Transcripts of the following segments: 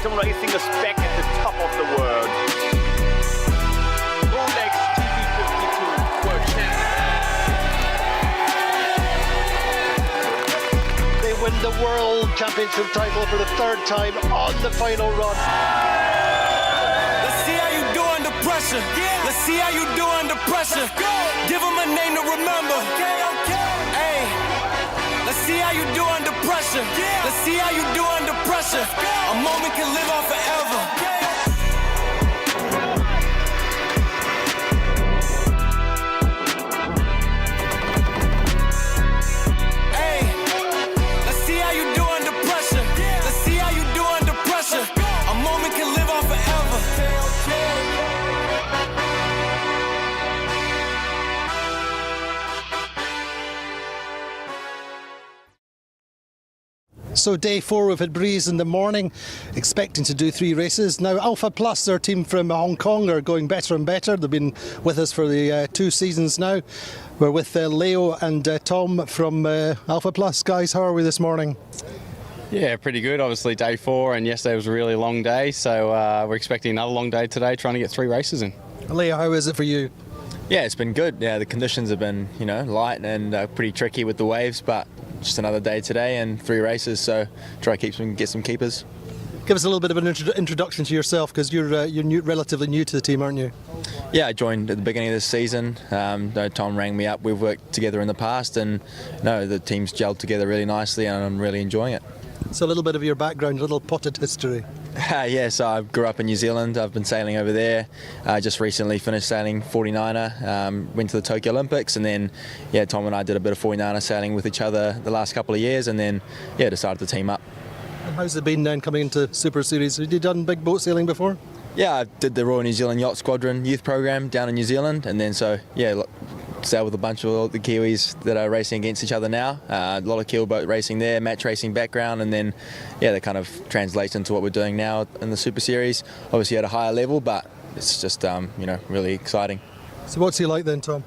some racing a spec at the top of the world. ROLEX TP52 World Champion. They win the World Championship title for the third time on the final run. Let's see how you do under pressure. Let's see how you do under pressure. Give them a name to remember. Hey, let's see how you do under pressure. Let's see how you do under pressure. A moment can live on forever. Hey, let's see how you do under pressure. Let's see how you do under pressure. A moment can live on forever. So day 4, we've had Breeze in the morning, expecting to do 3 races. Now Alpha Plus, their team from Hong Kong, are going better and better. They've been with us for the 2 seasons now. We're with Leo and Tom from Alpha Plus. Guys, how are we this morning? Yeah, pretty good. Obviously day 4 and yesterday was a really long day, so we're expecting another long day today, trying to get 3 races in. Leo, how is it for you? Yeah, it's been good. Yeah, the conditions have been, light and pretty tricky with the waves, but just another day today and 3 races, so try to get some keepers. Give us a little bit of an introduction to yourself, because you're relatively new to the team, aren't you? Yeah, I joined at the beginning of this season. Tom rang me up. We've worked together in the past, and the team's gelled together really nicely, and I'm really enjoying it. So a little bit of your background, a little potted history. Yeah, so I grew up in New Zealand. I've been sailing over there. Just recently finished sailing 49er, went to the Tokyo Olympics, and then Tom and I did a bit of 49er sailing with each other the last couple of years, and then decided to team up. And how's it been then coming into Super Series? Have you done big boat sailing before? Yeah, I did the Royal New Zealand Yacht Squadron youth program down in New Zealand, and then sail with a bunch of the Kiwis that are racing against each other now. A lot of keelboat racing there, match racing background, and then that kind of translates into what we're doing now in the Super Series. Obviously at a higher level, but it's just really exciting. So what's he like then, Tom?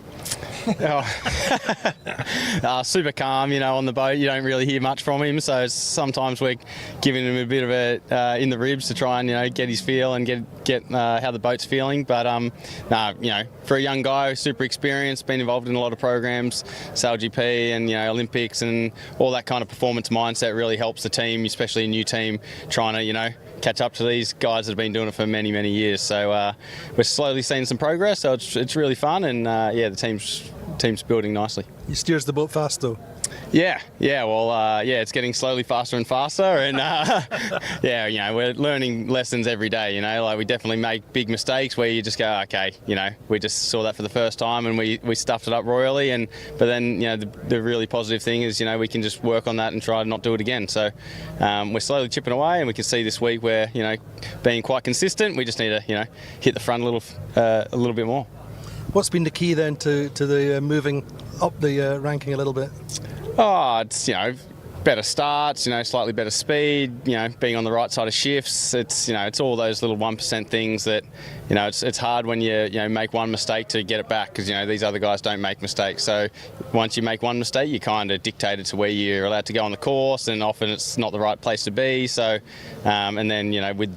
Super calm, on the boat. You don't really hear much from him, so sometimes we're giving him a bit of a in the ribs to try and get his feel and get how the boat's feeling. But for a young guy, super experienced, been involved in a lot of programs, SailGP and Olympics and all that kind of performance mindset really helps the team, especially a new team trying to catch up to these guys that have been doing it for many years. So we're slowly seeing some progress, so it's really fun, and the team's building nicely. He steers the boat fast though. Yeah, it's getting slowly faster and faster, and we're learning lessons every day. We definitely make big mistakes where you just go, okay, we just saw that for the first time and we stuffed it up royally, but then the really positive thing is we can just work on that and try to not do it again. So we're slowly chipping away, and we can see this week we're being quite consistent. We just need to hit the front a little bit more. What's been the key then to the moving up the ranking a little bit? Oh, it's better starts, slightly better speed, being on the right side of shifts. It's all those little 1% things that it's hard when you make one mistake to get it back, because these other guys don't make mistakes. So once you make one mistake, you kind of dictated to where you're allowed to go on the course, and often it's not the right place to be. So and then with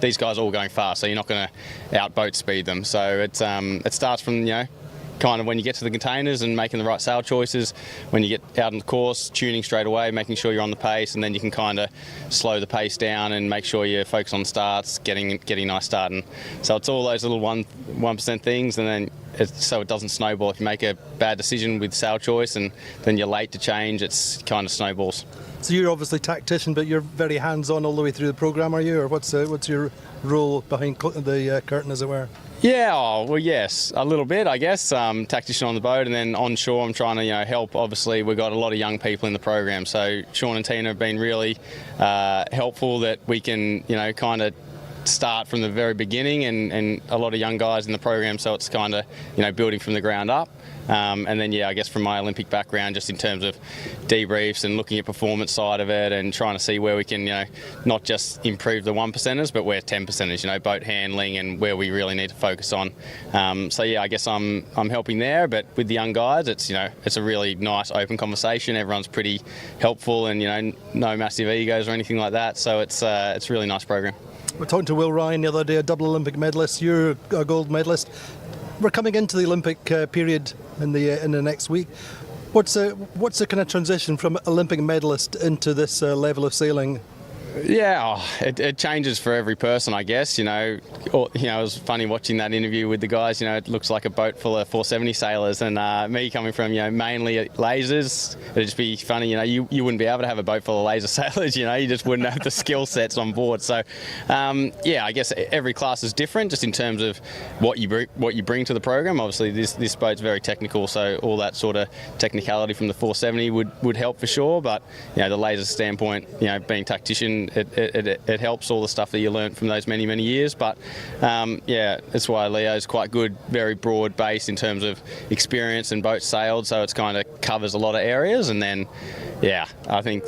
these guys are all going fast, so you're not going to outboat speed them. So it starts from kind of when you get to the containers and making the right sail choices. When you get out on the course, tuning straight away, making sure you're on the pace, and then you can kind of slow the pace down and make sure you focus on starts, getting nice starting. So it's all those little 1% things, and then so it doesn't snowball. If you make a bad decision with sail choice and then you're late to change, it's kind of snowballs. So you're obviously tactician, but you're very hands-on all the way through the programme, are you? Or what's your role behind the curtain, as it were? Yeah, well, yes, a little bit, I guess. Tactician on the boat, and then onshore I'm trying to help. Obviously, we've got a lot of young people in the program, so Sean and Tina have been really helpful, that we can kind of start from the very beginning, and a lot of young guys in the program, so it's kind of, you know, building from the ground up. And then, yeah, I guess from my Olympic background, just in terms of debriefs and looking at performance side of it and trying to see where we can, you know, not just improve the 1%ers, but where 10%ers, you know, boat handling and where we really need to focus on. So, yeah, I guess I'm helping there, but with the young guys, it's, you know, it's a really nice open conversation. Everyone's pretty helpful and, you know, no massive egos or anything like that. So it's a really nice program. We're talking to Will Ryan the other day, a double Olympic medalist. You're a gold medalist. We're coming into the Olympic period in the next week. What's the kind of transition from Olympic medalist into this level of sailing? Yeah, it changes for every person, I guess. You know, it was funny watching that interview with the guys. You know, it looks like a boat full of 470 sailors, and me coming from, you know, mainly lasers, it'd just be funny. You know, you wouldn't be able to have a boat full of laser sailors. You know, you just wouldn't have the skill sets on board. So, yeah, I guess every class is different, just in terms of what you bring to the program. Obviously, this boat's very technical, so all that sort of technicality from the 470 would help for sure. But, you know, the laser standpoint, you know, being tactician, it helps all the stuff that you learnt from those many years. But yeah, that's why Leo's quite good, very broad base in terms of experience and boats sailed, so it's kind of covers a lot of areas. And then, yeah, I think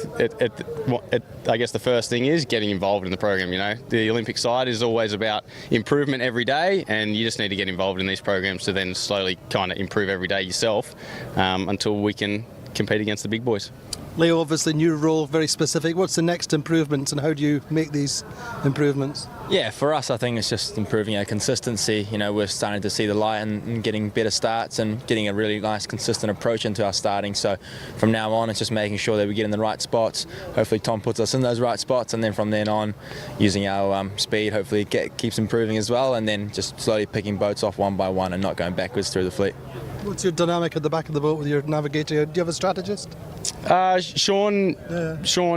I guess the first thing is getting involved in the program. You know, the Olympic side is always about improvement every day, and you just need to get involved in these programs to then slowly kind of improve every day yourself until we can compete against the big boys. Leo, obviously new role, very specific. What's the next improvements and how do you make these improvements? Yeah, for us, I think it's just improving our consistency. You know, we're starting to see the light and getting better starts and getting a really nice, consistent approach into our starting. So from now on, it's just making sure that we get in the right spots. Hopefully Tom puts us in those right spots, and then from then on, using our speed, hopefully keeps improving as well, and then just slowly picking boats off one by one and not going backwards through the fleet. What's your dynamic at the back of the boat with your navigator? Do you have a strategist? Sean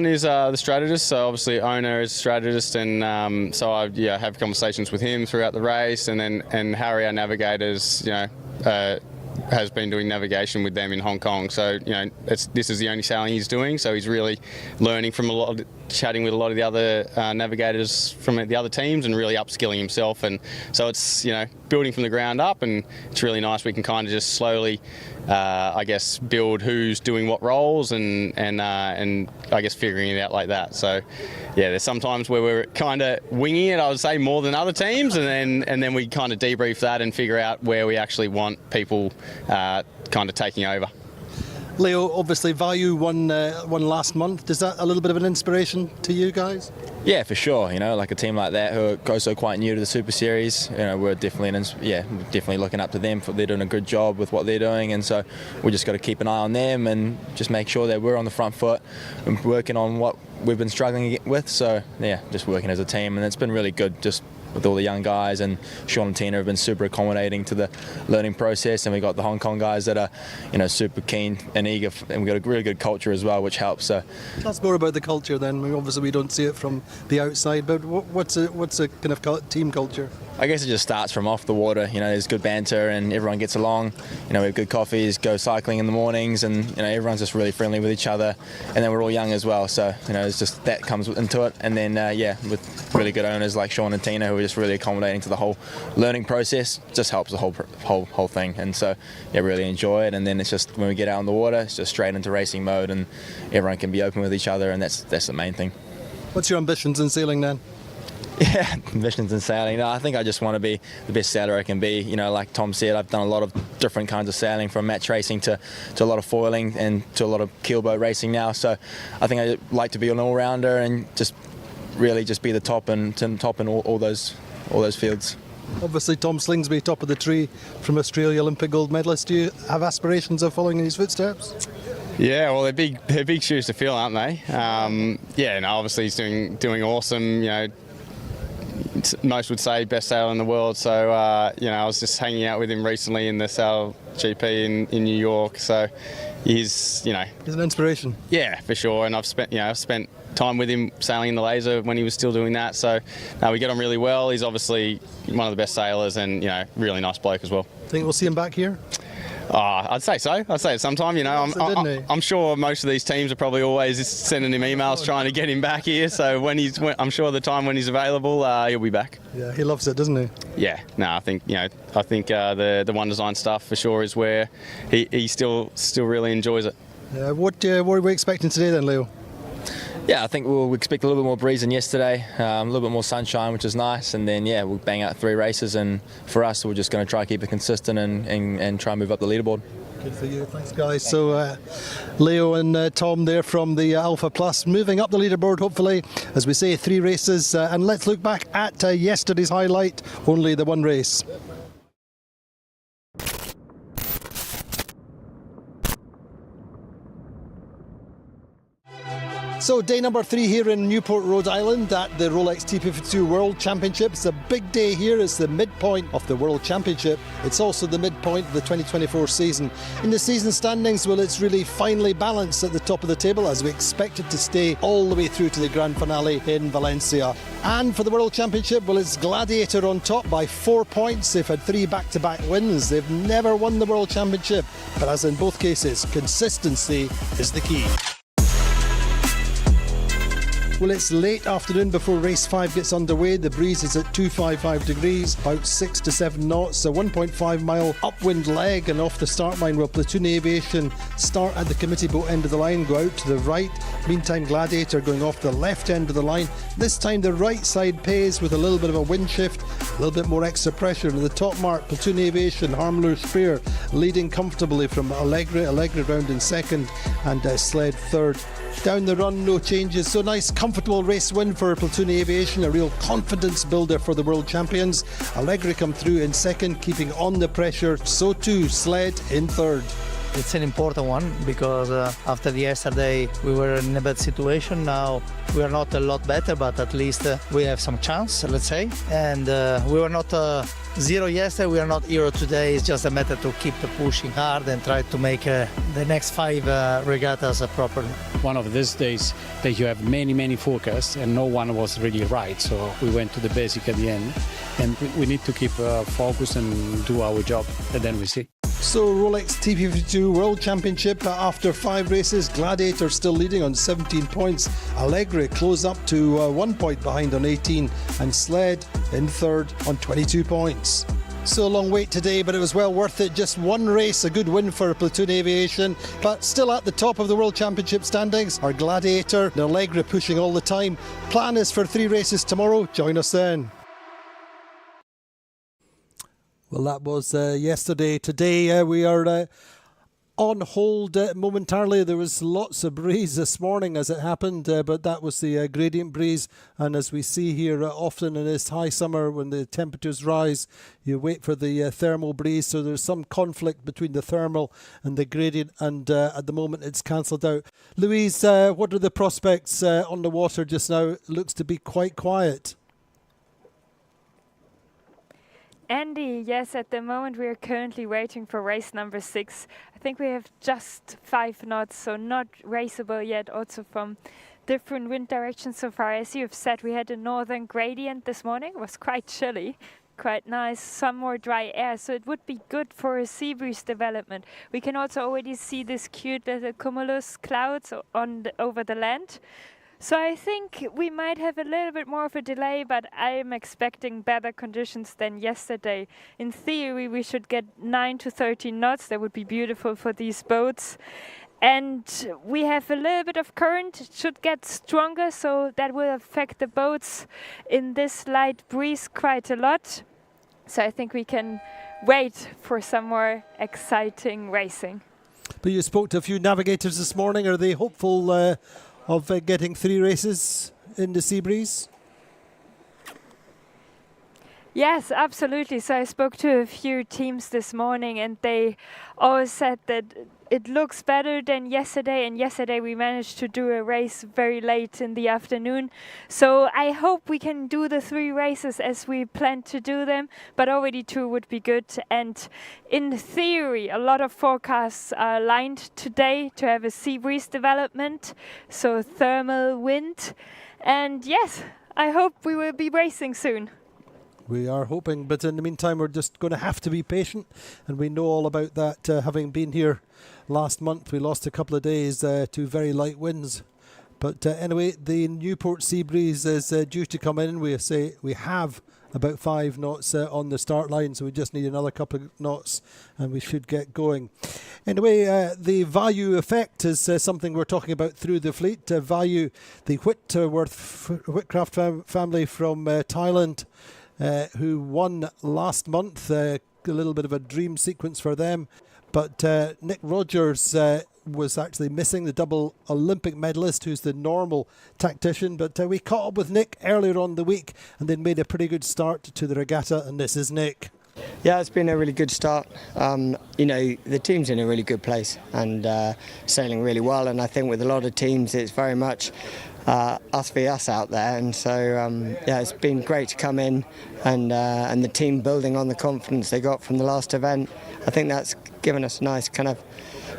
is the strategist, so obviously owner is strategist, and so I have conversations with him throughout the race, and Harry, our navigators, you know, has been doing navigation with them in Hong Kong. So, you know, this is the only sailing he's doing, so he's really learning from chatting with a lot of the other navigators from the other teams and really upskilling himself. And so it's, you know, building from the ground up, and it's really nice. We can kind of just slowly, I guess, build who's doing what roles and I guess figuring it out like that. So, yeah, there's sometimes where we're kind of winging it, I would say, more than other teams, and then we kind of debrief that and figure out where we actually want people kind of taking over. Leo, obviously Value won last month. Is that a little bit of an inspiration to you guys? Yeah, for sure. You know, like a team like that who are also quite new to the Super Series, you know, we're definitely definitely looking up to them. They're doing a good job with what they're doing, and so we just got to keep an eye on them and just make sure that we're on the front foot and working on what we've been struggling with. So yeah, just working as a team, and it's been really good. Just with all the young guys, and Sean and Tina have been super accommodating to the learning process, and we got the Hong Kong guys that are, you know, super keen and eager, and we've got a really good culture as well, which helps. So that's more about the culture then. I mean, obviously we don't see it from the outside, but what's a kind of team culture? I guess it just starts from off the water. You know, there's good banter and everyone gets along. You know, we have good coffees, go cycling in the mornings, and, you know, everyone's just really friendly with each other. And then we're all young as well, so, you know, it's just that comes into it. And then, with really good owners like Sean and Tina, who are just really accommodating to the whole learning process, just helps the whole thing. And so, yeah, really enjoy it. And then it's just when we get out on the water, it's just straight into racing mode, and everyone can be open with each other, and that's the main thing. What's your ambitions in sailing then? Yeah, ambitions in sailing. No, I think I just want to be the best sailor I can be. You know, like Tom said, I've done a lot of different kinds of sailing, from match racing to a lot of foiling and to a lot of keelboat racing now. So I think I'd like to be an all-rounder and just really just be the top in all those fields. Obviously Tom Slingsby, top of the tree from Australia, Olympic gold medalist. Do you have aspirations of following in his footsteps? Yeah, well, they're big shoes to fill, aren't they? Obviously he's doing awesome. You know, most would say best sailor in the world. So I was just hanging out with him recently in the Sail GP in New York. So he's an inspiration. Yeah, for sure. And I've spent time with him sailing in the laser when he was still doing that. So we get on really well. He's obviously one of the best sailors, and really nice bloke as well. Think we'll see him back here? I'd say so. I'd say it sometime. You know, I'm sure most of these teams are probably always sending him emails trying to get him back here. So I'm sure the time when he's available, he'll be back. Yeah, he loves it, doesn't he? Yeah. No, I think the One Design stuff for sure is where he still really enjoys it. What are we expecting today then, Leo? Yeah, I think we'll expect a little bit more breeze than yesterday, a little bit more sunshine, which is nice, and then we'll bang out 3 races, and for us we're just going to try to keep it consistent and try and move up the leaderboard. Good for you, thanks guys. So Leo and Tom there from the Alpha Plus, moving up the leaderboard hopefully, as we say, 3 races, and let's look back at yesterday's highlight, only the 1 race. So day number 3 here in Newport, Rhode Island at the ROLEX TP52 World Championship. It's a big day here. It's the midpoint of the World Championship. It's also the midpoint of the 2024 season. In the season standings, well, it's really finely balanced at the top of the table as we expect it to stay all the way through to the grand finale in Valencia. And for the World Championship, well, it's Gladiator on top by 4 points. They've had 3 back-to-back wins. They've never won the World Championship, but as in both cases, consistency is the key. Well, it's late afternoon before race 5 gets underway. The breeze is at 255 degrees, about 6 to 7 knots, a 1.5 mile upwind leg, and off the start line will Platoon Aviation start at the committee boat end of the line, go out to the right. Meantime, Gladiator going off the left end of the line. This time the right side pays with a little bit of a wind shift, a little bit more extra pressure. And the top mark, Platoon Aviation, Harmler Spear leading comfortably from Allegri round in second, and Sled third. Down the run, no changes. So nice, comfortable race win for Platoon Aviation, a real confidence builder for the world champions. Allegri come through in second, keeping on the pressure. So too, Sled in third. It's an important one because after yesterday we were in a bad situation. Now we are not a lot better, but at least we have some chance, let's say. And we were not zero yesterday, we are not hero today. It's just a matter to keep pushing hard and try to make the next 5 regattas properly. One of these days that you have many forecasts and no one was really right. So we went to the basic at the end, and we need to keep focused and do our job, and then we see. So Rolex TP52 World Championship after 5 races, Gladiator still leading on 17 points. Allegri close up to 1 point behind on 18, and Sled in third on 22 points. So a long wait today, but it was well worth it. Just 1 race, a good win for Platoon Aviation, but still at the top of the World Championship standings are Gladiator and Allegri pushing all the time. Plan is for 3 races tomorrow. Join us then. Well, that was yesterday. Today we are on hold momentarily. There was lots of breeze this morning as it happened, but that was the gradient breeze. And as we see here, often in this high summer when the temperatures rise, you wait for the thermal breeze. So there's some conflict between the thermal and the gradient, and at the moment it's cancelled out. Louise, what are the prospects on the water just now? It looks to be quite quiet. Andy, yes, at the moment we are currently waiting for race number 6. I think we have just 5 knots, so not raceable yet, also from different wind directions so far. As you've said, we had a northern gradient this morning. It was quite chilly, quite nice, some more dry air, so it would be good for a sea breeze development. We can also already see this cute little cumulus clouds over the land. So I think we might have a little bit more of a delay, but I'm expecting better conditions than yesterday. In theory, we should get 9 to 13 knots. That would be beautiful for these boats. And we have a little bit of current. It should get stronger, so that will affect the boats in this light breeze quite a lot. So I think we can wait for some more exciting racing. But you spoke to a few navigators this morning. Are they hopeful of getting 3 races in the sea breeze? Yes, absolutely. So I spoke to a few teams this morning, and they all said that it looks better than yesterday, and yesterday we managed to do a race very late in the afternoon. So I hope we can do the 3 races as we planned to do them, but already 2 would be good. And in theory, a lot of forecasts are aligned today to have a sea breeze development, so thermal wind. And yes, I hope we will be racing soon. We are hoping, but in the meantime we're just going to have to be patient, and we know all about that, having been here last month. We lost a couple of days to very light winds. But anyway, the Newport sea breeze is due to come in. We say we have about 5 knots on the start line, so we just need another couple of knots and we should get going. Anyway, the value effect is something we're talking about through the fleet. Value, the Whitcraft family from Thailand, who won last month. A little bit of a dream sequence for them. But Nick Rogers was actually missing, the double Olympic medalist, who's the normal tactician. But we caught up with Nick earlier on the week and then made a pretty good start to the regatta. And this is Nick. Yeah, it's been a really good start. You know, the team's in a really good place and sailing really well. And I think with a lot of teams, it's very much us v us out there. And so, yeah, it's been great to come in and the team building on the confidence they got from the last event. I think that's given us a nice kind of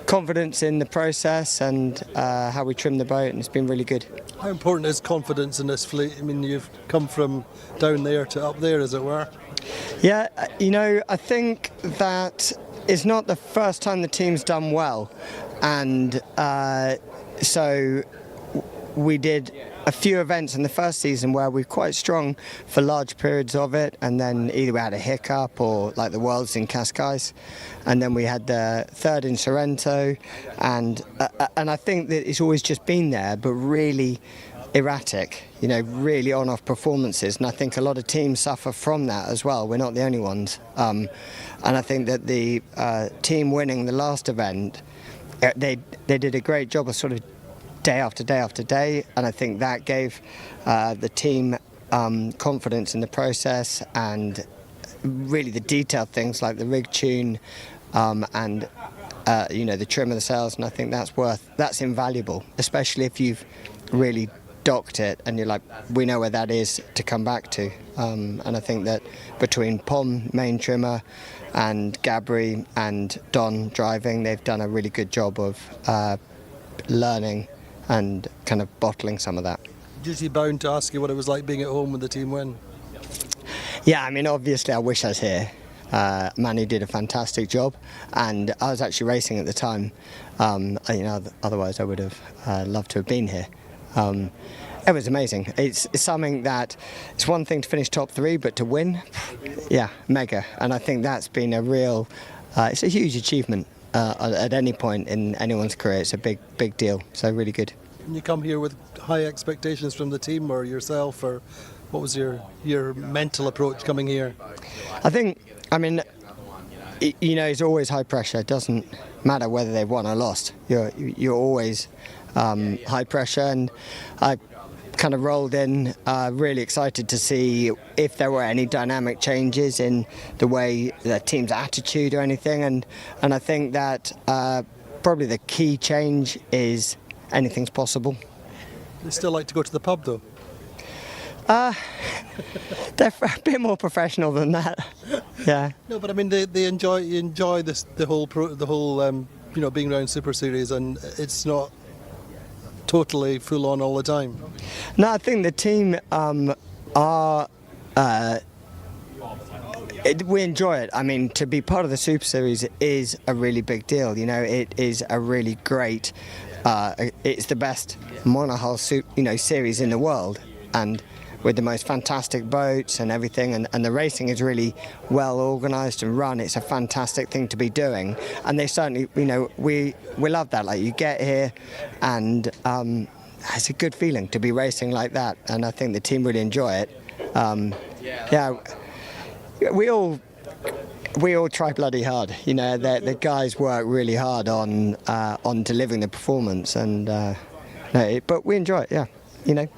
confidence in the process and how we trim the boat, and it's been really good. How important is confidence in this fleet? I mean, you've come from down there to up there, as it were. Yeah, you know, I think that it's not the first time the team's done well, and so we did a few events in the first season where we were quite strong for large periods of it, and then either we had a hiccup or like the Worlds in Cascais, and then we had the third in Sorrento, and I think that it's always just been there, but really erratic, you know, really on-off performances, and I think a lot of teams suffer from that as well. We're not the only ones, and I think that the team winning the last event, they did a great job of sort of day after day after day, and I think that gave the team confidence in the process, and really the detailed things like the rig tune and you know, the trim of the sails, and I think that's invaluable, especially if you've really docked it and you're like, we know where that is to come back to, and I think that between Pom, main trimmer, and Gabri and Don driving, they've done a really good job of learning and kind of bottling some of that. Duty bound to ask you what it was like being at home when the team win. Yeah, I mean, obviously I wish I was here. Manu did a fantastic job, and I was actually racing at the time. You know, otherwise I would have loved to have been here. It was amazing. It's something that, it's one thing to finish top 3, but to win, yeah, mega. And I think that's been a real, it's a huge achievement. At any point in anyone's career, it's a big deal, so really good. And you come here with high expectations from the team or yourself, or what was your mental approach coming here? I think, I mean, you know, it's always high pressure. It doesn't matter whether they've won or lost. You're always high pressure, and I kind of rolled in really excited to see if there were any dynamic changes in the way the team's attitude or anything, and I think that probably the key change is anything's possible. They still like to go to the pub though? They're a bit more professional than that. Yeah. No, but I mean they enjoy this the whole you know, being around Super Series, and it's not totally full on all the time. No, I think the team are. We enjoy it. I mean, to be part of the Super Series is a really big deal. You know, it is a really great. It's the best Monohull series in the world, and with the most fantastic boats and everything, and the racing is really well organised and run. It's a fantastic thing to be doing, and they certainly, you know, we love that. Like, you get here, and it's a good feeling to be racing like that, and I think the team really enjoy it. Yeah, we all try bloody hard. You know, the guys work really hard on delivering the performance, and but we enjoy it. Yeah, you know.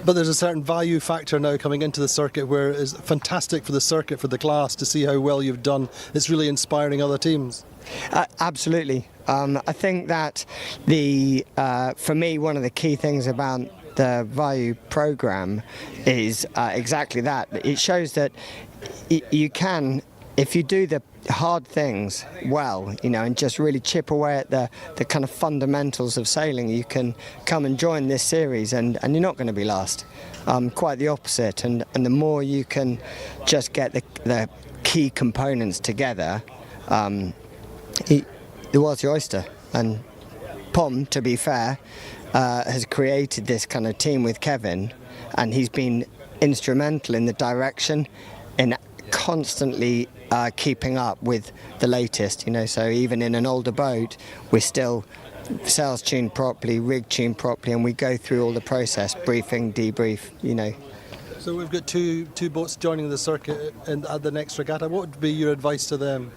But there's a certain value factor now coming into the circuit where it's fantastic for the circuit, for the class, to see how well you've done. It's really inspiring other teams. Absolutely. I think that for me, one of the key things about the value program is exactly that. It shows that you can if you do the hard things well, and just really chip away at the kind of fundamentals of sailing, you can come and join this series and you're not going to be last. Quite the opposite. And the more you can just get the key components together, the world's your oyster. And Pom, to be fair, has created this kind of team with Kevin, and he's been instrumental in the direction, in constantly keeping up with the latest, so even in an older boat we're still sails tuned properly, rig tuned properly, and we go through all the process, briefing, debrief, So we've got two boats joining the circuit at the next regatta. What would be your advice to them?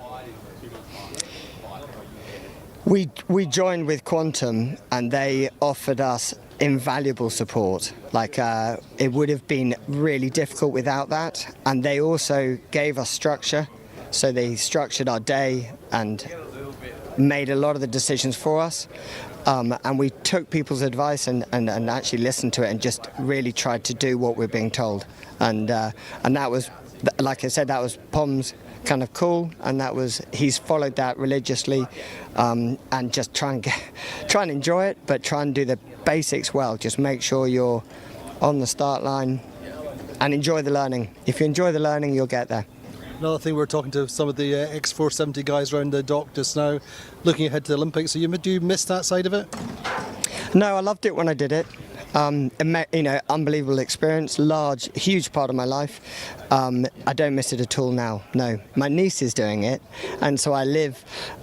We joined with Quantum and they offered us invaluable support. It would have been really difficult without that, and they also gave us structure, so they structured our day and made a lot of the decisions for us, and we took people's advice and actually listened to it and just really tried to do what we're being told, and that was, like I said, that was Pom's kind of cool, and he's followed that religiously, and just try and enjoy it, but try and do the basics well. Just make sure you're on the start line and enjoy the learning. If you enjoy the learning, you'll get there. Another thing, we're talking to some of the X470 guys around the dock just now, looking ahead to the Olympics. So do you miss that side of it? No, I loved it when I did it. Unbelievable experience, huge part of my life. I don't miss it at all now. No, my niece is doing it, and so I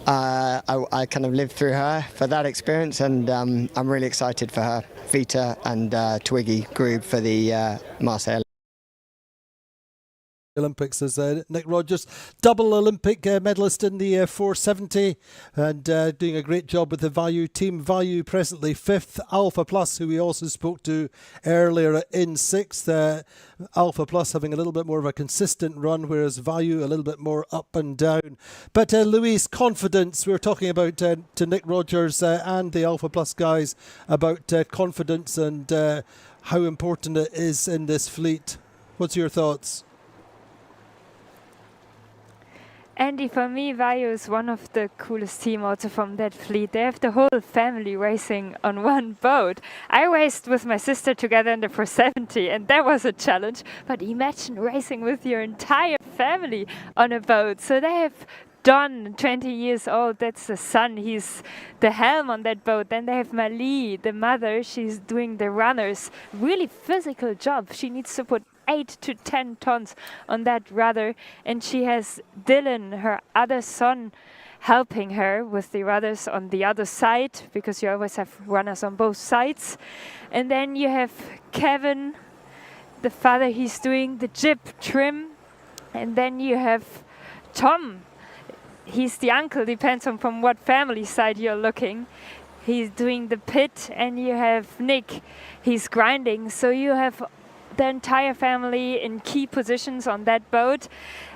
I kind of live through her for that experience, and I'm really excited for her, Vita and Twiggy Groob for the Marseille Olympics as Nick Rogers, double Olympic medalist in the 470, and doing a great job with the Value team. Value presently 5th, Alpha Plus, who we also spoke to earlier, in 6th. Alpha Plus having a little bit more of a consistent run, whereas Value a little bit more up and down. But Louise, confidence, we were talking about to Nick Rogers and the Alpha Plus guys about confidence and how important it is in this fleet. What's your thoughts? Andy, for me, Value is one of the coolest team also from that fleet. They have the whole family racing on one boat. I raced with my sister together in the 470, and that was a challenge. But imagine racing with your entire family on a boat. So they have Don, 20 years old, that's the son, he's the helm on that boat. Then they have Mali, the mother, she's doing the runners. Really physical job. She needs to put 8 to 10 tons on that rudder, and she has Dylan, her other son, helping her with the rudders on the other side, because you always have runners on both sides. And then you have Kevin, the father, he's doing the jib trim. And then you have Tom, he's the uncle, depends on from what family side you're looking. He's doing the pit, and you have Nick, he's grinding. So you have the entire family in key positions on that boat,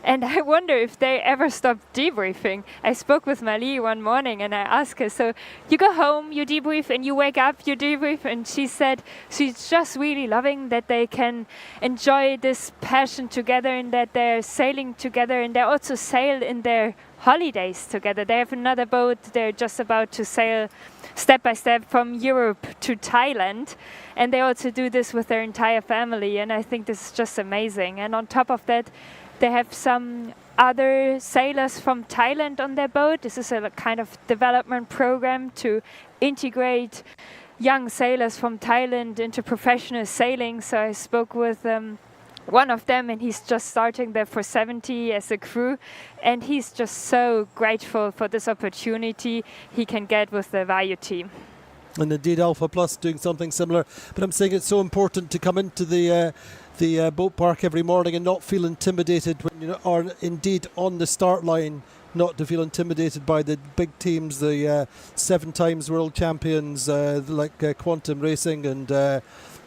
and I wonder if they ever stop debriefing. I spoke with Mali one morning and I asked her, so you go home, you debrief, and you wake up, you debrief, and she said she's just really loving that they can enjoy this passion together and that they're sailing together, and they also sail in their holidays together. They have another boat, they're just about to sail step by step from Europe to Thailand, and they also do this with their entire family, and I think this is just amazing. And on top of that, they have some other sailors from Thailand on their boat. This is a kind of development program to integrate young sailors from Thailand into professional sailing. So I spoke with one of them, and he's just starting there for 70 as a crew, and he's just so grateful for this opportunity he can get with the Value team. And indeed, Alpha Plus doing something similar. But I'm saying it's so important to come into the boat park every morning and not feel intimidated when you are indeed on the start line. Not to feel intimidated by the big teams, the 7 times world champions like Quantum Racing and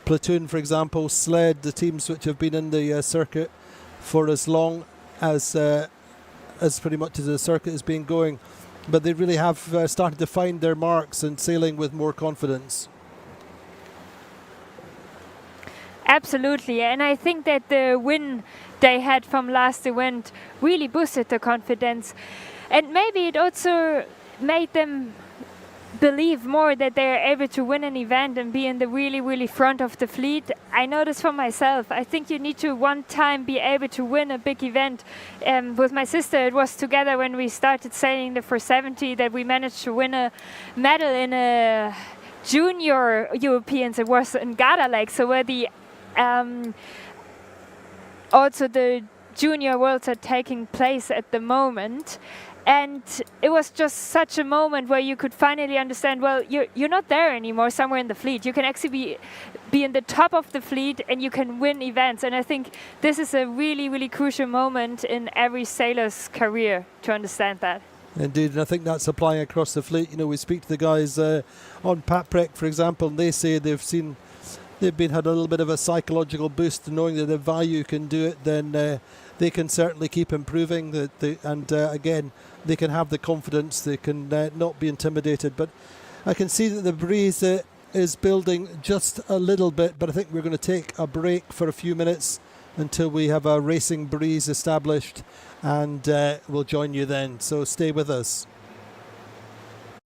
Platoon, for example, Sled, the teams which have been in the circuit for as long as pretty much as the circuit has been going. But they really have started to find their marks and sailing with more confidence. Absolutely, and I think that the win they had from last event really boosted the confidence, and maybe it also made them believe more that they are able to win an event and be in the really front of the fleet. I know this for myself. I think you need to one time be able to win a big event. With my sister, it was together when we started sailing the 470 that we managed to win a medal in a junior Europeans. It was in Regatta Lake, so where the also the junior worlds are taking place at the moment. And it was just such a moment where you could finally understand, well, you're not there anymore somewhere in the fleet. You can actually be in the top of the fleet and you can win events. And I think this is a really crucial moment in every sailor's career to understand that. Indeed, and I think that's applying across the fleet. You know, we speak to the guys on Paprec, for example, and they say they've had a little bit of a psychological boost to knowing that if value can do it, then they can certainly keep improving. Again, they can have the confidence. They can not be intimidated. But I can see that the breeze is building just a little bit. But I think we're going to take a break for a few minutes until we have a racing breeze established, and we'll join you then. So stay with us.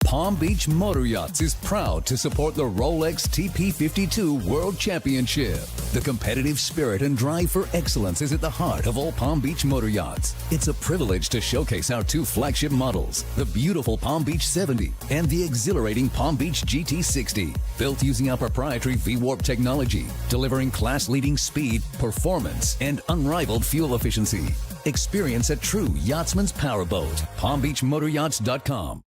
Palm Beach Motor Yachts is proud to support the ROLEX TP52 World Championship. The competitive spirit and drive for excellence is at the heart of all Palm Beach Motor Yachts. It's a privilege to showcase our two flagship models, the beautiful Palm Beach 70 and the exhilarating Palm Beach GT60, built using our proprietary V-Warp technology, delivering class-leading speed, performance, and unrivaled fuel efficiency. Experience a true yachtsman's powerboat. PalmBeachMotorYachts.com.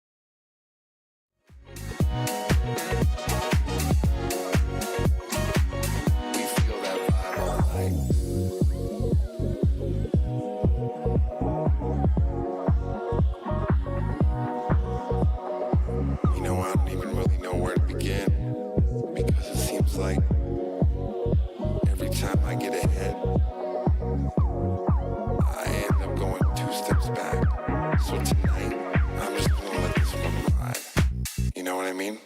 Like every time I get ahead, I end up going 2 steps back. So tonight, I'm just gonna let this one ride. You know what I mean?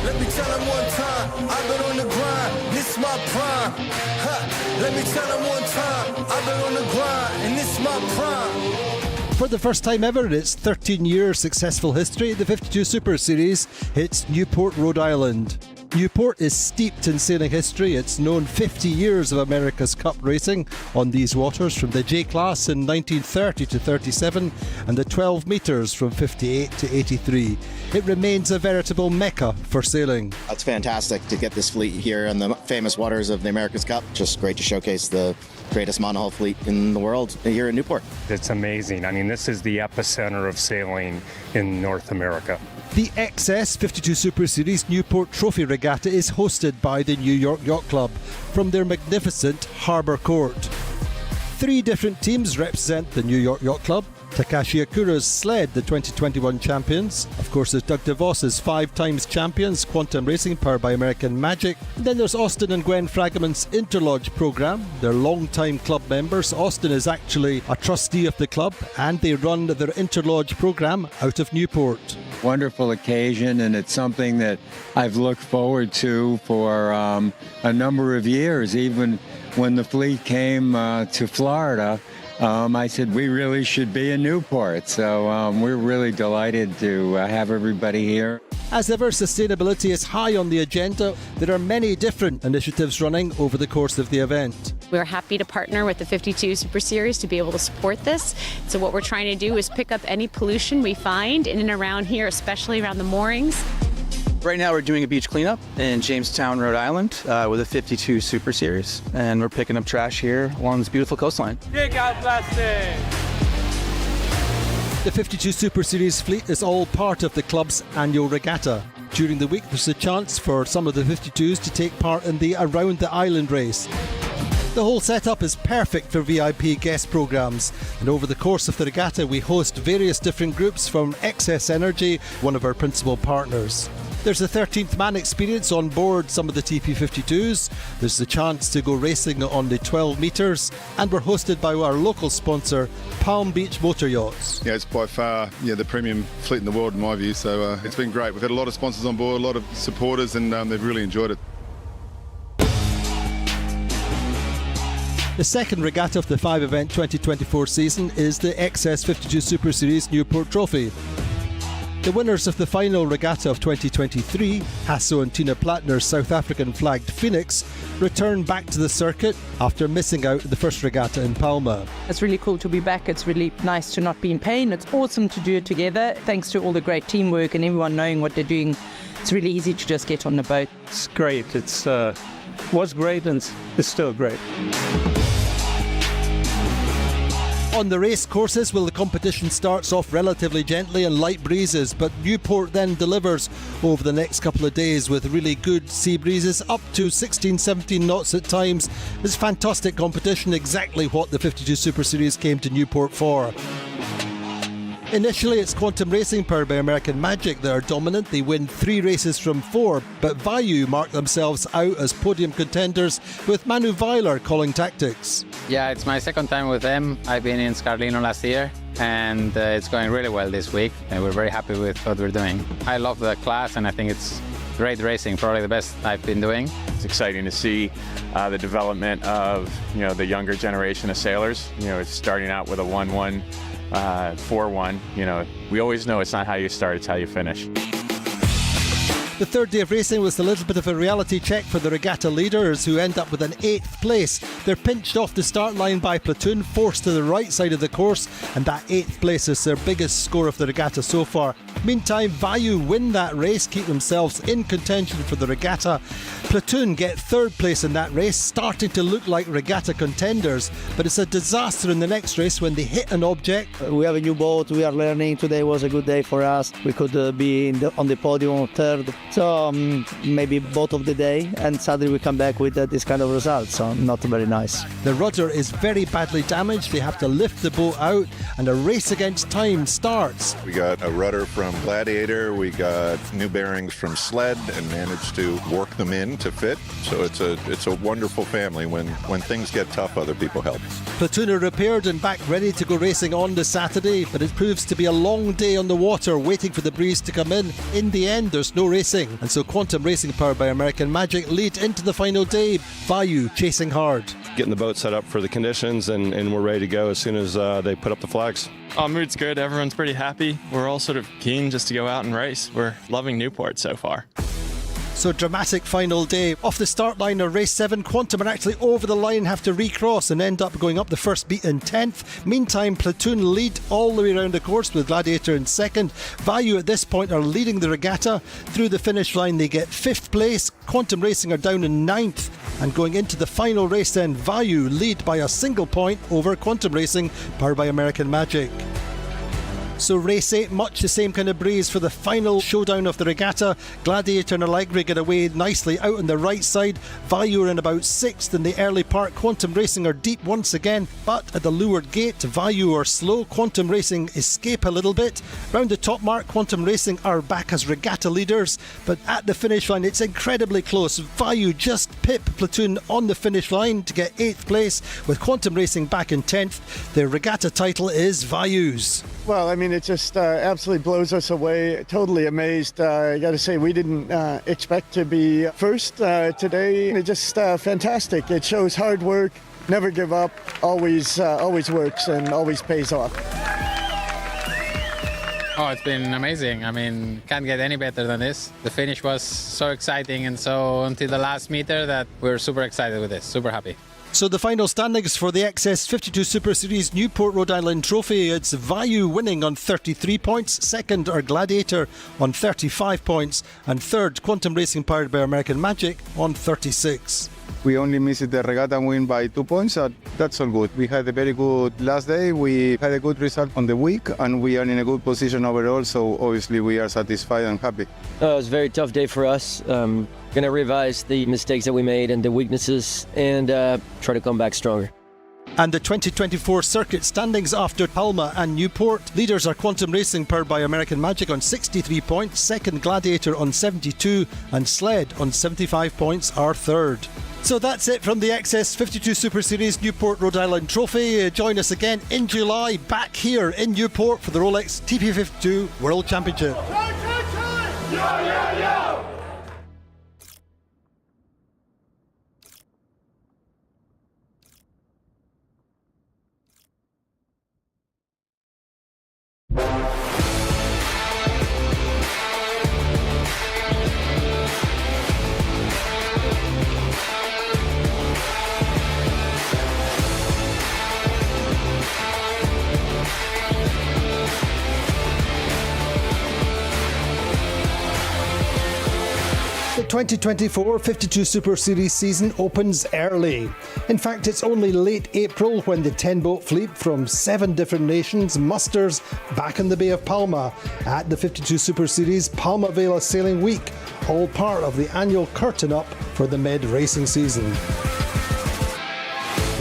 Let me tell them one time, I've been on the grind, this my prime. Let me tell them one time, I've been on the grind, and this my prime. For the first time ever in its 13-year successful history, the 52 Super Series hits Newport, Rhode Island. Newport is steeped in sailing history. It's known 50 years of America's Cup racing on these waters, from the J class in 1930 to 37 and the 12 metres from 58 to 83. It remains a veritable mecca for sailing. It's fantastic to get this fleet here on the famous waters of the America's Cup. Just great to showcase the greatest monohull fleet in the world here in Newport. It's amazing. I mean, this is the epicenter of sailing in North America. The XS 52 Super Series Newport Trophy Regatta is hosted by the New York Yacht Club from their magnificent harbour court. 3 different teams represent the New York Yacht Club. Takashi Akura's Sled, the 2021 champions. Of course, there's Doug DeVos's 5 times champions, Quantum Racing, powered by American Magic. And then there's Austin and Gwen Fragament's Interlodge programme. They're long-time club members. Austin is actually a trustee of the club, and they run their Interlodge programme out of Newport. Wonderful occasion, and it's something that I've looked forward to for a number of years. Even when the fleet came to Florida, I said we really should be in Newport. So we're really delighted to have everybody here. As ever, sustainability is high on the agenda. There are many different initiatives running over the course of the event. We're happy to partner with the 52 Super Series to be able to support this. So what we're trying to do is pick up any pollution we find in and around here, especially around the moorings. Right now we're doing a beach cleanup in Jamestown, Rhode Island with a 52 Super Series. And we're picking up trash here along this beautiful coastline. Take out plastic. The 52 Super Series fleet is all part of the club's annual regatta. During the week, there's a chance for some of the 52s to take part in the Around the Island race. The whole setup is perfect for VIP guest programmes, and over the course of the regatta we host various different groups from Excess Energy, one of our principal partners. There's a 13th man experience on board some of the TP52s. There's the chance to go racing on the 12 metres, and we're hosted by our local sponsor, Palm Beach Motor Yachts. Yeah, it's by far the premium fleet in the world in my view, so it's been great. We've had a lot of sponsors on board, a lot of supporters, and they've really enjoyed it. The second regatta of the 5-event 2024 season is the XS 52 Super Series Newport Trophy. The winners of the final regatta of 2023, Hasso and Tina Platner's South African flagged Phoenix, return back to the circuit after missing out the first regatta in Palma. It's really cool to be back. It's really nice to not be in pain. It's awesome to do it together. Thanks to all the great teamwork and everyone knowing what they're doing, it's really easy to just get on the boat. It's great. It's was great and it's still great. On the race courses, the competition starts off relatively gently and light breezes, but Newport then delivers over the next couple of days with really good sea breezes up to 16-17 knots at times. It's fantastic competition, exactly what the 52 Super Series came to Newport for. Initially, it's Quantum Racing, powered by American Magic, that are dominant. They win 3 races from 4, but Vayu mark themselves out as podium contenders, with Manu Weiler calling tactics. Yeah, it's my second time with them. I've been in Scarlino last year, and it's going really well this week, and we're very happy with what we're doing. I love the class, and I think it's great racing, probably the best I've been doing. It's exciting to see the development of the younger generation of sailors. It's starting out with a 1-1. 4-1, we always know it's not how you start, it's how you finish. The third day of racing was a little bit of a reality check for the regatta leaders, who end up with an 8th place. They're pinched off the start line by Platoon, forced to the right side of the course, and that 8th place is their biggest score of the regatta so far. Meantime, Vayu win that race, keep themselves in contention for the regatta. Platoon get 3rd place in that race, starting to look like regatta contenders, but it's a disaster in the next race when they hit an object. We have a new boat, we are learning. Today was a good day for us. We could be on the podium on 3rd. So maybe boat of the day, and suddenly we come back with this kind of result, so not very nice. The rudder is very badly damaged. They have to lift the boat out, and a race against time starts. We got a rudder from Gladiator, we got new bearings from Sled, and managed to work them in to fit. So it's a wonderful family. When things get tough, other people help. Platoon are repaired and back ready to go racing on the Saturday, but it proves to be a long day on the water, waiting for the breeze to come in. In the end, there's no racing, and so Quantum Racing, powered by American Magic, lead into the final day. Vayu chasing hard. Getting the boat set up for the conditions, and we're ready to go as soon as they put up the flags. Mood's good. Everyone's pretty happy. We're all sort of keen just to go out and race. We're loving Newport so far. So dramatic final day. Off the start line of race 7, Quantum are actually over the line, have to recross and end up going up the first beat in 10th. Meantime, Platoon lead all the way around the course with Gladiator in 2nd. Vayu at this point are leading the regatta. Through the finish line they get 5th place. Quantum Racing are down in 9th. And going into the final race then, Vayu lead by a single point over Quantum Racing, powered by American Magic. So race 8, much the same kind of breeze for the final showdown of the regatta. Gladiator and Allegri get away nicely out on the right side. Value are in about 6th in the early part. Quantum Racing are deep once again, but at the leeward gate, Value are slow. Quantum Racing escape a little bit. Round the top mark, Quantum Racing are back as regatta leaders, but at the finish line it's incredibly close. Value just pip Platoon on the finish line to get 8th place, with Quantum Racing back in 10th. The regatta title is Value's. Well, I mean, it just absolutely blows us away. Totally amazed. I got to say, we didn't expect to be first today. It's just fantastic. It shows hard work, never give up, always works and always pays off. Oh, it's been amazing. I mean, can't get any better than this. The finish was so exciting and so until the last meter that we're super excited with this, super happy. So the final standings for the XS52 Super Series Newport Rhode Island Trophy, it's Value winning on 33 points, second are Gladiator on 35 points, and third Quantum Racing powered by American Magic on 36. We only missed the regatta win by 2 points. That's all good. We had a very good last day. We had a good result on the week, and we are in a good position overall. So obviously we are satisfied and happy. It was a very tough day for us. Going to revise the mistakes that we made and the weaknesses, and try to come back stronger. And the 2024 circuit standings after Palma and Newport. Leaders are Quantum Racing powered by American Magic on 63 points, second Gladiator on 72, and Sled on 75 points are third. So that's it from the XS52 Super Series Newport Rhode Island Trophy. Join us again in July back here in Newport for the ROLEX TP52 World Championship. The 2024 52 Super Series season opens early. In fact, it's only late April when the 10-boat fleet from 7 different nations musters back in the Bay of Palma at the 52 Super Series Palma Vela Sailing Week, all part of the annual curtain up for the mid-racing season.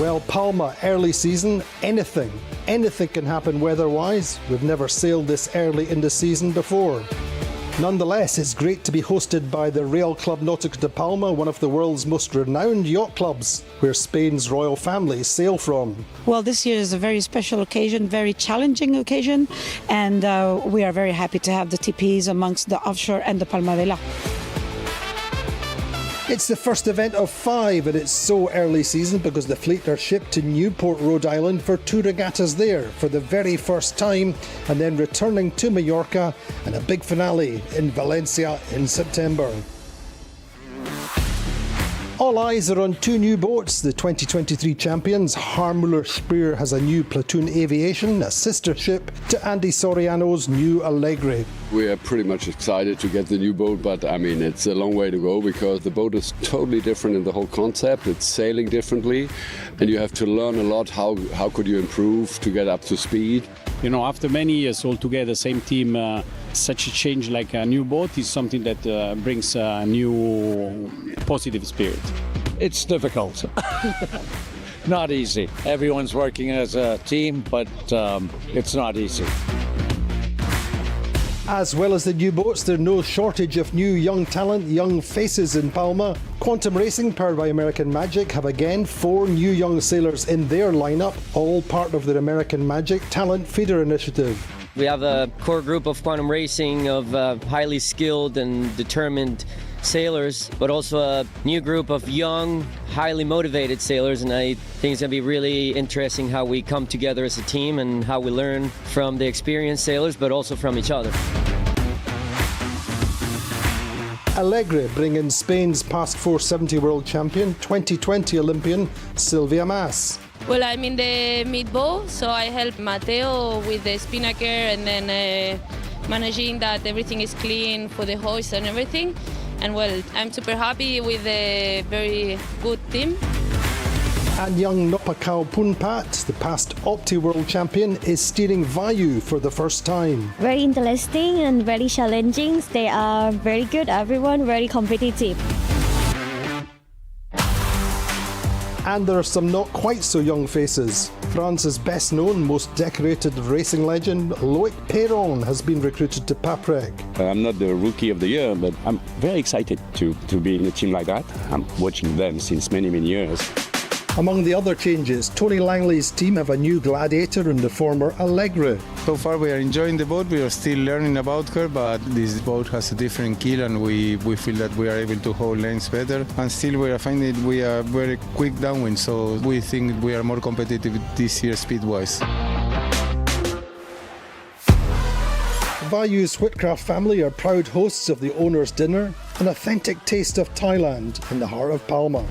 Well, Palma, early season, anything can happen weather-wise. We've never sailed this early in the season before. Nonetheless, it's great to be hosted by the Real Club Náutico de Palma, one of the world's most renowned yacht clubs, where Spain's royal family sail from. Well, this year is a very special occasion, very challenging occasion, and we are very happy to have the TPs amongst the offshore and the Palma Vela. It's the first event of 5, and it's so early season because the fleet are shipped to Newport, Rhode Island for 2 regattas there for the very first time, and then returning to Mallorca and a big finale in Valencia in September. All eyes are on 2 new boats. The 2023 champions, Harmuller Speer, has a new Platoon Aviation, a sister ship to Andy Soriano's new Allegri. We are pretty much excited to get the new boat, but I mean, it's a long way to go because the boat is totally different in the whole concept. It's sailing differently, and you have to learn a lot. How could you improve to get up to speed? You know, after many years all together, same team, such a change like a new boat is something that brings a new positive spirit. It's difficult. Not easy. Everyone's working as a team, but it's not easy. As well as the new boats, there's no shortage of new young talent, young faces in Palma. Quantum Racing, powered by American Magic, have again 4 new young sailors in their lineup, all part of their American Magic Talent Feeder Initiative. We have a core group of Quantum Racing of highly skilled and determined sailors, but also a new group of young, highly motivated sailors, and I think it's going to be really interesting how we come together as a team and how we learn from the experienced sailors, but also from each other. Allegri bring in Spain's past 470 world champion, 2020 Olympian Silvia Mas. Well, I'm in the mid-bow, so I help Mateo with the spinnaker and then managing that everything is clean for the hoist and everything. And well, I'm super happy with a very good team. And young Nopakal Punpat, the past Opti World Champion, is steering Vayu for the first time. Very interesting and very challenging. They are very good, everyone, very competitive. And there are some not quite so young faces. France's best known, most decorated racing legend, Loic Perron, has been recruited to Paprec. I'm not the rookie of the year, but I'm very excited to be in a team like that. I'm watching them since many, many years. Among the other changes, Tony Langley's team have a new Gladiator and the former Allegre. So far we are enjoying the boat, we are still learning about her, but this boat has a different keel and we feel that we are able to hold lanes better. And still we are finding we are very quick downwind, so we think we are more competitive this year speed-wise. Vayu's Whitcraft family are proud hosts of the owner's dinner, an authentic taste of Thailand in the heart of Palma.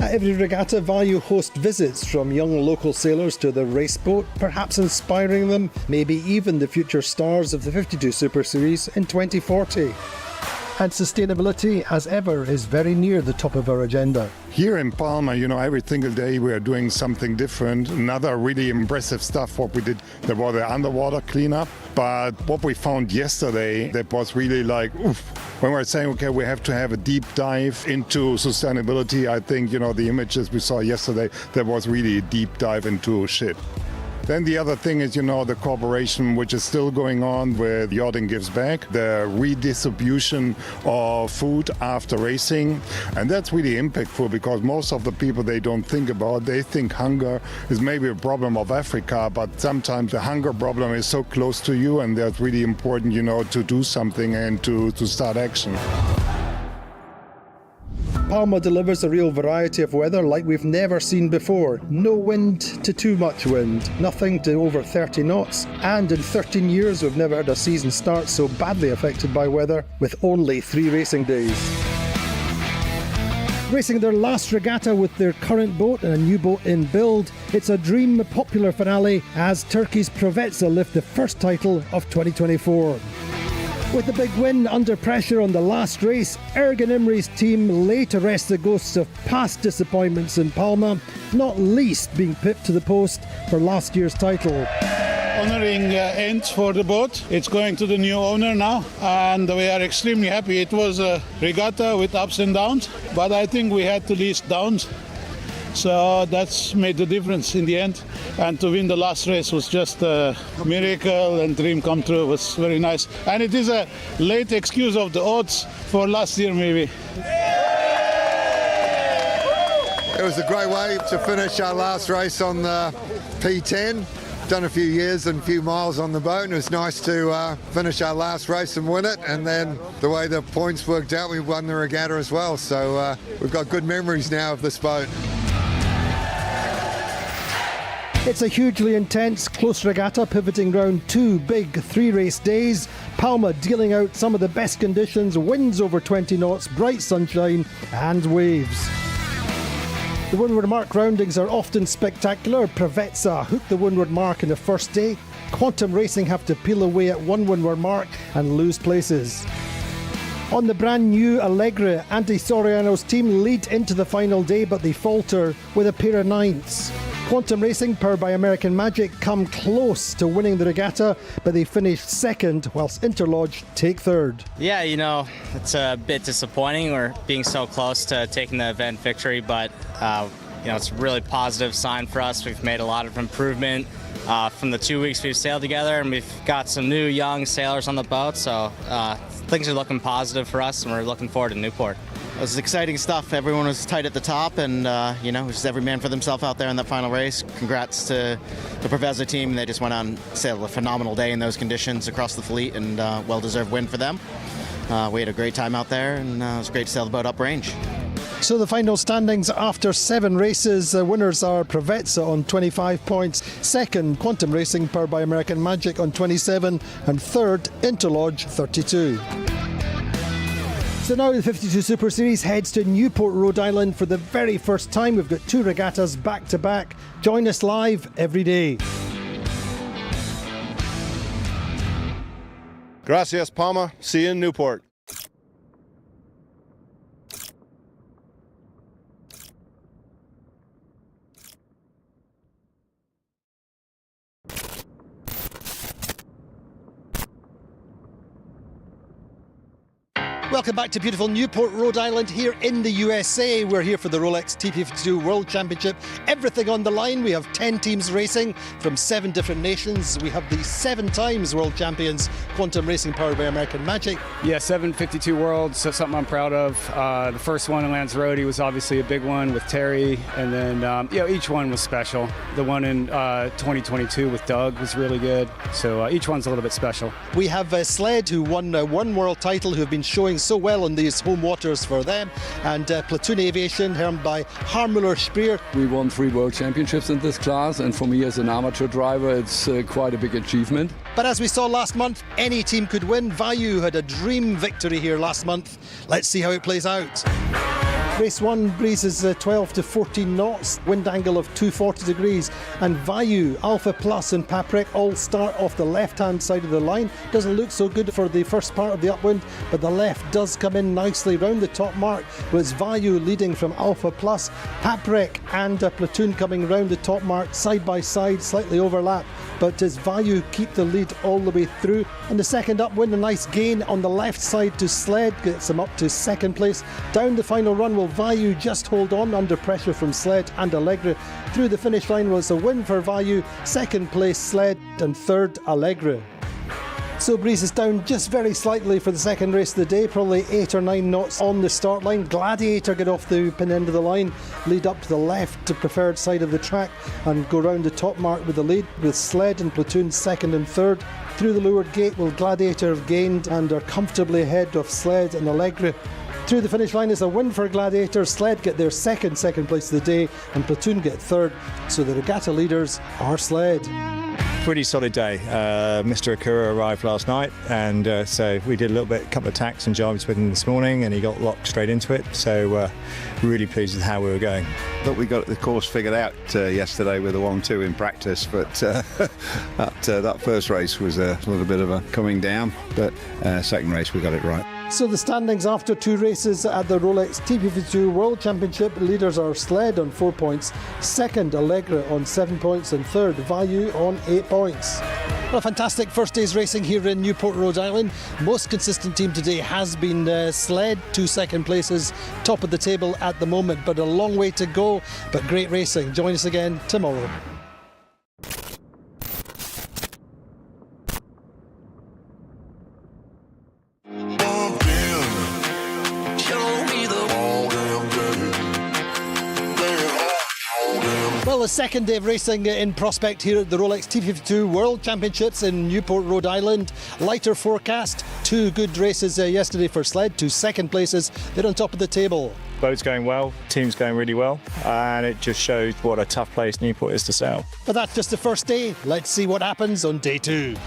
At every regatta, Vayu host visits from young local sailors to their race boat, perhaps inspiring them, maybe even the future stars of the 52 Super Series in 2040. And sustainability, as ever, is very near the top of our agenda. Here in Palma, every single day we are doing something different. Another really impressive stuff what we did, there was the underwater cleanup. But what we found yesterday, that was really like, oof. When we're saying, okay, we have to have a deep dive into sustainability, I think, the images we saw yesterday, that was really a deep dive into shit. Then the other thing is, the cooperation which is still going on with Yachting Gives Back, the redistribution of food after racing. And that's really impactful because most of the people they don't think about, they think hunger is maybe a problem of Africa, but sometimes the hunger problem is so close to you and that's really important, to do something and to start action. Palma delivers a real variety of weather like we've never seen before. No wind to too much wind, nothing to over 30 knots, and in 13 years we've never had a season start so badly affected by weather, with only 3 racing days. Racing their last regatta with their current boat and a new boat in build, it's a dream popular finale as Turkey's Provetsa lift the first title of 2024. With the big win under pressure on the last race, Ergen Imri's team lay to rest the ghosts of past disappointments in Palma, not least being pipped to the post for last year's title. Honoring end for the boat. It's going to the new owner now, and we are extremely happy. It was a regatta with ups and downs, but I think we had the least downs. So that's made the difference in the end. And to win the last race was just a miracle and dream come true. It was very nice. And it is a late excuse of the odds for last year maybe. It was a great way to finish our last race on the P10. Done a few years and a few miles on the boat, and it was nice to finish our last race and win it. And then the way the points worked out, we won the regatta as well. So we've got good memories now of this boat. It's a hugely intense, close regatta pivoting round 2 big 3-race days. Palma dealing out some of the best conditions, winds over 20 knots, bright sunshine and waves. The windward mark roundings are often spectacular. Provetsa hooked the windward mark in the first day. Quantum Racing have to peel away at one windward mark and lose places. On the brand new Allegre, Antti Soriano's team lead into the final day, but they falter with a pair of ninths. Quantum Racing, powered by American Magic, come close to winning the regatta, but they finish second, whilst Interlodge take third. Yeah, it's a bit disappointing. We're being so close to taking the event victory, but it's a really positive sign for us. We've made a lot of improvement from the 2 weeks we've sailed together, and we've got some new young sailors on the boat, so things are looking positive for us, and we're looking forward to Newport. It was exciting stuff. Everyone was tight at the top, and it was every man for themselves out there in that final race. Congrats to the Provetsa team. They just went on sailed a phenomenal day in those conditions across the fleet, and well-deserved win for them. We had a great time out there, and it was great to sail the boat uprange. So the final standings after 7 races, winners are Provetsa on 25 points, second Quantum Racing powered by American Magic on 27, and third Interlodge 32. So now the 52 Super Series heads to Newport, Rhode Island for the very first time. We've got 2 regattas back to back. Join us live every day. Gracias, Palma. See you in Newport. Welcome back to beautiful Newport, Rhode Island, here in the USA. We're here for the ROLEX TP52 World Championship. Everything on the line. We have 10 teams racing from 7 different nations. We have the 7 times world champions, Quantum Racing, powered by American Magic. Yeah, 752 Worlds, so something I'm proud of. The first one in Lanzarote was obviously a big one with Terry, and then each one was special. The one in 2022 with Doug was really good, so each one's a little bit special. We have Sled, who won one world title, who have been showing so well on these home waters for them, and Platoon Aviation, helmed by Harmuller Speer. We won 3 world championships in this class, and for me as an amateur driver, it's quite a big achievement. But as we saw last month, any team could win. Vayu had a dream victory here last month. Let's see how it plays out. Race 1 breezes 12 to 14 knots, wind angle of 240 degrees, and Vayu, Alpha Plus and Paprec all start off the left-hand side of the line. Doesn't look so good for the first part of the upwind, but the left does come in nicely round the top mark, with Vayu leading from Alpha Plus, Paprec and Platoon coming round the top mark side by side, slightly overlap. But does Vayu keep the lead all the way through? And the second upwind, a nice gain on the left side to Sled, gets him up to second place. Down the final run, will Vayu just hold on under pressure from Sled and Allegra? Through the finish line was a win for Vayu, second place Sled and third Allegra. So breezes down just very slightly for the second race of the day, probably 8 or 9 knots on the start line. Gladiator get off the pin end of the line, lead up to the left, to preferred side of the track, and go round the top mark with the lead, with Sled and Platoon second and third. Through the leeward gate will Gladiator have gained and are comfortably ahead of Sled and Allegra. Through the finish line is a win for Gladiator. Sled get their second place of the day, and Platoon get third. So the regatta leaders are Sled. Pretty solid day. Mr. Akura arrived last night, and so we did a couple of tacks and jibes with him this morning, and he got locked straight into it. So really pleased with how we were going. Thought we got the course figured out yesterday with a 1-2 in practice, but that first race was a little bit of a coming down, but second race we got it right. So the standings after 2 races at the ROLEX TP52 World Championship, leaders are Sled on 4 points, second Allegra on 7 points, and third Vayu on 8 points. Well, a fantastic first day's racing here in Newport, Rhode Island. Most consistent team today has been Sled, 2 second places, top of the table at the moment, but a long way to go, but great racing. Join us again tomorrow. Well, the second day of racing in prospect here at the ROLEX TP52 World Championships in Newport, Rhode Island. Lighter forecast, 2 good races yesterday for Sled, 2 second places. They're on top of the table. Boat's going well, team's going really well, and it just shows what a tough place Newport is to sail. But that's just the first day. Let's see what happens on day 2.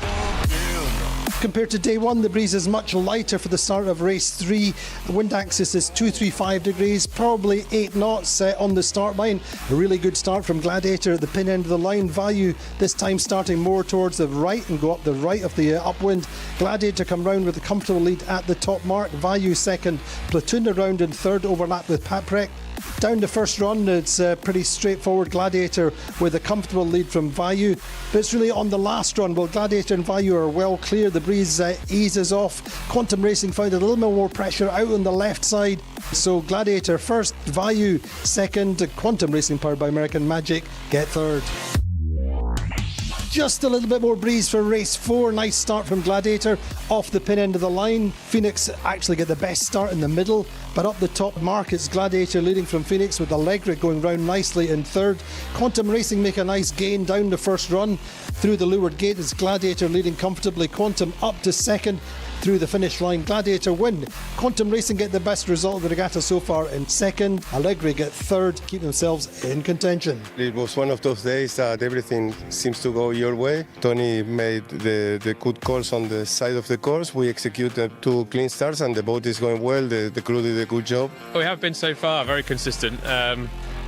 Compared to day 1, the breeze is much lighter for the start of race 3. The wind axis is 235 degrees, probably 8 knots on the start line. A really good start from Gladiator at the pin end of the line. Vayu this time starting more towards the right and go up the right of the upwind. Gladiator come round with a comfortable lead at the top mark. Vayu second, Platoon around in third, overlap with Paprec. Down the first run, it's pretty straightforward. Gladiator with a comfortable lead from Vayu, but it's really on the last run. Well, Gladiator and Vayu are well clear. The breeze eases off. Quantum Racing found a little bit more pressure out on the left side. So Gladiator first, Vayu second, Quantum Racing powered by American Magic get third. Just a little bit more breeze for race 4. Nice start from Gladiator off the pin end of the line. Phoenix actually get the best start in the middle, but up the top mark it's Gladiator leading from Phoenix, with Allegra going round nicely in third. Quantum Racing make a nice gain down the first run. Through the leeward gate is Gladiator leading comfortably. Quantum up to second. Through the finish line, Gladiator win. Quantum Racing get the best result of the regatta so far in second. Allegra get third, keep themselves in contention. It was one of those days that everything seems to go your way. Tony made the good calls on the side of the course. We executed 2 clean starts and the boat is going well. The crew did a good job. We have been so far very consistent.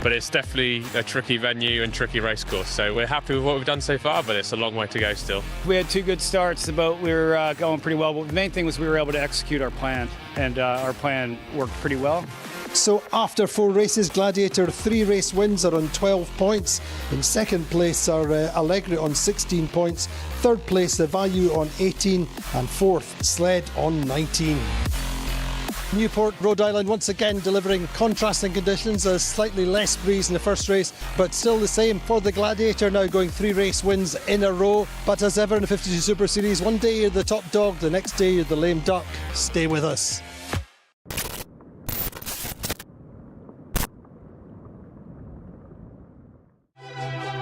But it's definitely a tricky venue and tricky race course. So we're happy with what we've done so far, but it's a long way to go still. We had 2 good starts. The boat, we were going pretty well. But the main thing was we were able to execute our plan, and our plan worked pretty well. So after 4 races, Gladiator 3 race wins are on 12 points. In second place are Allegra on 16 points. Third place, the Vayu on 18, and fourth, Sled on 19. Newport, Rhode Island, once again delivering contrasting conditions. A slightly less breeze in the first race, but still the same for the Gladiator, now going 3 race wins in a row. But as ever in the 52 Super Series, one day you're the top dog, the next day you're the lame duck. Stay with us.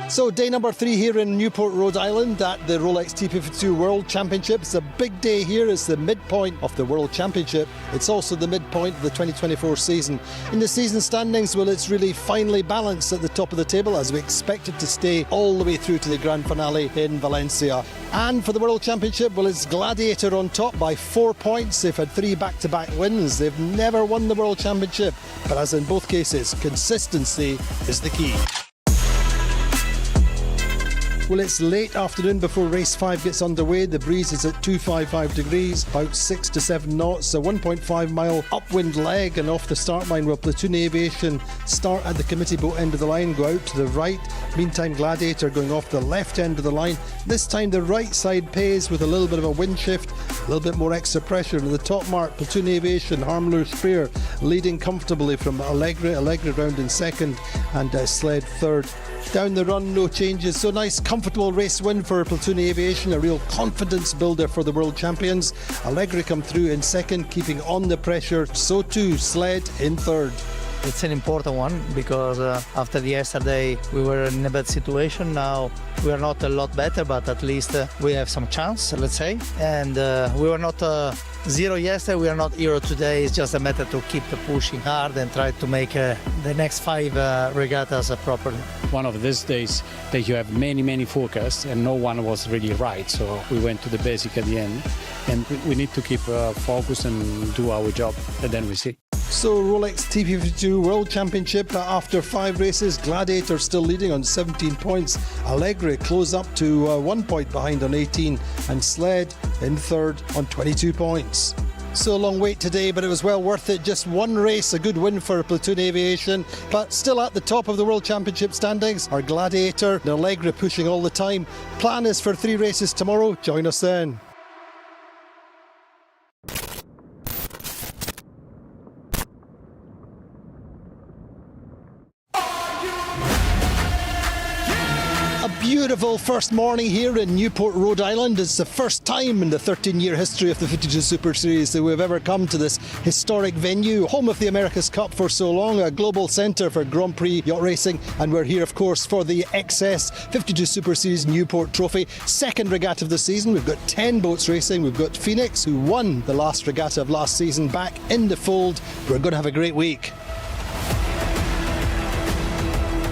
So day number 3 here in Newport, Rhode Island at the ROLEX TP52 World Championship. It's a big day here. It's the midpoint of the World Championship. It's also the midpoint of the 2024 season. In the season standings, well, it's really finely balanced at the top of the table as we expect it to stay all the way through to the grand finale in Valencia. And for the World Championship, well, it's Gladiator on top by 4 points. They've had 3 back-to-back wins. They've never won the World Championship. But as in both cases, consistency is the key. Well, it's late afternoon before race 5 gets underway. The breeze is at 255 degrees, about 6 to 7 knots, a 1.5 mile upwind leg, and off the start line will Platoon Aviation start at the committee boat end of the line, go out to the right. Meantime, Gladiator going off the left end of the line. This time the right side pays with a little bit of a wind shift, a little bit more extra pressure. And the top mark, Platoon Aviation, Harmler Spear leading comfortably from Allegri round in second, and Sled third. Down the run, no changes. So nice, comfortable race win for Platoon Aviation, a real confidence builder for the world champions. Allegri come through in second, keeping on the pressure. So too, Sled in third. It's an important one because after yesterday we were in a bad situation. Now we are not a lot better, but at least we have some chance, let's say. And we were not zero yesterday, we are not hero today. It's just a matter to keep pushing hard and try to make the next 5 regattas properly. One of these days that you have many forecasts and no one was really right. So we went to the basic at the end, and we need to keep focused and do our job, and then we see. So Rolex TP52 World Championship after 5 races, Gladiator still leading on 17 points. Allegri close up to 1 point behind on 18, and Sled in third on 22 points. So a long wait today, but it was well worth it. Just 1 race, a good win for Platoon Aviation, but still at the top of the World Championship standings are Gladiator and Allegri pushing all the time. Plan is for 3 races tomorrow. Join us then. Beautiful first morning here in Newport, Rhode Island. It's the first time in the 13-year history of the 52 Super Series that we've ever come to this historic venue, home of the America's Cup for so long, a global centre for Grand Prix yacht racing, and we're here of course for the XS 52 Super Series Newport Trophy, second regatta of the season. We've got 10 boats racing. We've got Phoenix, who won the last regatta of last season, back in the fold. We're going to have a great week.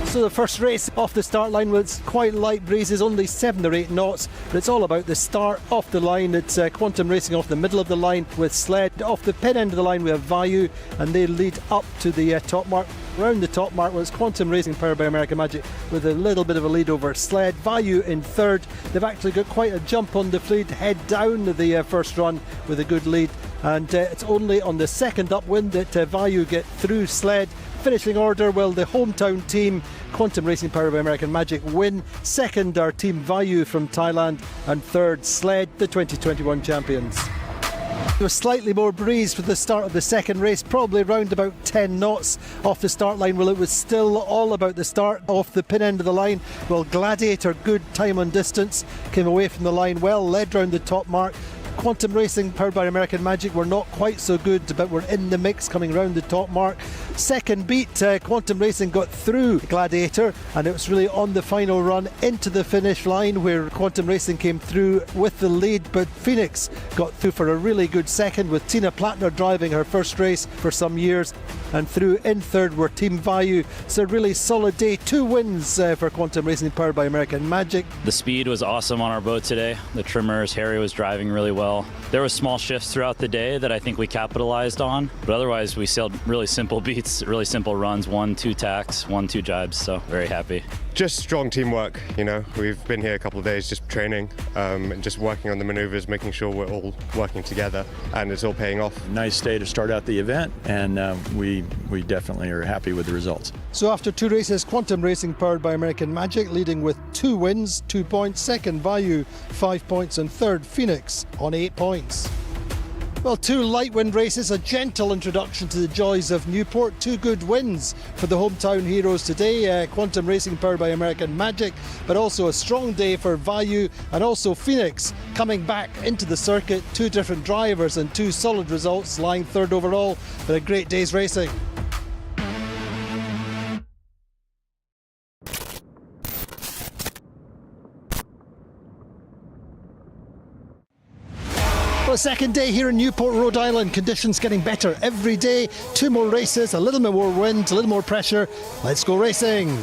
So the first race off the start line with quite light breezes, only 7 or 8 knots, but it's all about the start off the line. It's Quantum Racing off the middle of the line with Sled. Off the pin end of the line we have Vayu, and they lead up to the top mark. Round the top mark was Quantum Racing powered by American Magic with a little bit of a lead over Sled. Vayu in third. They've actually got quite a jump on the fleet, head down the first run with a good lead, and it's only on the second upwind that Vayu get through Sled. Finishing order, well, the hometown team, Quantum Racing powered by American Magic, win. Second are Team Vayu from Thailand, and third Sled, the 2021 champions. There was slightly more breeze for the start of the second race, probably around about 10 knots off the start line. Well, it was still all about the start off the pin end of the line. Well, Gladiator, good time on distance, came away from the line well, led round the top mark. Quantum Racing powered by American Magic were not quite so good, but were in the mix coming round the top mark. Second beat, Quantum Racing got through Gladiator, and it was really on the final run into the finish line where Quantum Racing came through with the lead, but Phoenix got through for a really good second with Tina Plattner driving her first race for some years, and through in third were Team Vayu. So a really solid day, 2 wins for Quantum Racing powered by American Magic. The speed was awesome on our boat today. The trimmers, Harry was driving really well. There were small shifts throughout the day that I think we capitalized on, but otherwise we sailed really simple beats, really simple runs, 1-2 tacks, 1-2 jibes, so very happy. Just strong teamwork, you know. We've been here a couple of days just training and just working on the maneuvers, making sure we're all working together, and it's all paying off. Nice day to start out the event, and we definitely are happy with the results. So after 2 races, Quantum Racing powered by American Magic leading with 2 wins, 2 points. Second Vayu, 5 points, and third Phoenix on 8 points. Well, 2 light wind races, a gentle introduction to the joys of Newport. 2 good wins for the hometown heroes today. Quantum Racing powered by American Magic, but also a strong day for Value and also Phoenix coming back into the circuit. 2 different drivers and 2 solid results, lying third overall, but a great day's racing. Well, second day here in Newport, Rhode Island. Conditions getting better every day. 2 more races, a little bit more wind, a little more pressure. Let's go racing.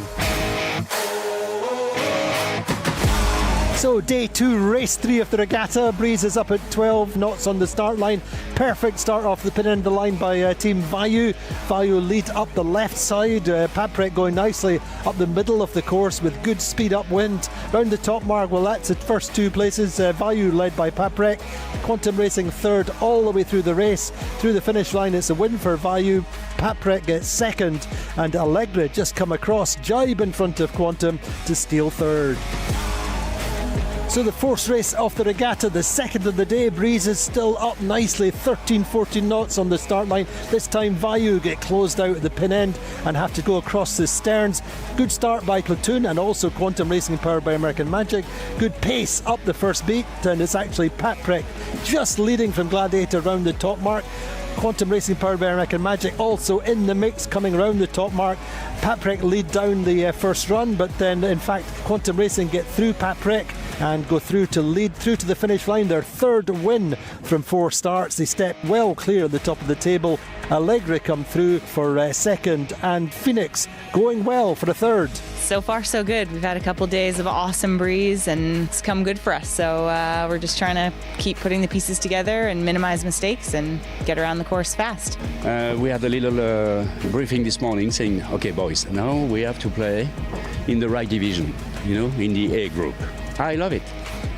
So day 2, race 3 of the regatta. Breeze is up at 12 knots on the start line. Perfect start off the pin end of the line by Team Value. Value lead up the left side. Paprec going nicely up the middle of the course with good speed upwind. Round the top mark, well, that's the first 2 places. Value led by Paprec. Quantum Racing third all the way through the race. Through the finish line, it's a win for Value. Paprec gets second, and Allegra just come across, jibe in front of Quantum to steal third. So the 4th race of the regatta, the second of the day. Breeze is still up nicely, 13-14 knots on the start line. This time Value get closed out at the pin end and have to go across the sterns. Good start by Platoon and also Quantum Racing powered by American Magic. Good pace up the first beat, and it's actually Paprec just leading from Gladiator round the top mark. Quantum Racing powered by American Magic also in the mix coming around the top mark. Paprec lead down the first run, but then in fact Quantum Racing get through Paprec and go through to lead through to the finish line. Their 3rd win from 4 starts. They step well clear at the top of the table. Allegra come through for second, and Phoenix going well for a 3rd. So far so good. We've had a couple days of awesome breeze and it's come good for us. So we're just trying to keep putting the pieces together and minimize mistakes and get around the course fast. We had a little briefing this morning saying, okay boys, now we have to play in the right division, in the A group. I love it.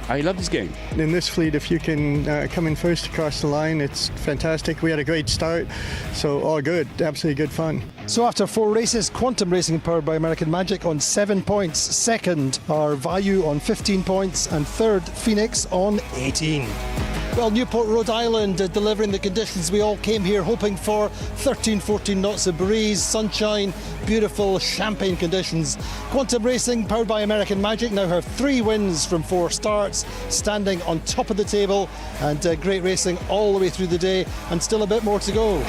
I love this game. In this fleet, if you can come in first across the line, it's fantastic. We had a great start, so all good, absolutely good fun. So after 4 races, Quantum Racing powered by American Magic on 7 points. Second are Value on 15 points, and third Phoenix on 18. Well, Newport, Rhode Island, delivering the conditions we all came here hoping for. 13-14 knots of breeze, sunshine, beautiful champagne conditions. Quantum Racing, powered by American Magic, now have 3 wins from 4 starts, standing on top of the table, and great racing all the way through the day, and still a bit more to go.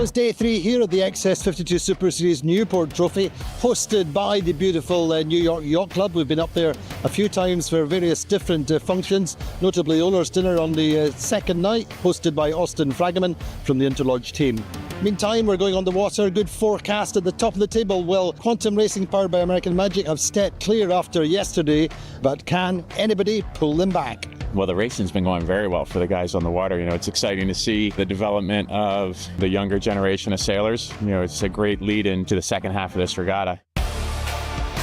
It's day 3 here at the XS52 Super Series Newport Trophy, hosted by the beautiful New York Yacht Club. We've been up there a few times for various different functions, notably Owner's Dinner on the second night, hosted by Austin Fragaman from the Interlodge team. Meantime, we're going on the water. Good forecast at the top of the table. Well, Quantum Racing powered by American Magic have stepped clear after yesterday, but can anybody pull them back? Well, the racing's been going very well for the guys on the water. It's exciting to see the development of the younger generation of sailors. It's a great lead into the second half of this regatta.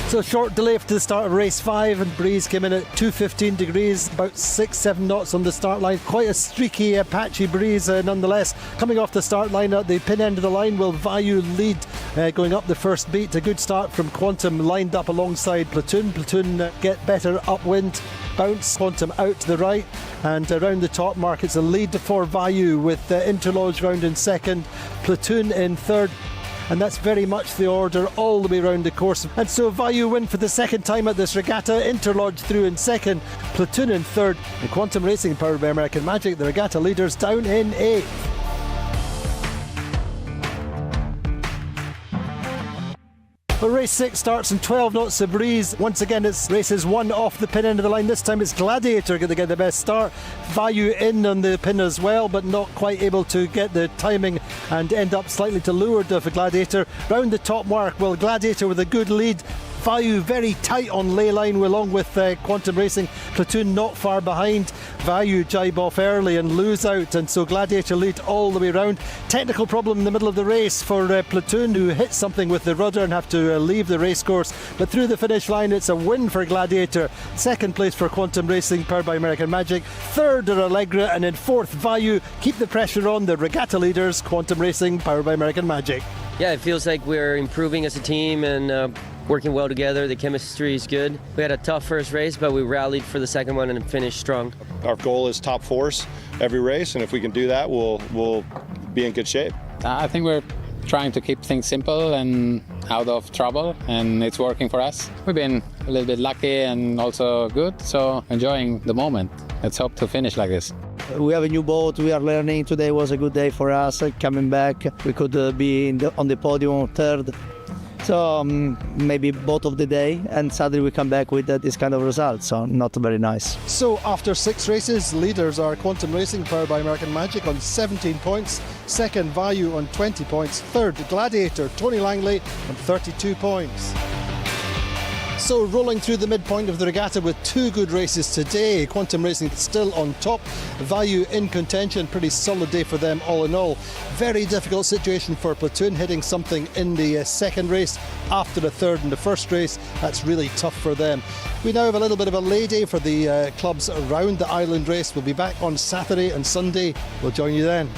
So short delay to the start of race 5, and breeze came in at 215 degrees, about 6-7 knots on the start line. Quite a streaky, patchy breeze nonetheless. Coming off the start line at the pin end of the line, will Value lead going up the first beat. A good start from Quantum, lined up alongside Platoon. Platoon get better upwind, bounce Quantum out to the right, and around the top mark it's a lead for Value with Interlodge round in second, Platoon in third. And that's very much the order all the way around the course. And so Value win for the second time at this regatta. Interlodge through in second, Platoon in third, and Quantum Racing powered by American Magic, the regatta leaders, down in 8th. Well, race 6 starts in 12 knots of breeze. Once again, it's races 1 off the pin end of the line. This time it's Gladiator going to get the best start. Value in on the pin as well, but not quite able to get the timing and end up slightly to leeward of Gladiator. Round the top mark, well, Gladiator with a good lead. Vayu very tight on ley line along with Quantum Racing. Platoon not far behind. Vayu jibe off early and lose out, and so Gladiator lead all the way round. Technical problem in the middle of the race for Platoon, who hit something with the rudder and have to leave the race course. But through the finish line, it's a win for Gladiator. Second place for Quantum Racing, powered by American Magic. Third are Allegra, and in fourth, Vayu. Keep the pressure on the regatta leaders, Quantum Racing, powered by American Magic. Yeah, it feels like we're improving as a team and working well together. The chemistry is good. We had a tough first race, but we rallied for the second one and finished strong. Our goal is top fours every race, and if we can do that, we'll be in good shape. I think we're trying to keep things simple and out of trouble, and it's working for us. We've been a little bit lucky and also good, so enjoying the moment. Let's hope to finish like this. We have a new boat, we are learning. Today was a good day for us, coming back. We could be on the podium third. So maybe boat of the day, and suddenly we come back with this kind of result, so not very nice. So after 6 races, leaders are Quantum Racing, powered by American Magic, on 17 points. Second, Vayu on 20 points. Third, Gladiator, Tony Langley, on 32 points. So rolling through the midpoint of the regatta with 2 good races today. Quantum Racing still on top. Vayu in contention. Pretty solid day for them all in all. Very difficult situation for Platoon, hitting something in the second race after a third in the first race. That's really tough for them. We now have a little bit of a lay day for the clubs around the island race. We'll be back on Saturday and Sunday. We'll join you then.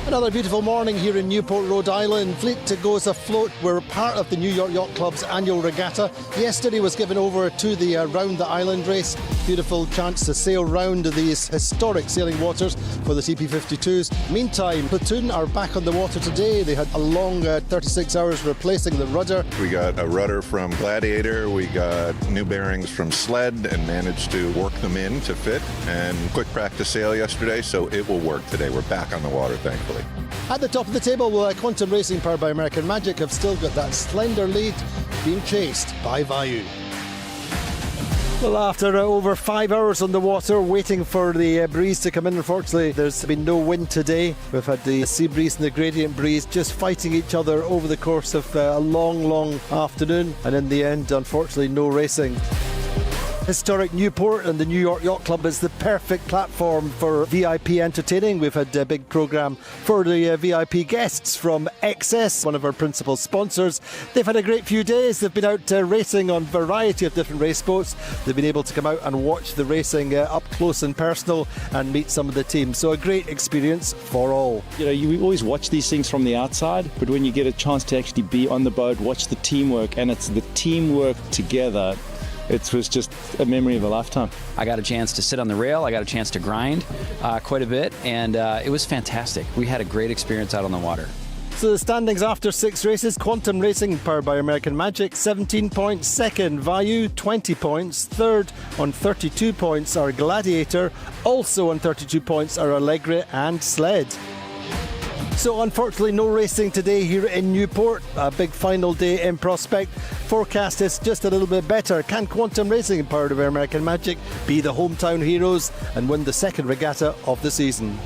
Another beautiful morning here in Newport, Rhode Island. Fleet goes afloat. We're part of the Newyork Yacht Club's annual regatta. Yesterday was given over to the Round the Island race. Beautiful chance to sail round these historic sailing waters for the TP52s. Meantime, Platoon are back on the water today. They had a long 36 hours replacing the rudder. We got a rudder from Gladiator. We got new bearings from Sled and managed to work them in to fit. And quick practice sail yesterday, so it will work today. We're back on the water, thankfully. At the top of the table, Quantum Racing, powered by American Magic, have still got that slender lead, being chased by Vayu. Well, after over 5 hours on the water, waiting for the breeze to come in, unfortunately, there's been no wind today. We've had the sea breeze and the gradient breeze just fighting each other over the course of a long afternoon. And in the end, unfortunately, no racing. Historic Newport and the New York Yacht Club is the perfect platform for VIP entertaining. We've had a big programme for the VIP guests from XS, one of our principal sponsors. They've had a great few days. They've been out racing on a variety of different race boats. They've been able to come out and watch the racing up close and personal and meet some of the team. So a great experience for all. You know, you always watch these things from the outside, but when you get a chance to actually be on the boat, watch the teamwork, and it's the teamwork together. It was just a memory of a lifetime. I got a chance to sit on the rail. I got a chance to grind quite a bit, and it was fantastic. We had a great experience out on the water. So the standings after 6 races: Quantum Racing, powered by American Magic, 17 points. Second, Vayu, 20 points. Third, on 32 points, are Gladiator. Also on 32 points are Allegra and Sled. So unfortunately no racing today here in Newport. A big final day in prospect. Forecast is just a little bit better. Can Quantum Racing, powered by American Magic, be the hometown heroes and win the second regatta of the season?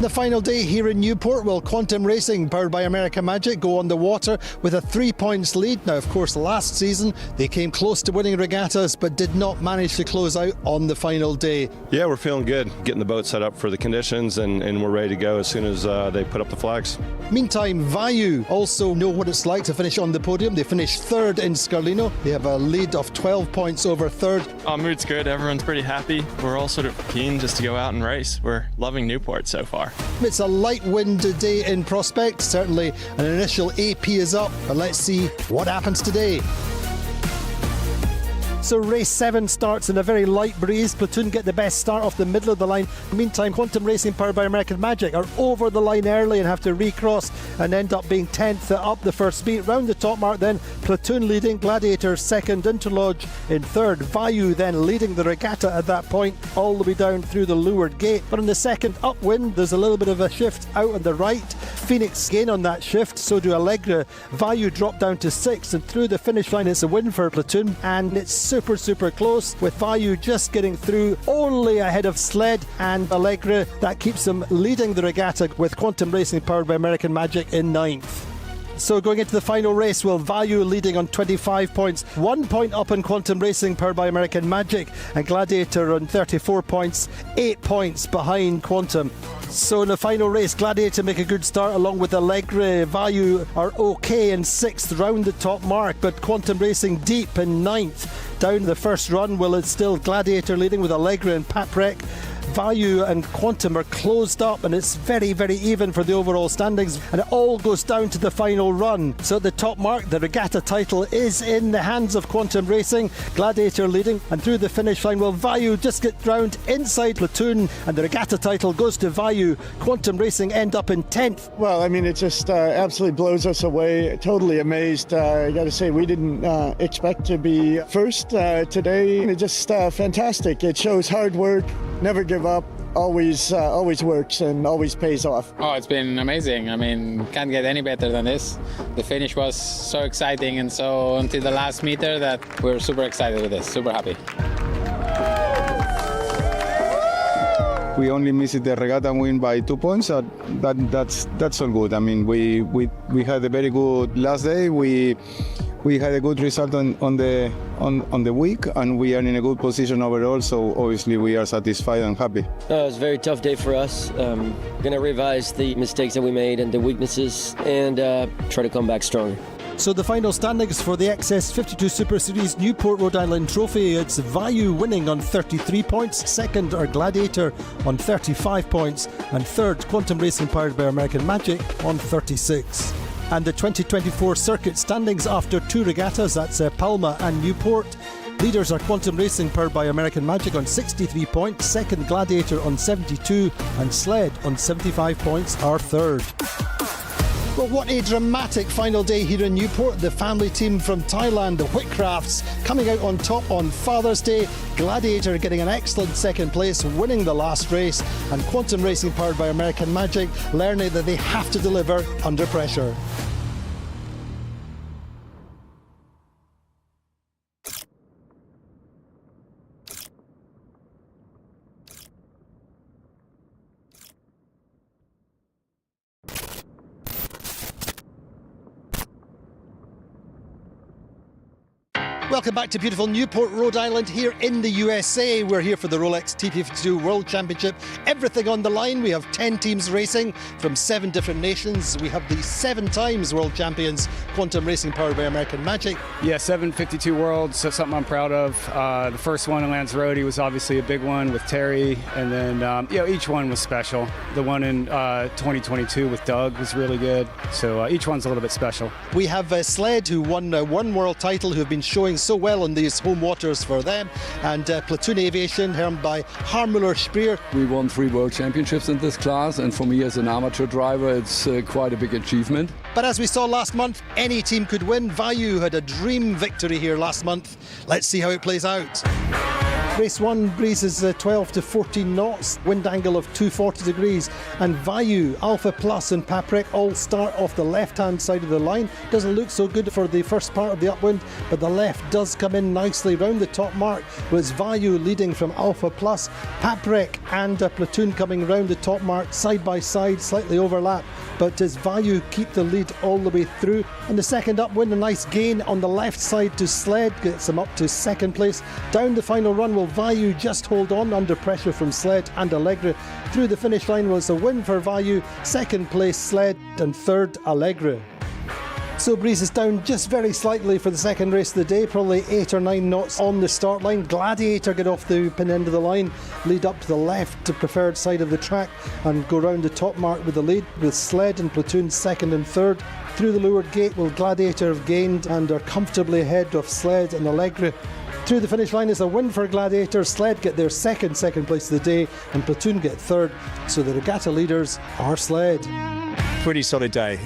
The final day here in Newport, will Quantum Racing, powered by American Magic, go on the water with a 3 points lead? Now, of course, last season they came close to winning regattas but did not manage to close out on the final day. Yeah, we're feeling good, getting the boat set up for the conditions, and we're ready to go as soon as they put up the flags. Meantime, Vayu also know what it's like to finish on the podium. They finished third in Scarlino. They have a lead of 12 points over third. Our mood's good, everyone's pretty happy. We're all sort of keen just to go out and race. We're loving Newport so far. It's a light wind day in prospect. Certainly an initial AP is up, but let's see what happens today. So race 7 starts in a very light breeze. Platoon get the best start off the middle of the line. Meantime, Quantum Racing, powered by American Magic, are over the line early and have to recross and end up being 10th up the first beat. Round the top mark then, Platoon leading, Gladiator second, Interlodge in third. Vayu then leading the Regatta at that point, all the way down through the leeward gate. But on the second upwind, there's a little bit of a shift out on the right. Phoenix gain on that shift, so do Allegra. Vayu drop down to 6th, and through the finish line it's a win for Platoon, and it's super close, with Vayu just getting through only ahead of Sled and Allegra. That keeps them leading the regatta, with Quantum Racing powered by American Magic in 9th. So going into the final race, well, Vayu leading on 25 points, 1 point up in Quantum Racing powered by American Magic, and Gladiator on 34 points, 8 points behind Quantum. So in the final race, Gladiator make a good start along with Allegra. Vayu are okay in 6th round the top mark, but Quantum Racing deep in 9th. Down the first run, well, it's still Gladiator leading with Allegra and Paprec. Vayu and Quantum are closed up, and it's very even for the overall standings, and it all goes down to the final run. So at the top mark, the regatta title is in the hands of Quantum Racing, Gladiator leading, and through the finish line, well, Vayu just get round inside Platoon, and the regatta title goes to Vayu. Quantum Racing end up in 10th. Well, I mean, it just absolutely blows us away. Totally amazed. I got to say, we didn't expect to be first today. It's just fantastic. It shows hard work, never give up, always works and always pays off. Oh, it's been amazing. I mean, can't get any better than this. The finish was so exciting, and so until the last meter that we're super excited with this, super happy. We only missed the regatta win by 2 points. That's all good. I mean, we had a very good last day. We had a good result on the week, and we are in a good position overall. So obviously we are satisfied and happy. It was a very tough day for us. Going to revise the mistakes that we made and the weaknesses, and try to come back stronger. So the final standings for the XS52 Super Series Newport Rhode Island Trophy, it's Vayu winning on 33 points, second are Gladiator on 35 points, and third Quantum Racing powered by American Magic on 36. And the 2024 circuit standings after 2 regattas, that's Palma and Newport. Leaders are Quantum Racing powered by American Magic on 63 points, second Gladiator on 72, and Sled on 75 points are third. Well, what a dramatic final day here in Newport. The family team from Thailand, the Whitcrafts, coming out on top on Father's Day. Gladiator getting an excellent second place, winning the last race, and Quantum Racing powered by American Magic learning that they have to deliver under pressure. Welcome back to beautiful Newport, Rhode Island, here in the USA. We're here for the ROLEX TP52 World Championship. Everything on the line. We have 10 teams racing from 7 different nations. We have the 7 times world champions, Quantum Racing powered by American Magic. Yeah, 752 Worlds, so something I'm proud of. The first one in Lanzarote was obviously a big one with Terry, and then each one was special. The one in 2022 with Doug was really good, so each one's a little bit special. We have Sled, who won one world title, who have been showing so well in these home waters for them, and Platoon Aviation, helmed by Harmuller Speer. We won 3 world championships in this class, and for me as an amateur driver, it's quite a big achievement. But as we saw last month, any team could win. Vayu had a dream victory here last month. Let's see how it plays out. Race 1 breeze is 12 to 14 knots, wind angle of 240 degrees, and Vayu, Alpha Plus and Paprec all start off the left-hand side of the line. Doesn't look so good for the first part of the upwind, but the left does come in nicely round the top mark, with Vayu leading from Alpha Plus, Paprec and Platoon coming round the top mark side by side, slightly overlap, but does Vayu keep the lead all the way through? And the second upwind, a nice gain on the left side to Sled, gets him up to second place. Down the final run, will Vayu just hold on under pressure from Sled and Allegra? Through the finish line was a win for Vayu, second place Sled and third Allegra. So breeze is down just very slightly for the second race of the day, probably 8 or 9 knots on the start line. Gladiator get off the pin end of the line, lead up to the left to preferred side of the track and go round the top mark with the lead, with Sled and Platoon second and third. Through the leeward gate will Gladiator have gained and are comfortably ahead of Sled and Allegra. Through the finish line is a win for Gladiator. Sled get their second place of the day, and Platoon get third. So the regatta leaders are Sled. Pretty solid day.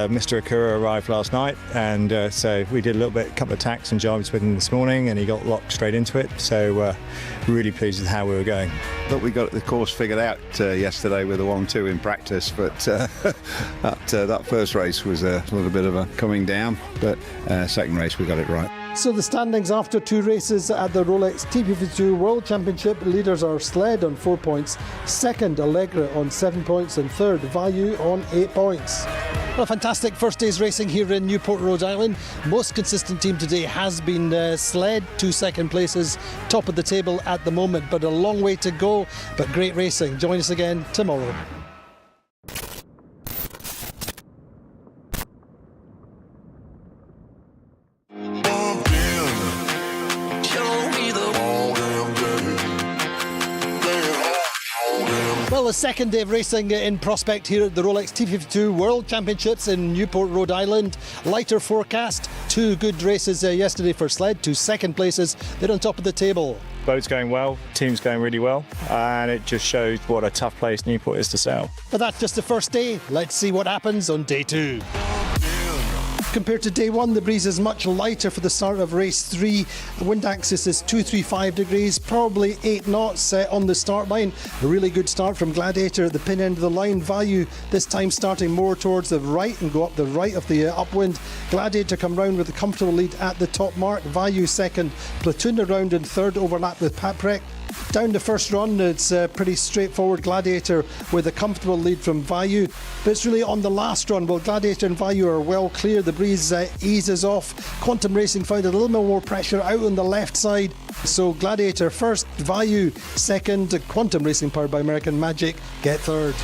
Mr. Akura arrived last night, and so we did a couple of tacks and jibes with him this morning, and he got locked straight into it. So really pleased with how we were going. Thought we got the course figured out yesterday with a 1-2 in practice, but that first race was a little bit of a coming down, but second race we got it right. So the standings after 2 races at the Rolex TP52 World Championship, leaders are Sled on 4 points, second Allegra on 7 points, and third Value on 8 points. Well, a fantastic first day's racing here in Newport, Rhode Island. Most consistent team today has been Sled, 2 second places, top of the table at the moment, but a long way to go, but great racing. Join us again tomorrow. Well, the second day of racing in prospect here at the Rolex TP52 World Championships in Newport, Rhode Island. Lighter forecast, 2 good races yesterday for Sled, 2 second places. They're on top of the table. Boat's going well, team's going really well, and it just shows what a tough place Newport is to sail. But that's just the first day. Let's see what happens on day 2. Compared to day 1, the breeze is much lighter for the start of race 3. The wind axis is 235 degrees, probably 8 knots on the start line. A really good start from Gladiator at the pin end of the line. Value this time starting more towards the right and go up the right of the upwind. Gladiator come round with a comfortable lead at the top mark. Value second, Platoon around in third, overlap with Paprec. Down the first run, it's pretty straightforward. Gladiator with a comfortable lead from Value, but it's really on the last run. Well, Gladiator and Value are well clear. The breeze eases off. Quantum Racing found a little bit more pressure out on the left side. So Gladiator first, Value second, Quantum Racing powered by American Magic get third.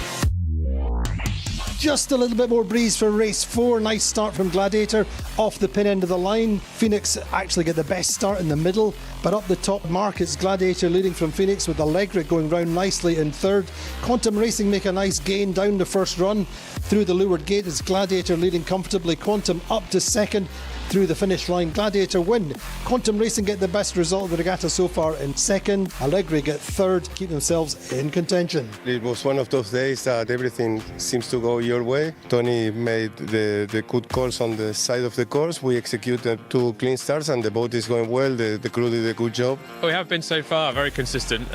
Just a little bit more breeze for race 4. Nice start from Gladiator off the pin end of the line. Phoenix actually get the best start in the middle, but up the top mark it's Gladiator leading from Phoenix with Allegra going round nicely in third. Quantum Racing make a nice gain down the first run. Through the leeward gate is Gladiator leading comfortably. Quantum up to second. Through the finish line, Gladiator win. Quantum Racing get the best result of the regatta so far in second. Allegri get third, keep themselves in contention. It was one of those days that everything seems to go your way. Tony made the good calls on the side of the course. We executed 2 clean starts and the boat is going well. The crew did a good job. We have been so far very consistent.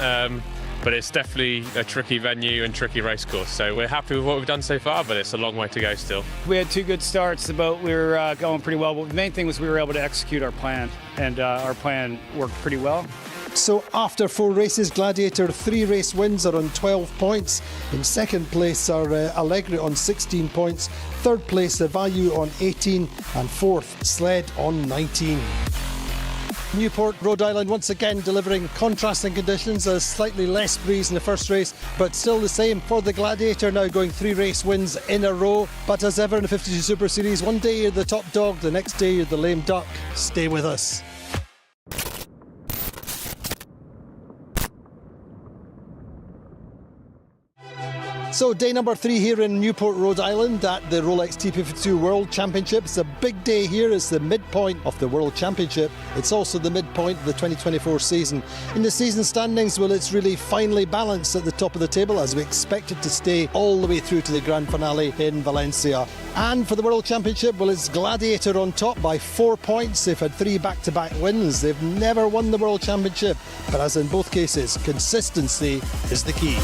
But it's definitely a tricky venue and tricky race course. So we're happy with what we've done so far, but it's a long way to go still. We had 2 good starts. The boat, we were going pretty well. But the main thing was we were able to execute our plan, and our plan worked pretty well. So after 4 races, Gladiator 3 race wins are on 12 points. In second place are Allegri on 16 points. Third place, Value on 18. And fourth, Sled on 19. Newport, Rhode Island once again delivering contrasting conditions, a slightly less breeze in the first race, but still the same for the Gladiator, now going 3 race wins in a row. But as ever in the 52 Super Series, one day you're the top dog, the next day you're the lame duck. Stay with us. So day number 3 here in Newport, Rhode Island at the Rolex TP52 World Championship. It's a big day here. It's the midpoint of the World Championship. It's also the midpoint of the 2024 season. In the season standings, well, it's really finely balanced at the top of the table as we expect it to stay all the way through to the grand finale in Valencia. And for the World Championship, well, it's Gladiator on top by 4 points. They've had 3 back-to-back wins. They've never won the World Championship. But as in both cases, consistency is the key.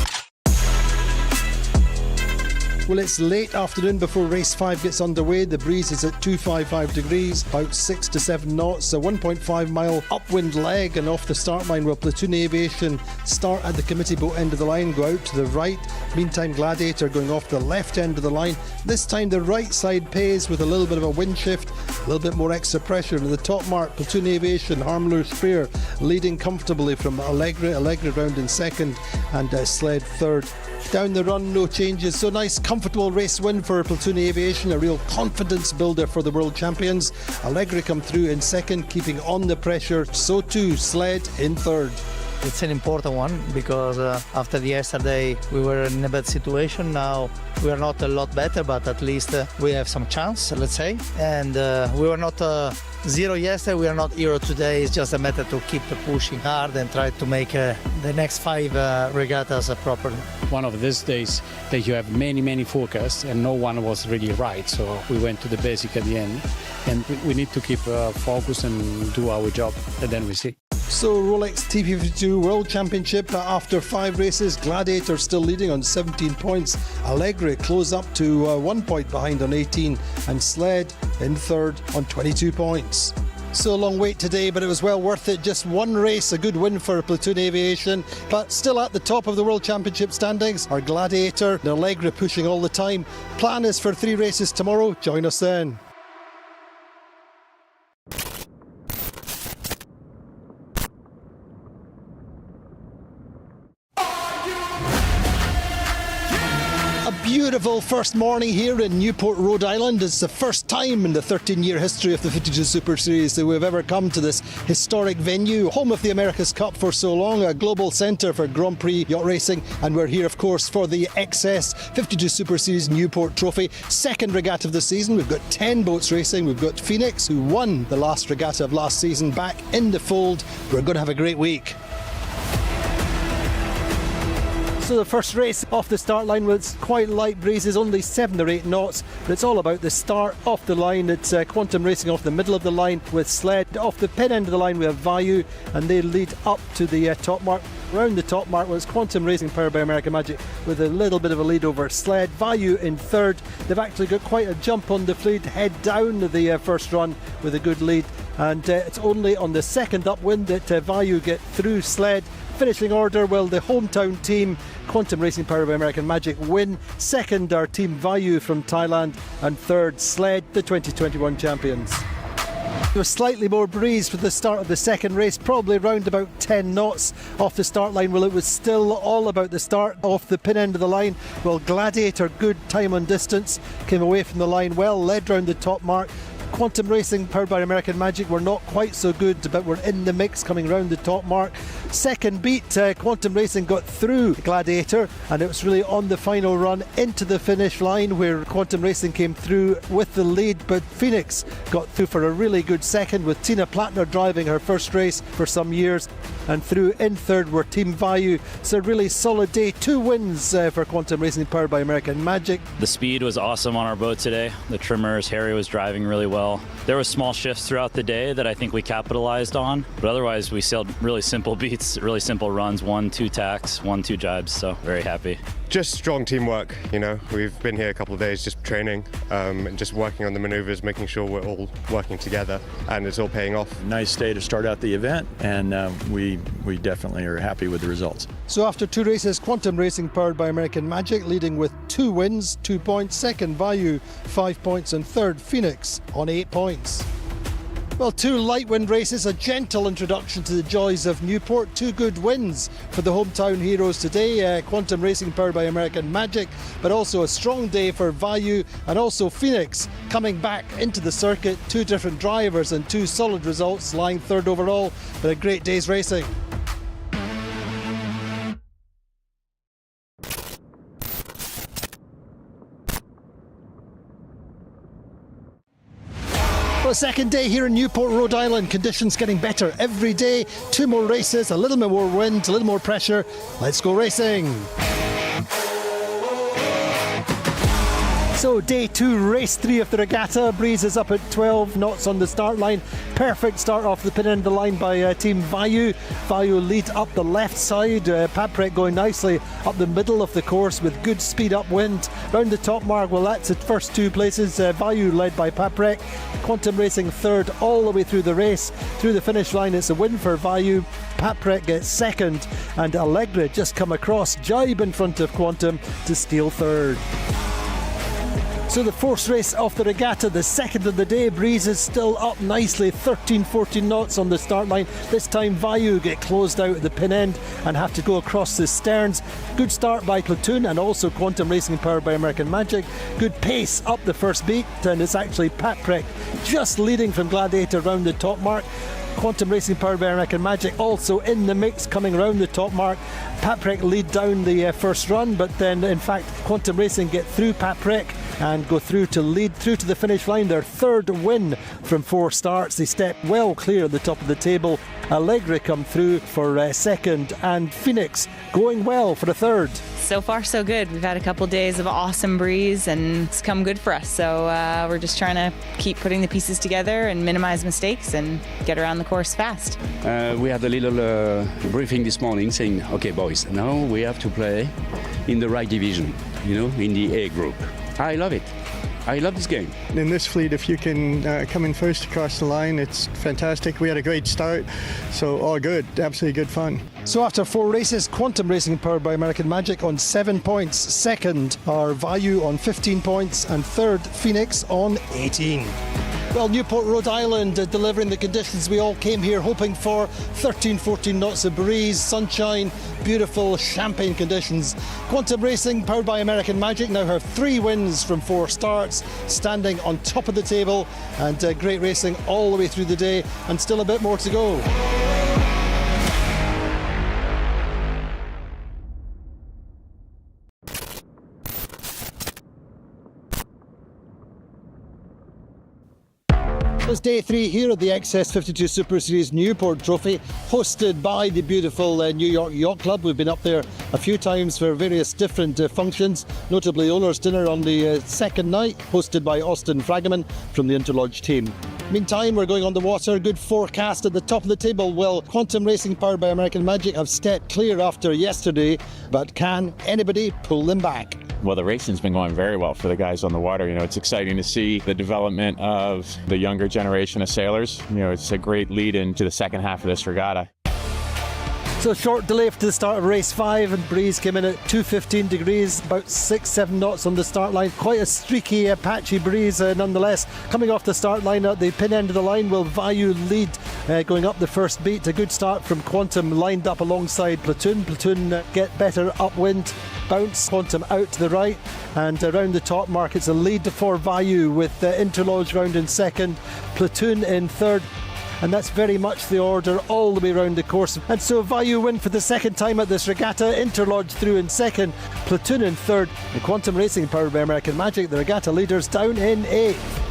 Well, it's late afternoon before race 5 gets underway. The breeze is at 255 degrees, about 6 to 7 knots, a 1.5 mile upwind leg, and off the start line will Platoon Aviation start at the committee boat end of the line, go out to the right. Meantime, Gladiator going off the left end of the line. This time the right side pays with a little bit of a wind shift, a little bit more extra pressure. And the top mark, Platoon Aviation, Harmler Spear leading comfortably from Allegri round in second, and Sled third. Down the run, no changes. So nice, comfortable race win for Platoon Aviation, a real confidence builder for the world champions. Allegri come through in second, keeping on the pressure. So too, Sled in third. It's an important one because after yesterday we were in a bad situation. Now we are not a lot better, but at least we have some chance, let's say. And we were not zero yesterday, we are not hero today. It's just a matter to keep pushing hard and try to make the next 5 regattas properly. One of these days that you have many forecasts and no one was really right, so we went to the basic at the end, and we need to keep focus and do our job, and then we see. So Rolex TP52 World Championship after 5 races, Gladiator still leading on 17 points, Allegri close up to 1 point behind on 18, and Sled in third on 22 points. So a long wait today, but it was well worth it. Just one race, a good win for Platoon Aviation, but still at the top of the World Championship standings are Gladiator and Allegri pushing all the time. Plan is for 3 races tomorrow. Join us then. Beautiful first morning here in Newport, Rhode Island. It's the first time in the 13-year history of the 52 Super Series that we've ever come to this historic venue, home of the America's Cup for so long, a global centre for Grand Prix yacht racing, and we're here of course for the XS 52 Super Series Newport Trophy, second regatta of the season. We've got 10 boats racing. We've got Phoenix, who won the last regatta of last season, back in the fold. We're going to have a great week. So the first race off the start line was quite light breezes, only 7 or 8 knots, but it's all about the start off the line. It's Quantum racing off the middle of the line with Sled. Off the pin end of the line we have Value, and they lead up to the top mark. Around the top mark was Quantum Racing powered by American Magic with a little bit of a lead over Sled. Value in third. They've actually got quite a jump on the fleet, head down the first run with a good lead, and it's only on the second upwind that Value get through Sled. Finishing order, well, the hometown team, Quantum Racing powered by American Magic, win. Second are Team Value from Thailand, and third Sled, the 2021 champions. There was slightly more breeze for the start of the second race, probably around about 10 knots off the start line. Well, it was still all about the start off the pin end of the line. Well, Gladiator, good time on distance, came away from the line well, led round the top mark. Quantum Racing powered by American Magic were not quite so good, but were in the mix coming round the top mark. Second beat, Quantum Racing got through Gladiator, and it was really on the final run into the finish line where Quantum Racing came through with the lead, but Phoenix got through for a really good second with Tina Plattner driving her first race for some years, and through in third were Team Value. It's a really solid day. 2 wins for Quantum Racing powered by American Magic. The speed was awesome on our boat today. The trimmers, Harry was driving really well. There were small shifts throughout the day that I think we capitalized on, but otherwise we sailed really simple beats, really simple runs, 1-2 tacks, 1-2 jibes, so very happy. Just strong teamwork, you know. We've been here a couple of days just training and just working on the maneuvers, making sure we're all working together, and it's all paying off. Nice day to start out the event, and we definitely are happy with the results. So after 2 races, Quantum Racing powered by American Magic leading with 2 wins, 2 points, second Value 5 points, and third Phoenix on 8 points. Well, 2 light wind races, a gentle introduction to the joys of Newport. 2 good wins for the hometown heroes today. Quantum Racing powered by American Magic, but also a strong day for Value, and also Phoenix coming back into the circuit. 2 different drivers and 2 solid results, lying third overall, but a great day's racing. Well, second day here in Newport, Rhode Island. Conditions getting better every day. 2 more races, a little bit more wind, a little more pressure. Let's go racing. So day 2, race 3 of the regatta. Breeze is up at 12 knots on the start line. Perfect start off the pin end of the line by Team Value. Value lead up the left side. Paprec going nicely up the middle of the course with good speed upwind. Round the top mark, well, that's the first 2 places. Value led by Paprec. Quantum Racing third all the way through the race. Through the finish line, it's a win for Value. Paprec gets second, and Allegri just come across, jibe in front of Quantum to steal third. So the fourth race of the regatta, the second of the day. Breeze is still up nicely, 13-14 knots on the start line. This time Value get closed out at the pin end and have to go across the sterns. Good start by Platoon and also Quantum Racing powered by American Magic. Good pace up the first beat, and it's actually Paprec just leading from Gladiator round the top mark. Quantum Racing powered by American Magic also in the mix, coming around the top mark. Paprec lead down the first run, but then in fact Quantum Racing get through Paprec and go through to lead through to the finish line. Their third win from 4 starts. They step well clear at the top of the table. Allegra come through for second, and Phoenix going well for a third. So far so good. We've had a couple days of awesome breeze and it's come good for us. So we're just trying to keep putting the pieces together and minimize mistakes and get around the course fast. We had a little briefing this morning saying, okay boys, now we have to play in the right division, in the A group. I love it. I love this game. In this fleet, if you can come in first across the line, it's fantastic. We had a great start, so all good, absolutely good fun. So after 4 races, Quantum Racing powered by American Magic on 7 points. Second are Value on 15 points, and third Phoenix on 18. Well, Newport, Rhode Island, delivering the conditions we all came here hoping for. 13-14 knots of breeze, sunshine, beautiful champagne conditions. Quantum Racing, powered by American Magic, now have 3 wins from 4 starts, standing on top of the table, and great racing all the way through the day, and still a bit more to go. It's day 3 here at the XS52 Super Series Newport Trophy, hosted by the beautiful New York Yacht Club. We've been up there a few times for various different functions, notably Owners' Dinner on the second night, hosted by Austin Fragaman from the Interlodge team. Meantime, we're going on the water. Good forecast at the top of the table. Well, Quantum Racing powered by American Magic have stepped clear after yesterday, but can anybody pull them back? Well, the racing's been going very well for the guys on the water. It's exciting to see the development of the younger generation of sailors. It's a great lead into the second half of this regatta. So short delay to the start of race 5, and breeze came in at 215 degrees, about 6-7 knots on the start line. Quite a streaky, patchy breeze nonetheless. Coming off the start line at the pin end of the line will Value lead going up the first beat. A good start from Quantum, lined up alongside Platoon. Platoon get better upwind, bounce Quantum out to the right, and around the top mark it's a lead for Value with Interlodge round in second, Platoon in third. And that's very much the order all the way around the course. And so Value win for the second time at this regatta. Interlodge through in second, Platoon in third, and Quantum Racing powered by American Magic, the regatta leaders, down in 8th.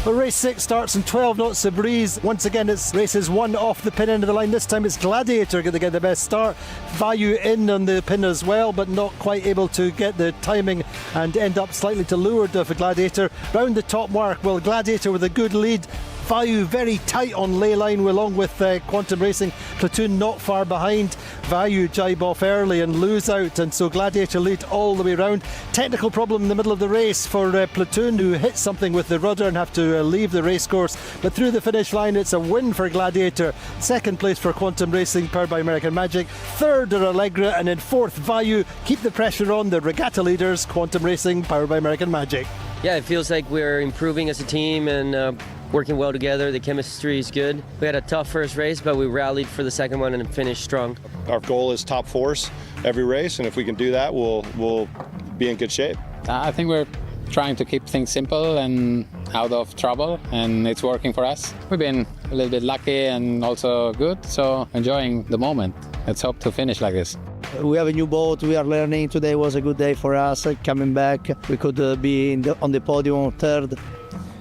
Well, race 6 starts in 12 knots of breeze. Once again, it's races 1 off the pin end of the line. This time it's Gladiator going to get the best start. Value in on the pin as well, but not quite able to get the timing and end up slightly to leeward of Gladiator. Round the top mark, well, Gladiator with a good lead. Value very tight on ley line along with Quantum Racing. Platoon not far behind. Value jibe off early and lose out, and so Gladiator lead all the way round. Technical problem in the middle of the race for Platoon, who hit something with the rudder and have to leave the race course, but through the finish line it's a win for Gladiator. Second place for Quantum Racing powered by American Magic. Third are Allegra, and in fourth Value. Keep the pressure on the regatta leaders, Quantum Racing powered by American Magic. Yeah, it feels like we're improving as a team and working well together. The chemistry is good. We had a tough first race, but we rallied for the second one and finished strong. Our goal is top 4s every race, and if we can do that, we'll be in good shape. I think we're trying to keep things simple and out of trouble, and it's working for us. We've been a little bit lucky and also good, so enjoying the moment. Let's hope to finish like this. We have a new boat, we are learning. Today was a good day for us, coming back. We could be on the podium third.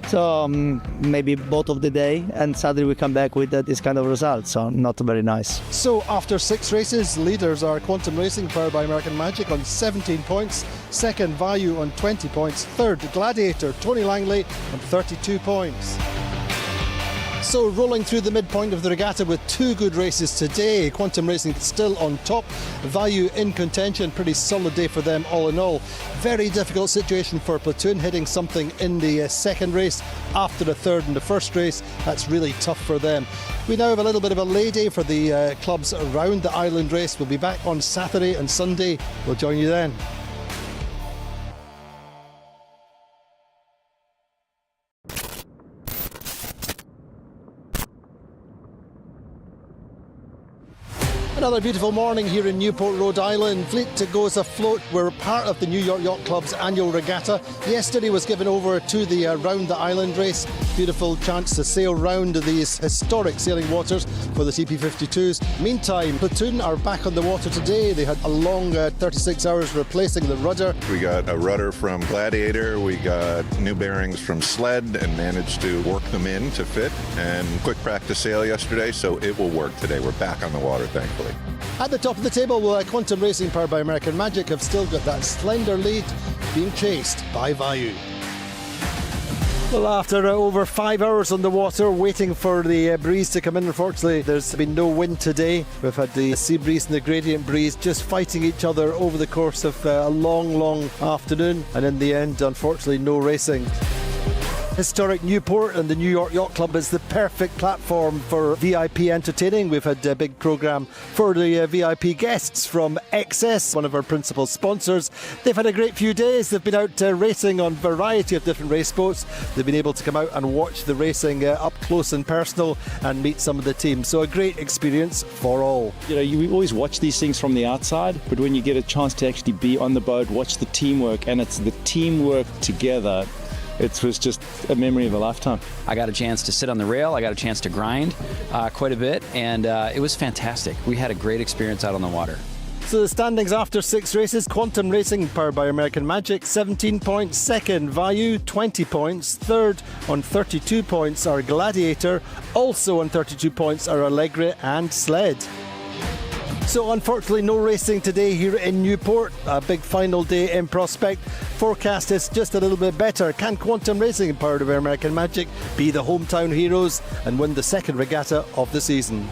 So maybe both of the day, and suddenly we come back with this kind of result, so not very nice. So after 6 races, leaders are Quantum Racing powered by American Magic on 17 points, second Value on 20 points, third Gladiator Tony Langley on 32 points. So rolling through the midpoint of the regatta with 2 good races today. Quantum Racing still on top, Value in contention, pretty solid day for them all in all. Very difficult situation for Platoon, hitting something in the second race after the third in the first race. That's really tough for them. We now have a little bit of a lay day for the clubs around the island race. We'll be back on Saturday and Sunday. We'll join you then. Another beautiful morning here in Newport, Rhode Island. Fleet goes afloat. We're part of the Newyork Yacht Club's annual regatta. Yesterday was given over to the Round the Island race. Beautiful chance to sail round these historic sailing waters for the TP52s. Meantime, Platoon are back on the water today. They had a long 36 hours replacing the rudder. We got a rudder from Gladiator. We got new bearings from Sled and managed to work them in to fit. And quick practice sail yesterday, so it will work today. We're back on the water, thankfully. At the top of the table, Quantum Racing, powered by American Magic, have still got that slender lead, being chased by Vayu. Well, after over 5 hours on the water, waiting for the breeze to come in, unfortunately, there's been no wind today. We've had the sea breeze and the gradient breeze just fighting each other over the course of a long afternoon, and in the end, unfortunately, no racing. Historic Newport and the New York Yacht Club is the perfect platform for VIP entertaining. We've had a big programme for the VIP guests from XS, one of our principal sponsors. They've had a great few days. They've been out racing on a variety of different race boats. They've been able to come out and watch the racing up close and personal and meet some of the teams. So a great experience for all. You know, you always watch these things from the outside, but when you get a chance to actually be on the boat, watch the teamwork, and it's the teamwork together. It was just a memory of a lifetime. I got a chance to sit on the rail. I got a chance to grind quite a bit, and it was fantastic. We had a great experience out on the water. So the standings after 6 races: Quantum Racing, powered by American Magic, 17 points. Second, Vayu, 20 points. Third, on 32 points, are Gladiator. Also on 32 points are Allegre and Sled. So unfortunately no racing today here in Newport. A big final day in prospect. Forecast is just a little bit better. Can Quantum Racing, powered by American Magic, be the hometown heroes and win the second regatta of the season?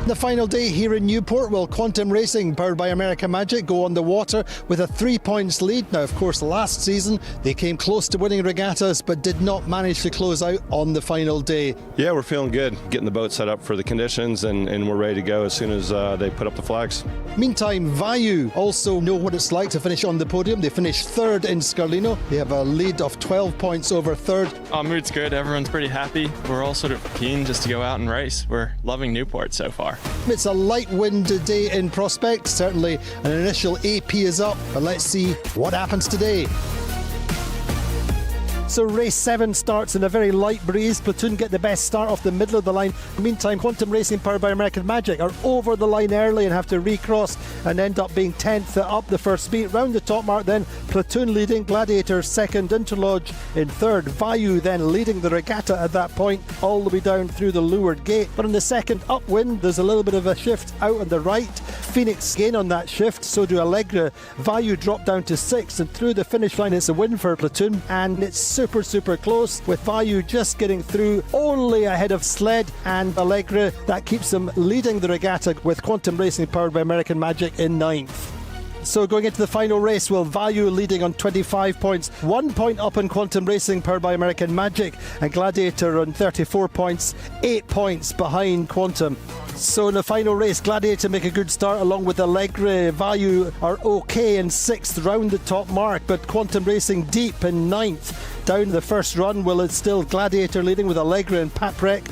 The final day here in Newport, will Quantum Racing, powered by American Magic, go on the water with a 3 points lead. Now, of course, last season they came close to winning regattas but did not manage to close out on the final day. Yeah, we're feeling good. Getting the boat set up for the conditions, and we're ready to go as soon as they put up the flags. Meantime, Vayu also know what it's like to finish on the podium. They finished third in Scarlino. They have a lead of 12 points over third. Our mood's good. Everyone's pretty happy. We're all sort of keen just to go out and race. We're loving Newport so far. It's a light wind day in prospect. Certainly an initial AP is up, but let's see what happens today. So race 7 starts in a very light breeze. Platoon get the best start off the middle of the line. Meantime, Quantum Racing, powered by American Magic, are over the line early and have to recross and end up being 10th up the first beat. Round the top mark then, Platoon leading, Gladiator second, Interlodge in third. Vayu then leading the regatta at that point, all the way down through the leeward gate. But in the second upwind, there's a little bit of a shift out on the right. Phoenix gain on that shift, so do Allegre. Vayu drop down to 6th, and through the finish line it's a win for Platoon, and it's super close, with Vayu just getting through only ahead of Sled and Allegre. That keeps them leading the regatta, with Quantum Racing, powered by American Magic, in 9th. So going into the final race, will Vayu leading on 25 points, 1 point up in Quantum Racing, powered by American Magic, and Gladiator on 34 points, 8 points behind Quantum. So in the final race, Gladiator make a good start along with Allegre. Vayu are okay in 6th, round the top mark, but Quantum Racing deep in 9th. Down the first run, well, it's still Gladiator leading with Allegre and Paprec.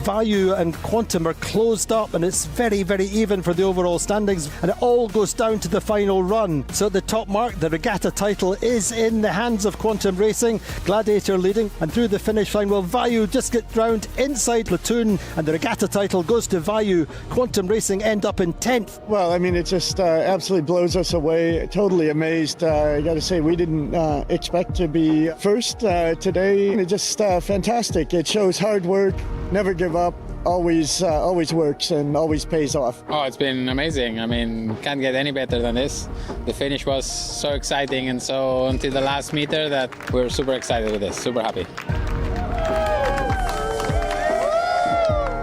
Vayu and Quantum are closed up, and it's very even for the overall standings, and it all goes down to the final run. So at the top mark, the regatta title is in the hands of Quantum Racing, Gladiator leading, and through the finish line, will Vayu just get round inside Platoon, and the regatta title goes to Vayu. Quantum Racing end up in 10th. Well, I mean, it just absolutely blows us away. Totally amazed. I got to say, we didn't expect to be first today. It's just fantastic. It shows hard work, never give up, always works and always pays off. Oh, it's been amazing. I mean, can't get any better than this. The finish was so exciting, and so until the last meter that we're super excited with this, super happy.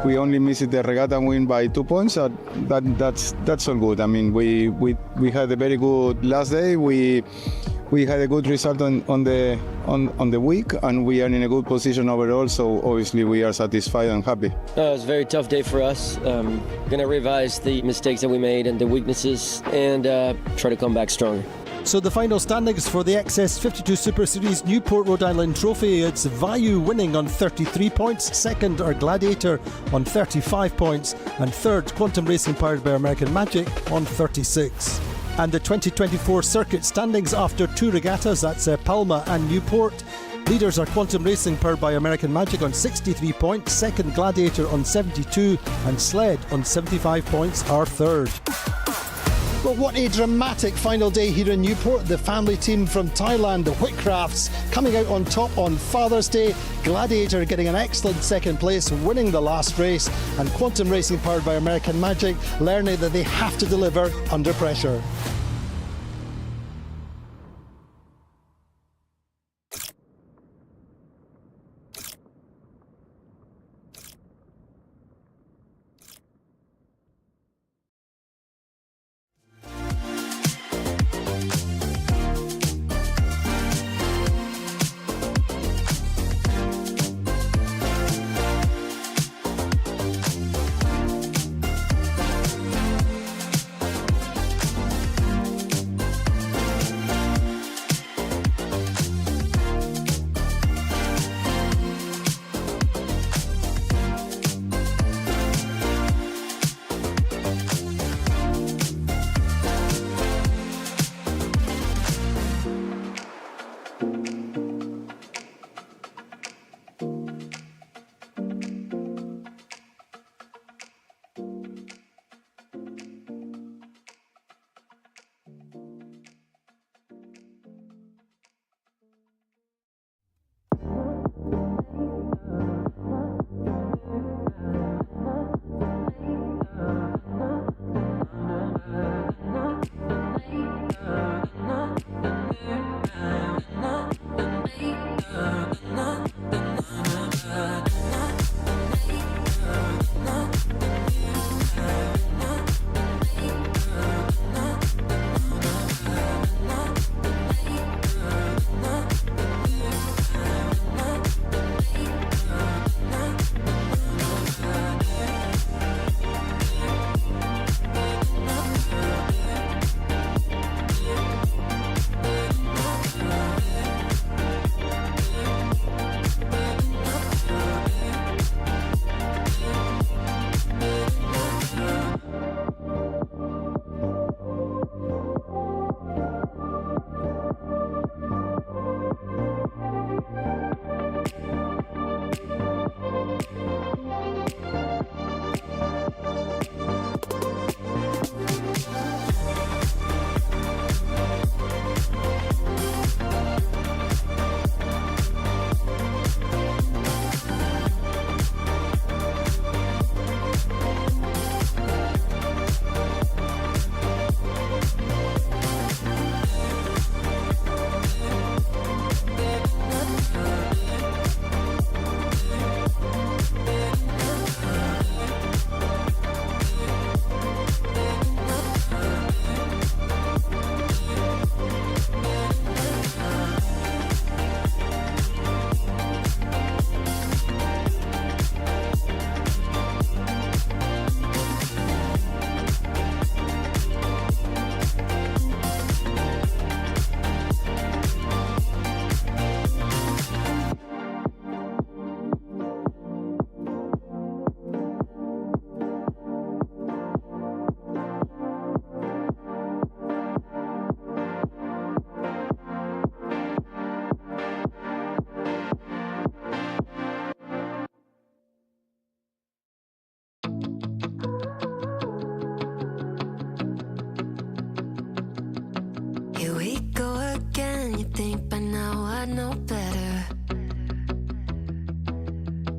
We only missed the regatta win by 2 points. That's all good. I mean, we had a very good last day. We had a good result on the week, and we are in a good position overall. So obviously we are satisfied and happy. It was a very tough day for us. Going to revise the mistakes that we made and the weaknesses, and try to come back stronger. So the final standings for the XS52 Super Series Newport Rhode Island Trophy, it's Vayu winning on 33 points, second are Gladiator on 35 points, and third Quantum Racing powered by American Magic on 36. And the 2024 circuit standings after two regattas, that's Palma and Newport. Leaders are Quantum Racing powered by American Magic on 63 points, second Gladiator on 72, and Sled on 75 points are third. Well, what a dramatic final day here in Newport. The family team from Thailand, the Whitcrafts, coming out on top on Father's Day. Gladiator getting an excellent second place, winning the last race. And Quantum Racing powered by American Magic, learning that they have to deliver under pressure.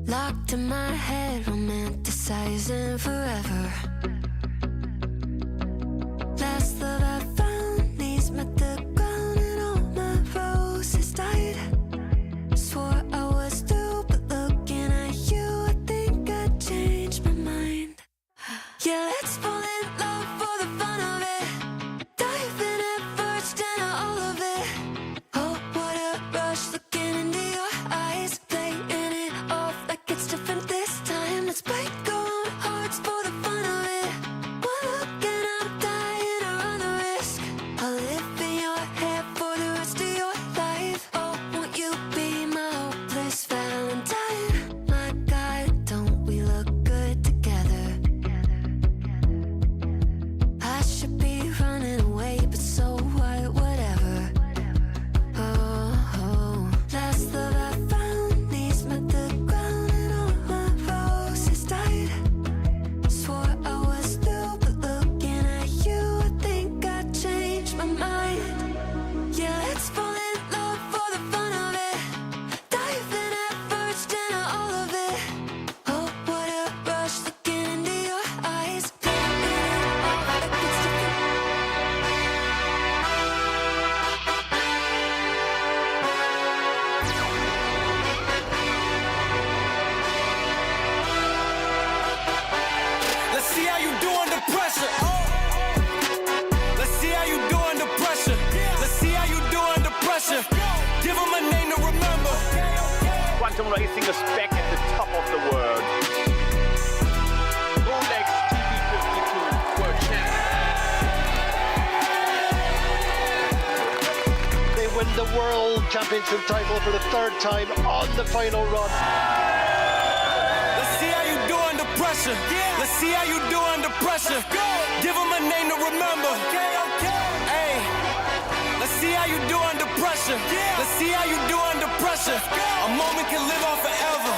Locked in my head, romanticizing forever. Last love I found, knees met the ground and all my roses died. Swore I was through, but looking at you, I think I changed my mind. Yeah, let's fall in love for the fun of it. Dive in at first and all of it. Oh, what a rush, looking into your eyes, playing it off like it's different this time. Let's break our own hearts for the fun of it. win the World Championship title for the third time on the final run. Let's see how you do under pressure. Let's see how you do under pressure. Give them a name to remember. Hey, let's see how you do under pressure. Let's see how you do under pressure. A moment can live on forever.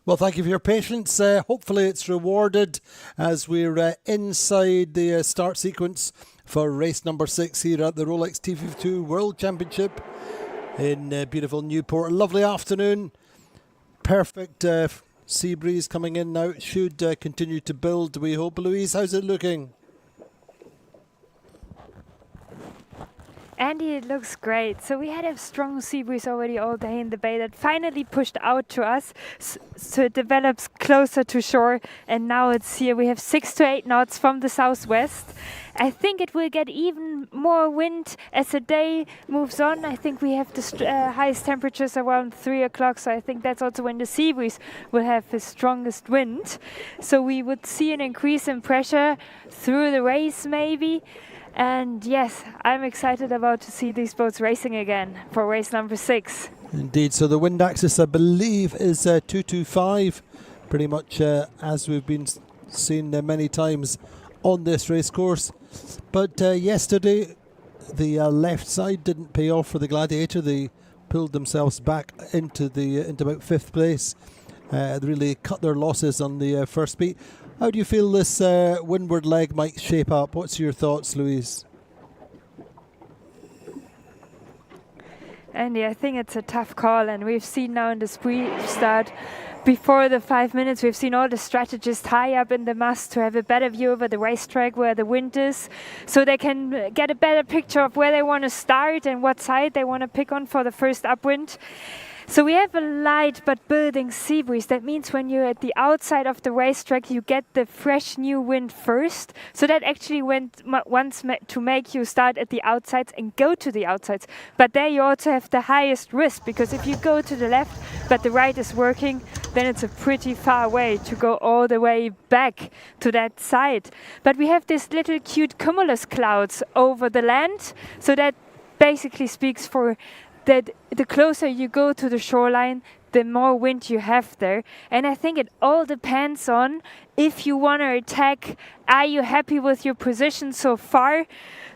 Well, thank you for your patience. Hopefully it's rewarded as we're inside the start sequence for race number 6 here at the ROLEX TP52 World Championship in beautiful Newport. A lovely afternoon. Perfect sea breeze coming in now. It should continue to build, we hope. Louise, how's it looking? Andy, it looks great. So we had a strong sea breeze already all day in the bay that finally pushed out to us, so it develops closer to shore, and now it's here. We have 6 to 8 knots from the southwest. I think it will get even more wind as the day moves on. I think we have the highest temperatures around 3 o'clock, so I think that's also when the sea breeze will have the strongest wind. So we would see an increase in pressure through the race maybe. And yes, I'm excited about to see these boats racing again for race number 6. Indeed, so the wind axis, I believe, is 225, pretty much as we've been seeing many times on this race course. But yesterday, the left side didn't pay off for the Gladiator. They pulled themselves back into about 5th place. They really cut their losses on the first beat. How do you feel this windward leg might shape up? What's your thoughts, Louise? Andy, I think it's a tough call, and we've seen now in the start, before the 5 minutes, we've seen all the strategists high up in the mast to have a better view over the racetrack where the wind is, so they can get a better picture of where they want to start and what side they want to pick on for the first upwind. So we have a light but building sea breeze. That means when you're at the outside of the racetrack, you get the fresh new wind first. So that actually wants to make you start at the outsides and go to the outsides. But there you also have the highest risk, because if you go to the left but the right is working, then it's a pretty far way to go all the way back to that side. But we have these little cute cumulus clouds over the land. So that basically speaks for that the closer you go to the shoreline, the more wind you have there. And I think it all depends on if you want to attack, are you happy with your position so far?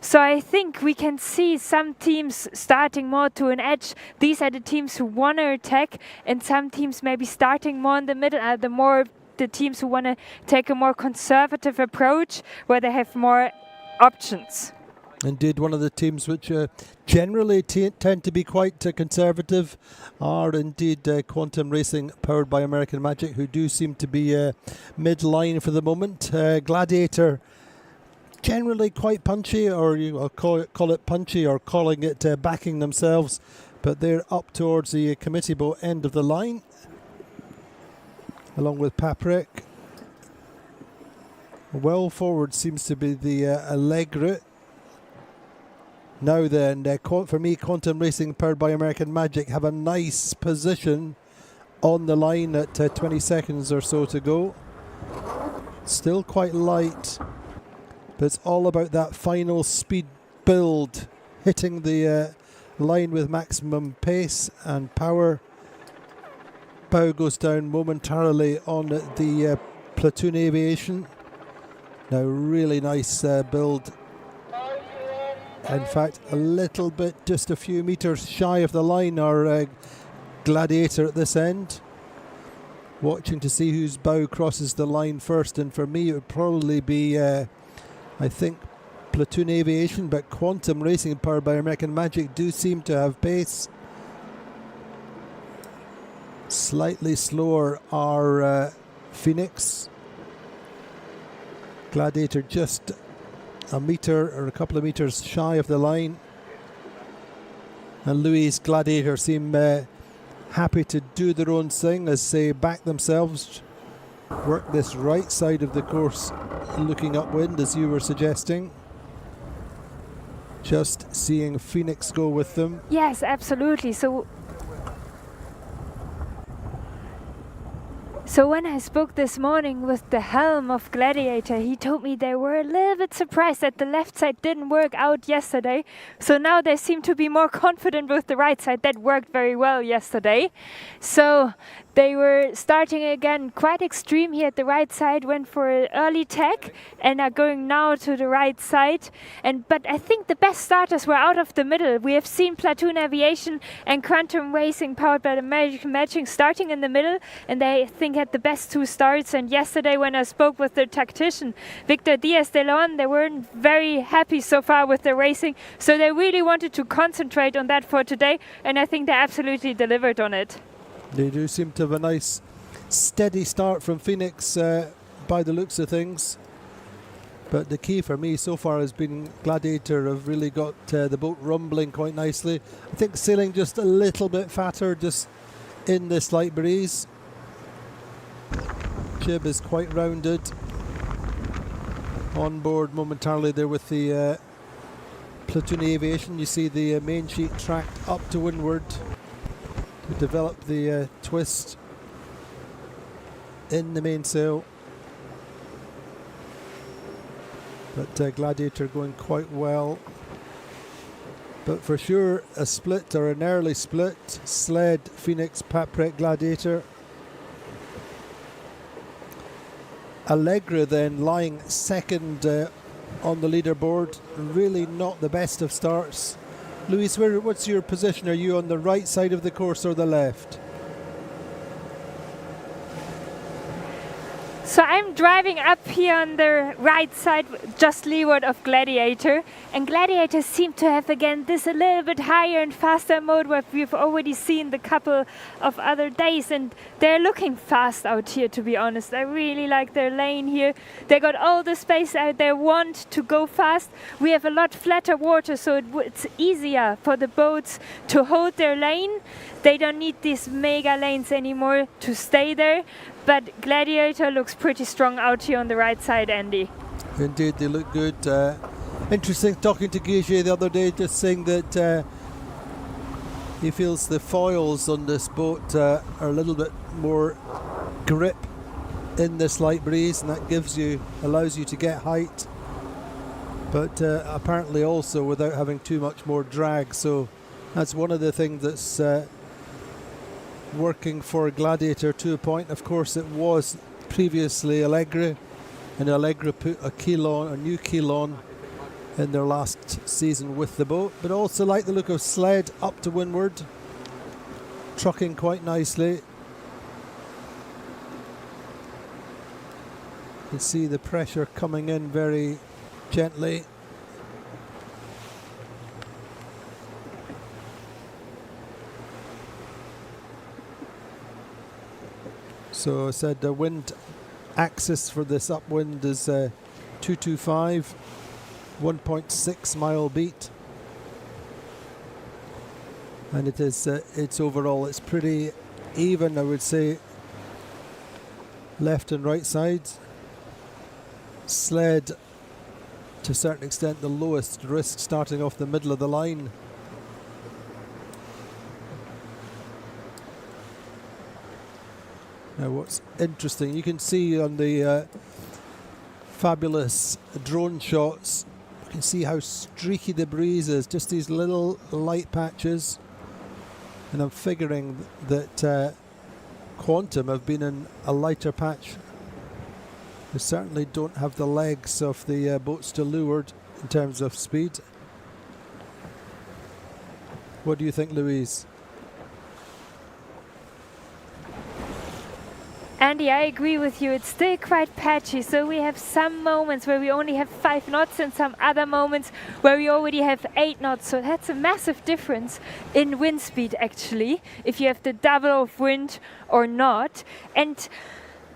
So I think we can see some teams starting more to an edge. These are the teams who want to attack, and some teams maybe starting more in the middle are the teams who want to take a more conservative approach where they have more options. Indeed, one of the teams which generally tend to be quite conservative are indeed Quantum Racing, powered by American Magic, who do seem to be mid-line for the moment. Gladiator, generally quite punchy, or you call it punchy, or calling it backing themselves, but they're up towards the committee boat end of the line, along with Paprick. Well forward seems to be the Allegro. Now then, for me, Quantum Racing, powered by American Magic, have a nice position on the line at 20 seconds or so to go. Still quite light, but it's all about that final speed build, hitting the line with maximum pace and power. Bow goes down momentarily on the Platoon Aviation. Now, really nice build. In fact, a little bit, just a few meters shy of the line, our Gladiator at this end. Watching to see whose bow crosses the line first, and for me it would probably be, I think, Platoon Aviation, but Quantum Racing, powered by American Magic, do seem to have pace. Slightly slower are Phoenix. Gladiator just a metre or a couple of metres shy of the line. And Louis' Gladiator seem happy to do their own thing as they back themselves, work this right side of the course looking upwind as you were suggesting. Just seeing Phoenix go with them. Yes, absolutely. So when I spoke this morning with the helm of Gladiator, he told me they were a little bit surprised that the left side didn't work out yesterday. So now they seem to be more confident with the right side. That worked very well yesterday. So they were starting again quite extreme here at the right side, went for an early tag and are going now to the right side. But I think the best starters were out of the middle. We have seen Platoon Aviation and Quantum Racing powered by the Magic Matching starting in the middle, and they think had the best two starts. And yesterday when I spoke with their tactician, Victor Diaz de Leon, they weren't very happy so far with their racing. So they really wanted to concentrate on that for today, and I think they absolutely delivered on it. They do seem to have a nice steady start from Phoenix by the looks of things. But the key for me so far has been Gladiator have really got the boat rumbling quite nicely. I think sailing just a little bit fatter just in this light breeze. Jib is quite rounded. On board momentarily there with the Platoon Aviation. You see the main sheet tracked up to windward to develop the twist in the mainsail. But Gladiator going quite well. But for sure a split or an early split. Sled, Phoenix, Paprec, Gladiator. Allegra then lying second on the leaderboard. Really not the best of starts. Luis, what's your position? Are you on the right side of the course or the left? So I'm driving up here on the right side, just leeward of Gladiator. And Gladiator seem to have again this a little bit higher and faster mode what we've already seen the couple of other days. And they're looking fast out here, to be honest. I really like their lane here. They got all the space out there, want to go fast. We have a lot flatter water, so it's easier for the boats to hold their lane. They don't need these mega lanes anymore to stay there. But Gladiator looks pretty strong out here on the right side, Andy. Indeed, they look good. Interesting talking to Guiget the other day, just saying that he feels the foils on this boat are a little bit more grip in this light breeze, and that allows you to get height, but apparently also without having too much more drag. So that's one of the things that's working for Gladiator to a point. Of course, it was previously Allegra, and Allegra put a new keel on in their last season with the boat. But also like the look of Sled up to windward, trucking quite nicely. You can see the pressure coming in very gently. So I said the wind axis for this upwind is 225, 1.6 mile beat, and it's overall it's pretty even, I would say, left and right sides. Sled to a certain extent the lowest risk, starting off the middle of the line. Now what's interesting, you can see on the fabulous drone shots, you can see how streaky the breeze is, just these little light patches. And I'm figuring that Quantum have been in a lighter patch. They certainly don't have the legs of the boats to leeward in terms of speed. What do you think, Louise? Andy, I agree with you. It's still quite patchy. So we have some moments where we only have 5 knots and some other moments where we already have 8 knots. So that's a massive difference in wind speed, actually, if you have the double of wind or not. And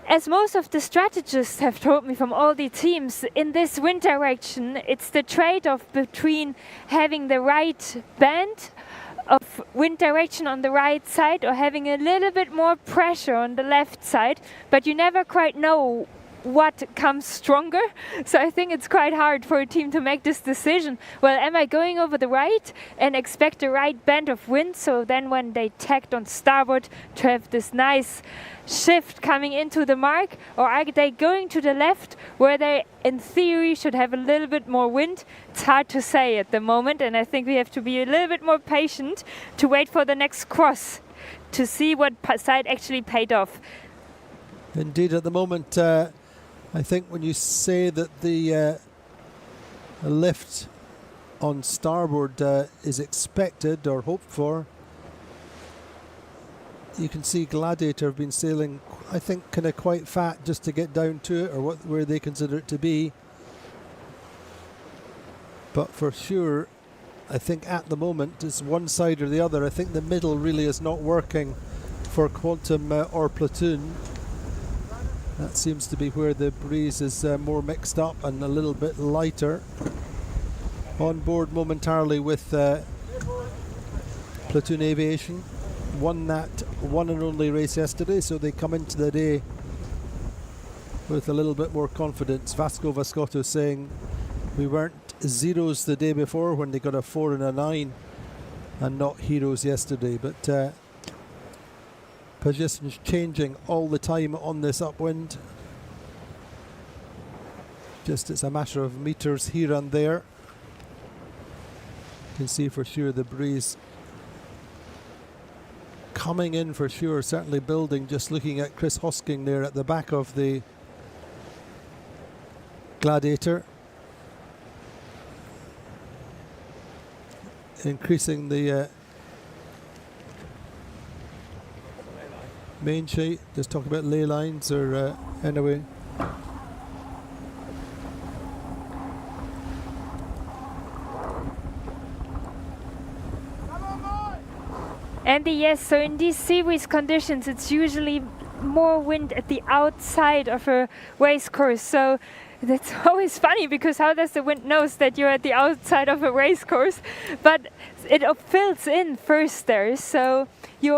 as most of the strategists have told me from all the teams, in this wind direction, it's the trade-off between having the right bend of wind direction on the right side or having a little bit more pressure on the left side, but you never quite know what comes stronger. So I think it's quite hard for a team to make this decision. Well, am I going over the right and expect the right bend of wind, so then when they tacked on starboard to have this nice shift coming into the mark, or are they going to the left where they in theory should have a little bit more wind? It's hard to say at the moment, and I think we have to be a little bit more patient to wait for the next cross to see what side actually paid off. Indeed, at the moment, I think when you say that the lift on starboard is expected or hoped for, you can see Gladiator have been sailing, I think, kind of quite fat just to get down to it, or where they consider it to be. But for sure, I think at the moment it's one side or the other. I think the middle really is not working for Quantum or Platoon. That seems to be where the breeze is more mixed up and a little bit lighter. On board momentarily with Platoon Aviation. Won that one and only race yesterday, so they come into the day with a little bit more confidence. Vasco Vascotto saying we weren't zeros the day before when they got a 4 and a 9 and not heroes yesterday, but positions changing all the time on this upwind. Just it's a matter of meters here and there. You can see for sure the breeze coming in for sure, certainly building, just looking at Chris Hosking there at the back of the Gladiator. Increasing the main sheet, just talk about ley lines or anyway. Andy, yes, so in these sea breeze conditions it's usually more wind at the outside of a race course, so that's always funny because how does the wind knows that you're at the outside of a race course? But it fills in first there, so you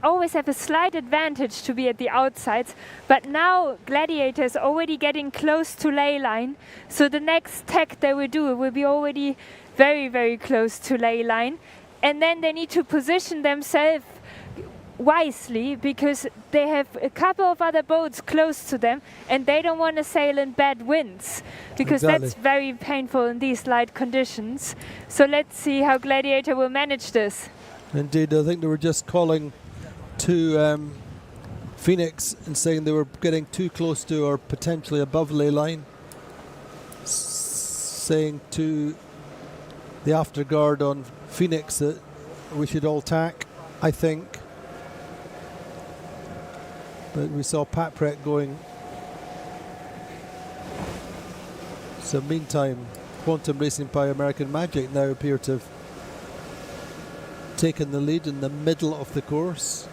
always have a slight advantage to be at the outsides. But now Gladiator is already getting close to ley line, so the next tack they will do will be already very, very close to ley line. And then they need to position themselves wisely because they have a couple of other boats close to them and they don't want to sail in bad winds because that's very painful in these light conditions. So let's see how Gladiator will manage this. Indeed, I think they were just calling to Phoenix and saying they were getting too close to or potentially above ley line. Saying to the afterguard on Phoenix that we should all tack, I think. But we saw Pat Pratt going. So meantime, Quantum Racing by American Magic now appear to have taken the lead in the middle of the course.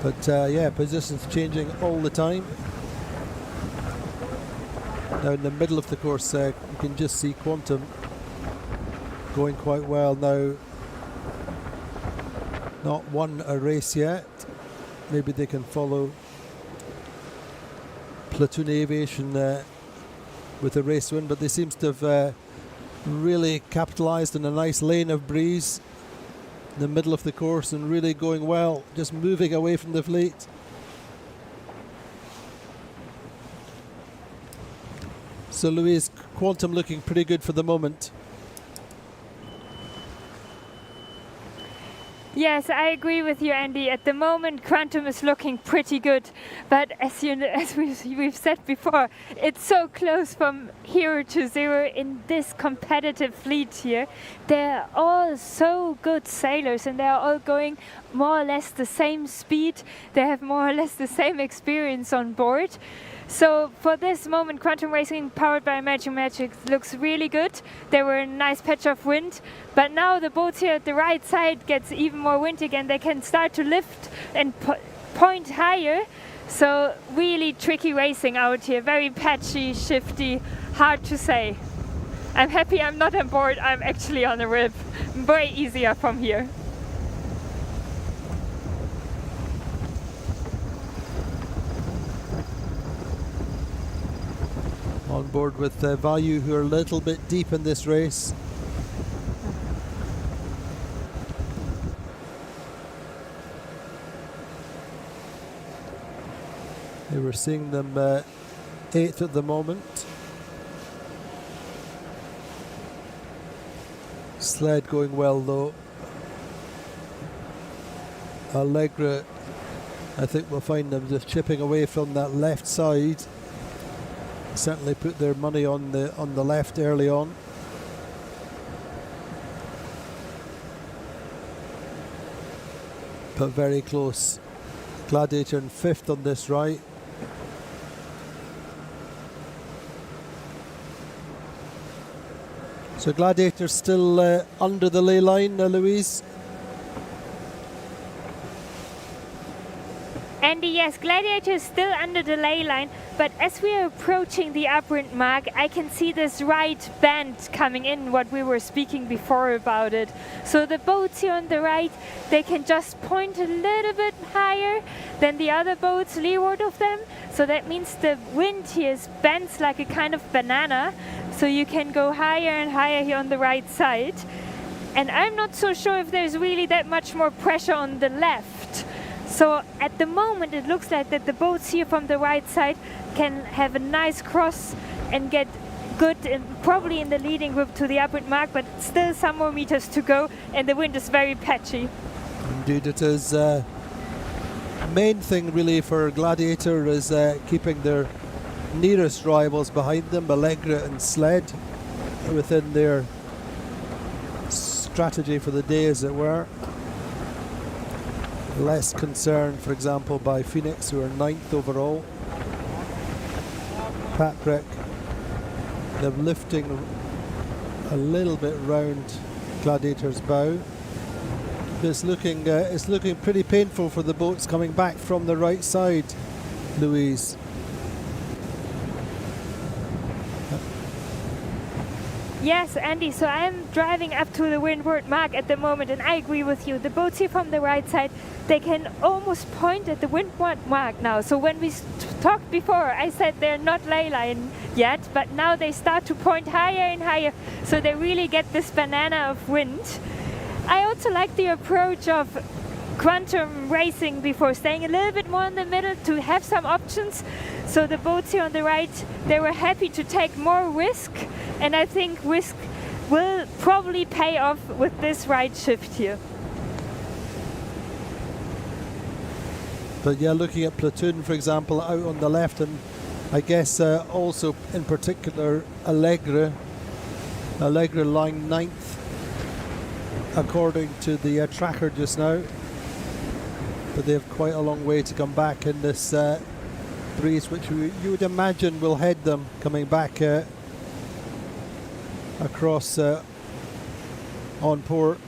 But yeah, positions changing all the time. Now in the middle of the course, you can just see Quantum going quite well now. Not won a race yet. Maybe they can follow Platoon Aviation with a race win, but they seem to have really capitalised on a nice lane of breeze in the middle of the course and really going well, just moving away from the fleet. So Louise, Quantum looking pretty good for the moment. Yes, I agree with you, Andy. At the moment, Quantum is looking pretty good. But as you know, as we've said before, it's so close from hero to zero in this competitive fleet here. They're all so good sailors and they're all going more or less the same speed. They have more or less the same experience on board. So for this moment, Quantum Racing powered by Emerging Magic looks really good. There were a nice patch of wind, but now the boats here at the right side gets even more windy again. They can start to lift and point higher. So really tricky racing out here, very patchy, shifty, hard to say. I'm happy I'm not on board, I'm actually on a rib. Way easier from here. On board with Value, who are a little bit deep in this race. They were seeing them 8th at the moment. Sled going well though. Allegra, I think we'll find them just chipping away from that left side. Certainly put their money on the left early on. But very close. Gladiator in 5th on this right. So Gladiator still under the ley line, Louise? Andy, yes, Gladiator is still under the ley line, but as we are approaching the upwind mark, I can see this right bend coming in, what we were speaking before about it. So the boats here on the right, they can just point a little bit higher than the other boats leeward of them. So that means the wind here bends like a kind of banana, so you can go higher and higher here on the right side. And I'm not so sure if there's really that much more pressure on the left. So at the moment it looks like that the boats here from the right side can have a nice cross and get good, probably in the leading group to the upwind mark, but still some more meters to go and the wind is very patchy. Indeed it is. Main thing really for Gladiator is keeping their nearest rivals behind them, Allegra and Sled, within their strategy for the day, as it were. Less concerned, for example, by Phoenix, who are 9th overall. Patrick, they're lifting a little bit round Gladiator's bow. It's looking pretty painful for the boats coming back from the right side, Louise. Yes, Andy, so I'm driving up to the windward mark at the moment, and I agree with you. The boats here from the right side, they can almost point at the windward mark now. So when we talked before, I said they're not ley line yet, but now they start to point higher and higher, so they really get this banana of wind. I also like the approach of Quantum Racing before, staying a little bit more in the middle to have some options. So the boats here on the right, they were happy to take more risk, and I think risk will probably pay off with this right shift here. But yeah, looking at Platoon, for example, out on the left, and I guess also in particular Allegra lying 9th according to the tracker just now. But they have quite a long way to come back in this breeze, which you would imagine will head them coming back across on port.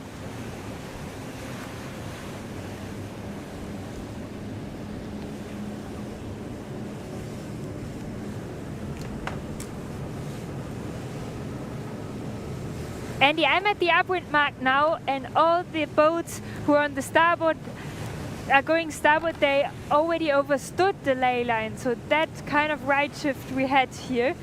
Andy, I'm at the upwind mark now, and all the boats who are on the starboard are going starboard. They already overstood the ley line, so that kind of right shift we had here.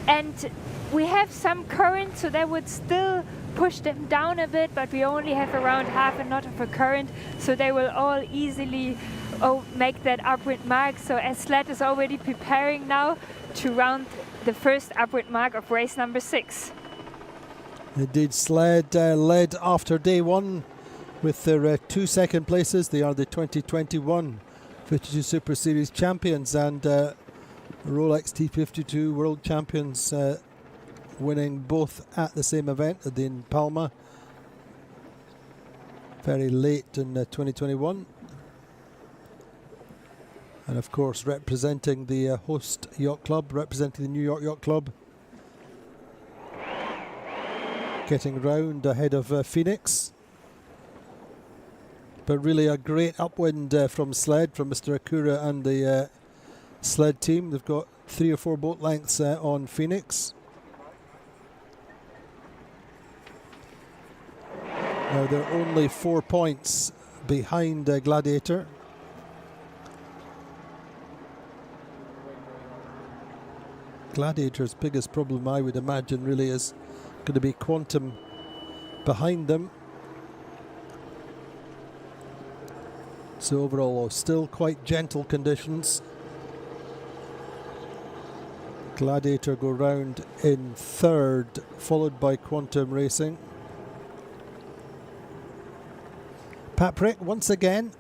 And we have some current, so that would still push them down a bit, but we only have around half a knot of a current, so they will all easily make that upwind mark. So Sled is already preparing now to round the first upwind mark of race number 6. Indeed, Sled led after day one with their 2 second places. They are the 2021 52 Super Series champions and ROLEX T52 world champions, winning both at the same event in Palma very late in 2021. And of course, representing the host yacht club, representing the New York Yacht Club. Getting round ahead of Phoenix. But really a great upwind from sled, from Mr. Akura and the sled team. They've got 3 or 4 boat lengths on Phoenix. Now they're only 4 points behind Gladiator. Gladiator's biggest problem, I would imagine, really is going to be Quantum behind them. So overall, still quite gentle conditions. Gladiator go round in 3rd, followed by Quantum Racing. Patrick once again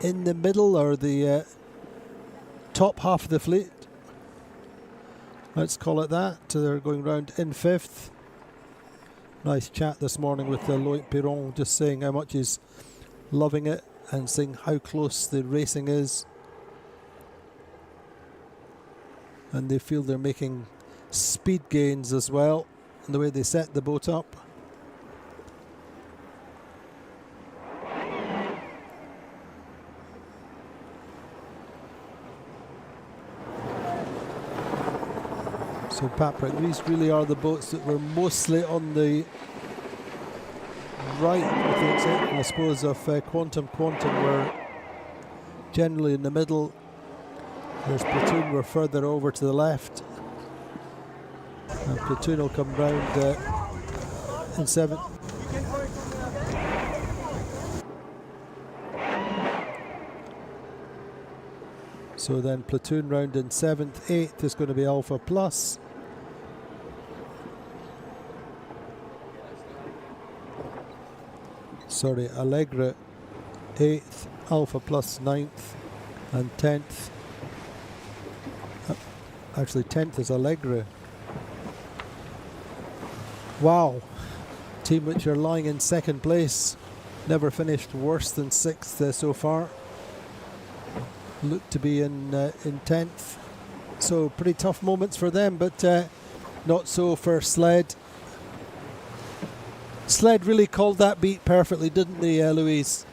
in the middle, or the top half of the fleet. Let's call it that. They're going round in 5th. Nice chat this morning with Loic Perron, just saying how much he's loving it and saying how close the racing is. And they feel they're making speed gains as well in the way they set the boat up. So Patrick, these really are the boats that were mostly on the right, with the exception, I suppose, of Quantum. Quantum were generally in the middle. There's Platoon were further over to the left. And Platoon will come round in 7th. So then Platoon round in 7th. 8th is going to be Alpha Plus. Sorry, Allegra 8th, Alpha Plus 9th, and 10th. Actually, 10th is Allegra. Wow. Team which are lying in 2nd place. Never finished worse than 6th so far. Look to be in 10th. So pretty tough moments for them, but not so for Sled. Sled really called that beat perfectly, didn't they, Louise?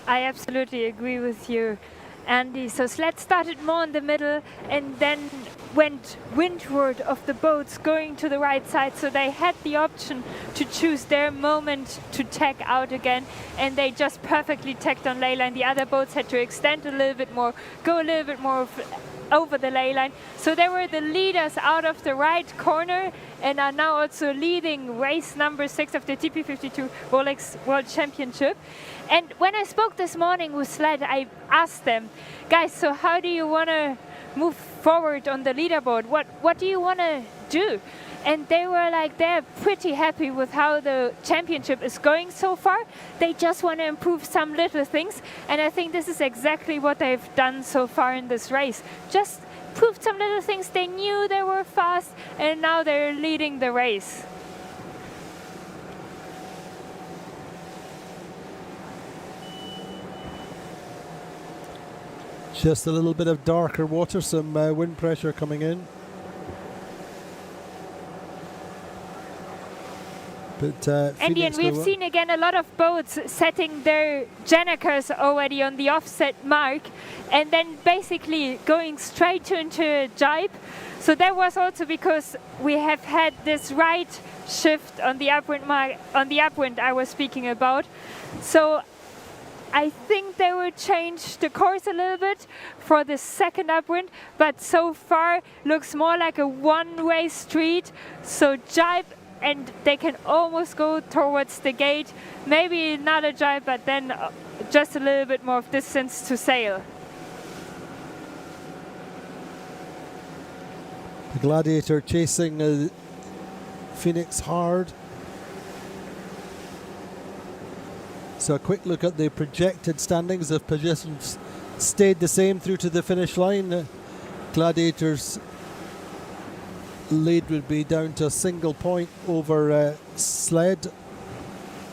I absolutely agree with you, Andy. So Sled started more in the middle and then went windward of the boats, going to the right side, so they had the option to choose their moment to tack out again, and they just perfectly tacked on ley line. The other boats had to extend a little bit more, go a little bit more over the ley line. So they were the leaders out of the right corner and are now also leading race number 6 of the TP52 ROLEX World Championship. And when I spoke this morning with Sled, I asked them, guys, so how do you want to move forward on the leaderboard? What do you want to do? And they were like, they're pretty happy with how the championship is going so far. They just want to improve some little things. And I think this is exactly what they've done so far in this race. Just proved some little things. They knew they were fast, and now they're leading the race. Just a little bit of darker water, some wind pressure coming in. But Andy, and we've seen again a lot of boats setting their Janakers already on the offset mark and then basically going straight into a jibe. So that was also because we have had this right shift on the upwind I was speaking about. So I think they will change the course a little bit for the second upwind, but so far looks more like a one-way street. So jibe, and they can almost go towards the gate. Maybe not a jibe, but then just a little bit more of distance to sail. The Gladiator chasing Phoenix hard. So a quick look at the projected standings. The positions stayed the same through to the finish line. Gladiators lead would be down to a single point over Sled,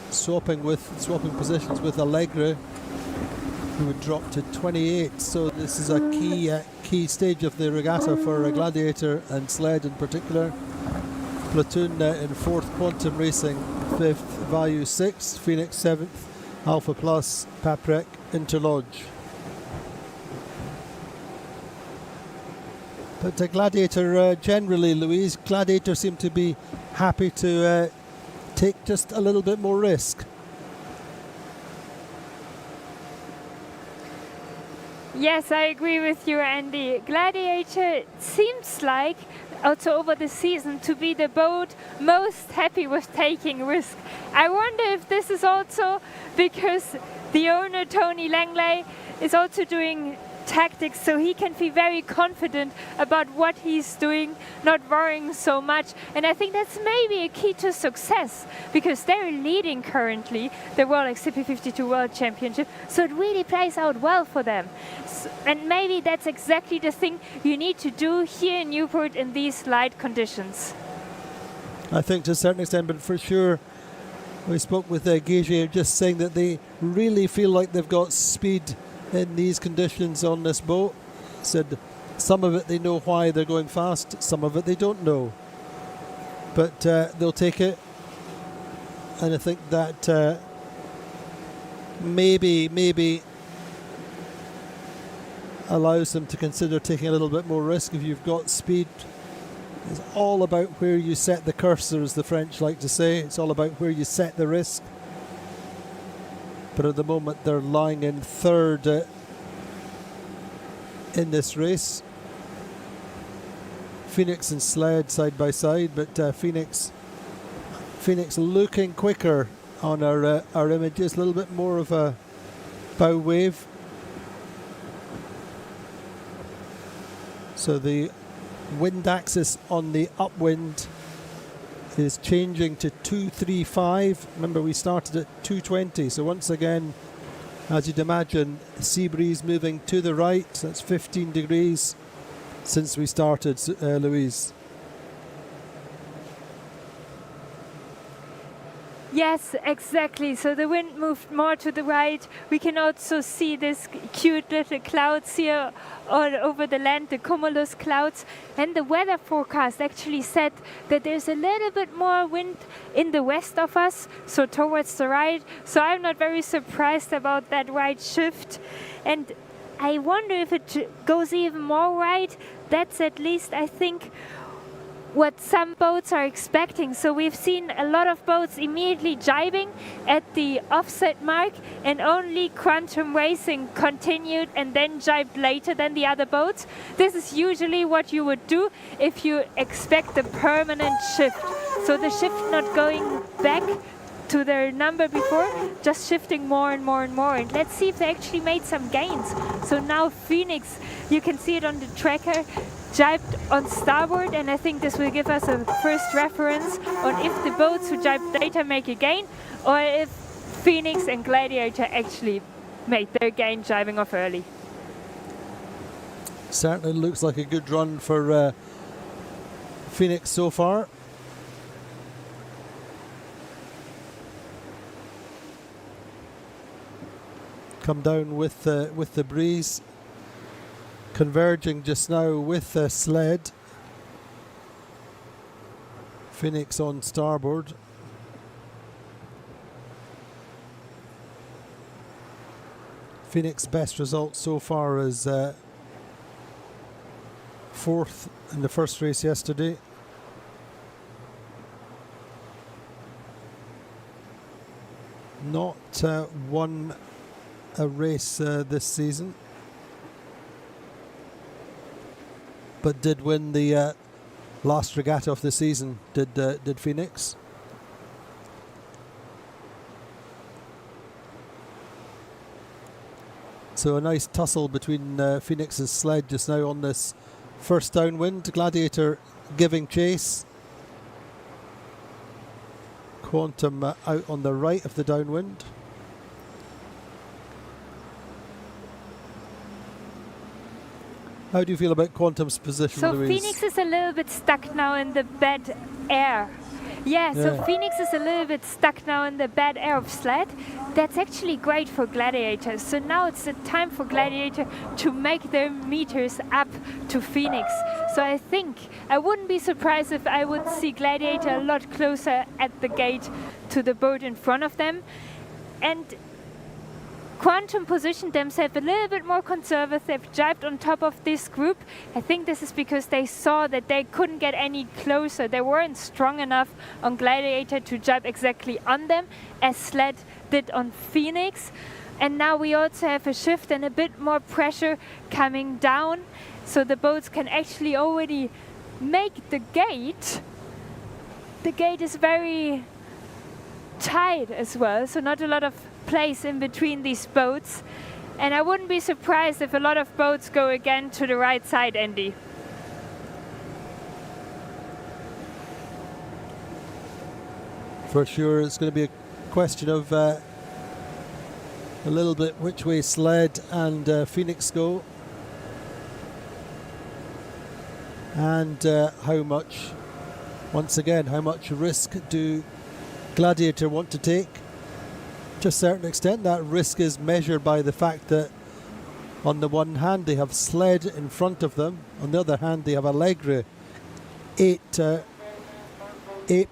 swapping positions with Allegra. We would drop to 28, so this is a key stage of the regatta for Gladiator and Sled in particular. Platoon in 4th, Quantum Racing 5th, Value 6th, Phoenix 7th, Alpha Plus, Paprec, Interlodge. But Gladiator generally, Louise, Gladiator seem to be happy to take just a little bit more risk. Yes, I agree with you, Andy. Gladiator seems like, also over the season, to be the boat most happy with taking risk. I wonder if this is also because the owner, Tony Langley, is also doing tactics, so he can be very confident about what he's doing, not worrying so much. And I think that's maybe a key to success, because they're leading currently the ROLEX TP52 World Championship, so it really plays out well for them. And maybe that's exactly the thing you need to do here in Newport in these light conditions. I think to a certain extent, but for sure, we spoke with Gage just saying that they really feel like they've got speed in these conditions on this boat. Said some of it they know why they're going fast, some of it they don't know. But they'll take it. And I think that maybe allows them to consider taking a little bit more risk. If you've got speed, it's all about where you set the cursor, as the French like to say. It's all about where you set the risk. But at the moment they're lying in 3rd in this race. Phoenix and Sled side by side, but Phoenix looking quicker on our images, a little bit more of a bow wave. So the wind axis on the upwind is changing to 235. Remember, we started at 220, so once again, as you'd imagine, sea breeze moving to the right. That's 15 degrees since we started, Louise. Yes, exactly. So the wind moved more to the right. We can also see this cute little clouds here all over the land, the cumulus clouds. And the weather forecast actually said that there's a little bit more wind in the west of us, so towards the right. So I'm not very surprised about that right shift. And I wonder if it goes even more right. That's at least, I think, what some boats are expecting. So we've seen a lot of boats immediately jibing at the offset mark, and only Quantum Racing continued and then jibed later than the other boats. This is usually what you would do if you expect a permanent shift. So the shift not going back to their number before, just shifting more and more and more. And let's see if they actually made some gains. So now Phoenix, you can see it on the tracker, jibed on starboard, and I think this will give us a first reference on if the boats who jibed later make a gain, or if Phoenix and Gladiator actually made their gain jibing off early. Certainly looks like a good run for Phoenix so far. Come down with the breeze, converging just now with Sled. Phoenix on starboard. Phoenix best result so far is 4th in the first race yesterday. Not won a race this season, but did win the last regatta of the season. Did Phoenix? So a nice tussle between Phoenix and Sled just now on this first downwind. Gladiator giving chase. Quantum out on the right of the downwind. How do you feel about Quantum's position, So Louise? Phoenix is a little bit stuck now in the bad air. Yeah, so Yeah. Phoenix is a little bit stuck now in the bad air of sled. That's actually great for Gladiator. So now it's the time for Gladiator to make their meters up to Phoenix. So I think I wouldn't be surprised if I would see Gladiator a lot closer at the gate to the boat in front of them. And Quantum positioned themselves a little bit more conservative. They've jibed on top of this group. I think this is because they saw that they couldn't get any closer. They weren't strong enough on Gladiator to jibe exactly on them, as Sled did on Phoenix. And now we also have a shift and a bit more pressure coming down, so the boats can actually already make the gate. The gate is very tight as well, so not a lot of place in between these boats. And I wouldn't be surprised if a lot of boats go again to the right side, Andy. For sure, it's going to be a question of a little bit which way Sled and Phoenix go, and how much, once again, how much risk do Gladiator want to take. To a certain extent, that risk is measured by the fact that on the one hand they have Sled in front of them, on the other hand they have Allegre eight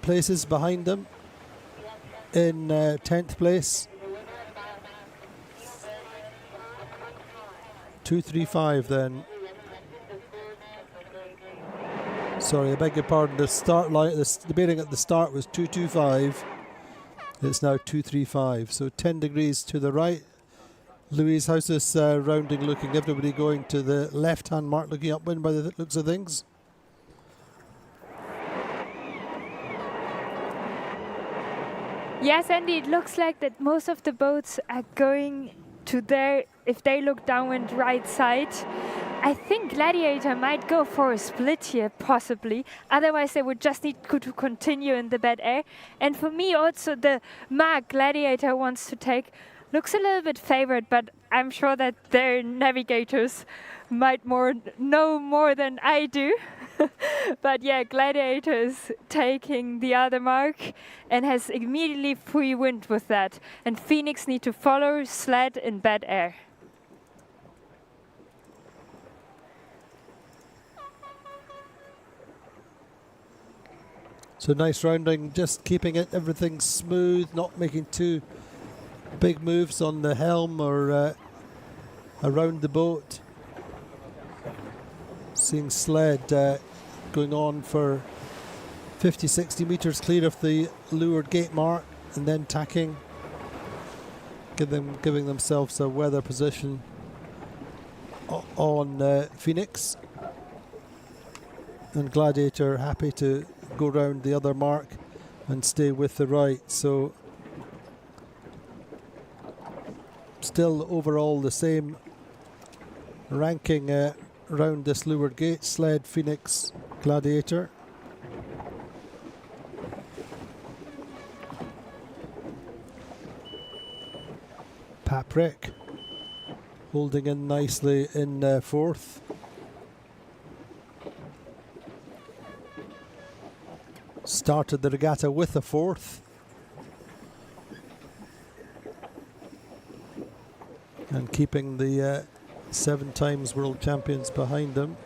places behind them in 10th place. 235 then. Sorry, I beg your pardon. The start line, the bearing at the start was 225. It's now 235. So 10 degrees to the right. Louise, how's this rounding looking? Everybody going to the left-hand mark, looking upwind by the looks of things. Yes, Andy, it looks like that most of the boats are going to their, if they look downwind, right side. I think Gladiator might go for a split here, possibly. Otherwise, they would just need to continue in the bad air. And for me, also, the mark Gladiator wants to take looks a little bit favored, but I'm sure that their navigators might know more than I do. But yeah, Gladiator is taking the other mark and has immediately free wind with that. And Phoenix need to follow Sled in bad air. So nice rounding, just keeping everything smooth, not making too big moves on the helm or around the boat. Seeing Sled going on for 50-60 meters clear of the leeward gate mark and then tacking, giving themselves a weather position on Phoenix. And Gladiator happy to go round the other mark and stay with the right. So still overall the same ranking around this leeward gate: Sled, Phoenix, Gladiator. Paprick holding in nicely in fourth. Started the regatta with a fourth. And keeping the 7 times world champions behind them.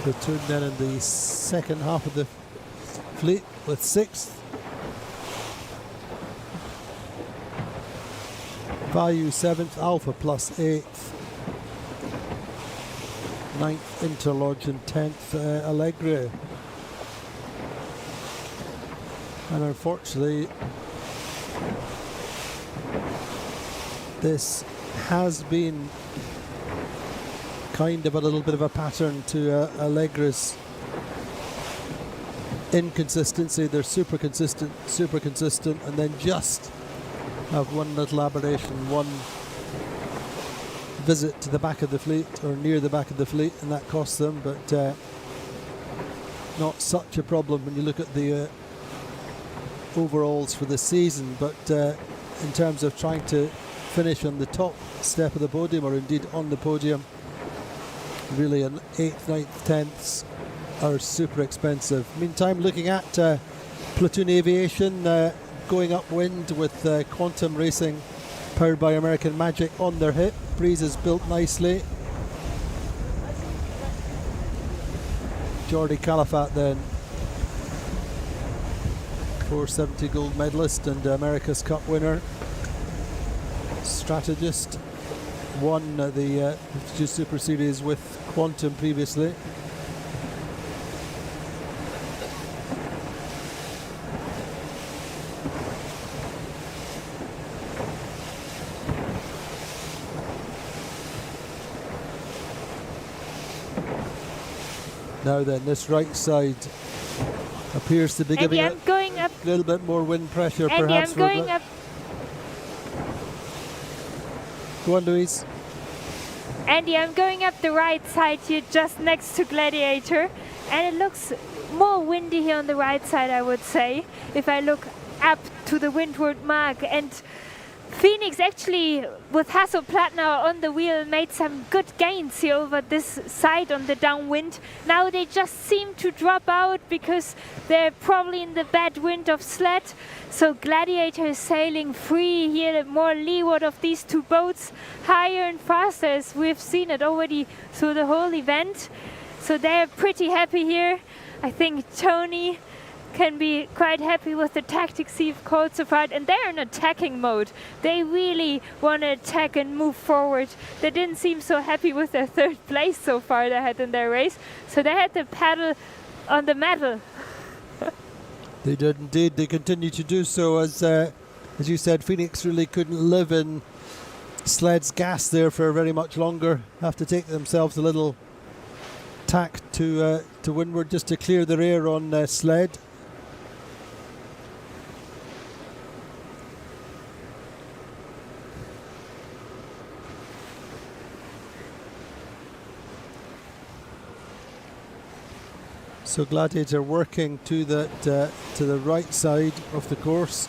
Platoon then in the second half of the fleet with 6th. Value 7th, Alpha plus 8th. 9th, Interlodge, and 10th, Allegre. And unfortunately, this has been kind of a little bit of a pattern to Allegre's inconsistency. They're super consistent, and then just have one little aberration, one visit to the back of the fleet or near the back of the fleet, and that costs them, but not such a problem when you look at the overalls for the season. But in terms of trying to finish on the top step of the podium, or indeed on the podium. Really, an 8th, 9th, 10ths are super expensive. Meantime, looking at Platoon Aviation going upwind with Quantum Racing powered by American Magic on their hip. Breeze is built nicely. Jordi Calafat then, 470 gold medalist and America's Cup winner. Strategist, won the 52 Super Series with Quantum previously. Now then, this right side appears to be Andy, giving I'm going up. a little bit more wind pressure, Andy, perhaps. I'm going up. Go on, Louise. Andy, I'm going up the right side here, just next to Gladiator, and it looks more windy here on the right side, I would say, if I look up to the windward mark. And Phoenix actually, with Hasso-Plattner on the wheel, made some good gains here over this side on the downwind. Now they just seem to drop out because they're probably in the bad wind of sled. So Gladiator is sailing free here, more leeward of these two boats, higher and faster, as we've seen it already through the whole event. So they're pretty happy here. I think Tony can be quite happy with the tactics he've called so far, and they're in attacking mode. They really want to attack and move forward. They didn't seem so happy with their 3rd place so far they had in their race, so they had to paddle on the metal. They did indeed. They continue to do so. As you said, Phoenix really couldn't live in Sled's gas there for very much longer. Have to take themselves a little tack to windward just to clear their air on Sled. So Gladiator working to the right side of the course.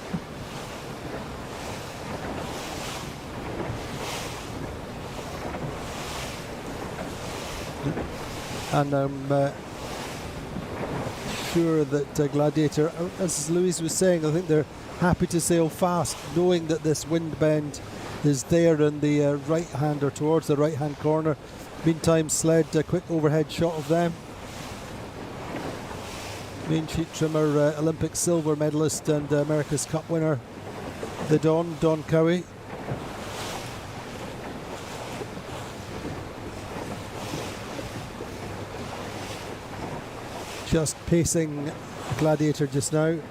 And I'm sure that Gladiator, as Louise was saying, I think they're happy to sail fast, knowing that this wind bend is there in the right hand, or towards the right hand corner. Meantime, Sled, a quick overhead shot of them. Main sheet trimmer, Olympic silver medalist and America's Cup winner, the Don Cowie. Just pacing Gladiator just now. And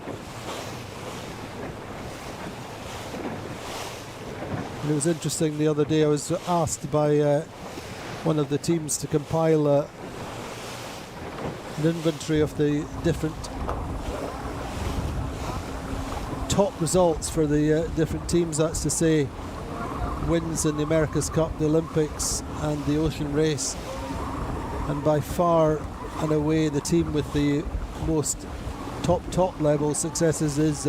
it was interesting the other day, I was asked by one of the teams to compile an inventory of the different top results for the different teams. That's to say, wins in the America's Cup, the Olympics and the Ocean Race. And by far and away the team with the most top level successes is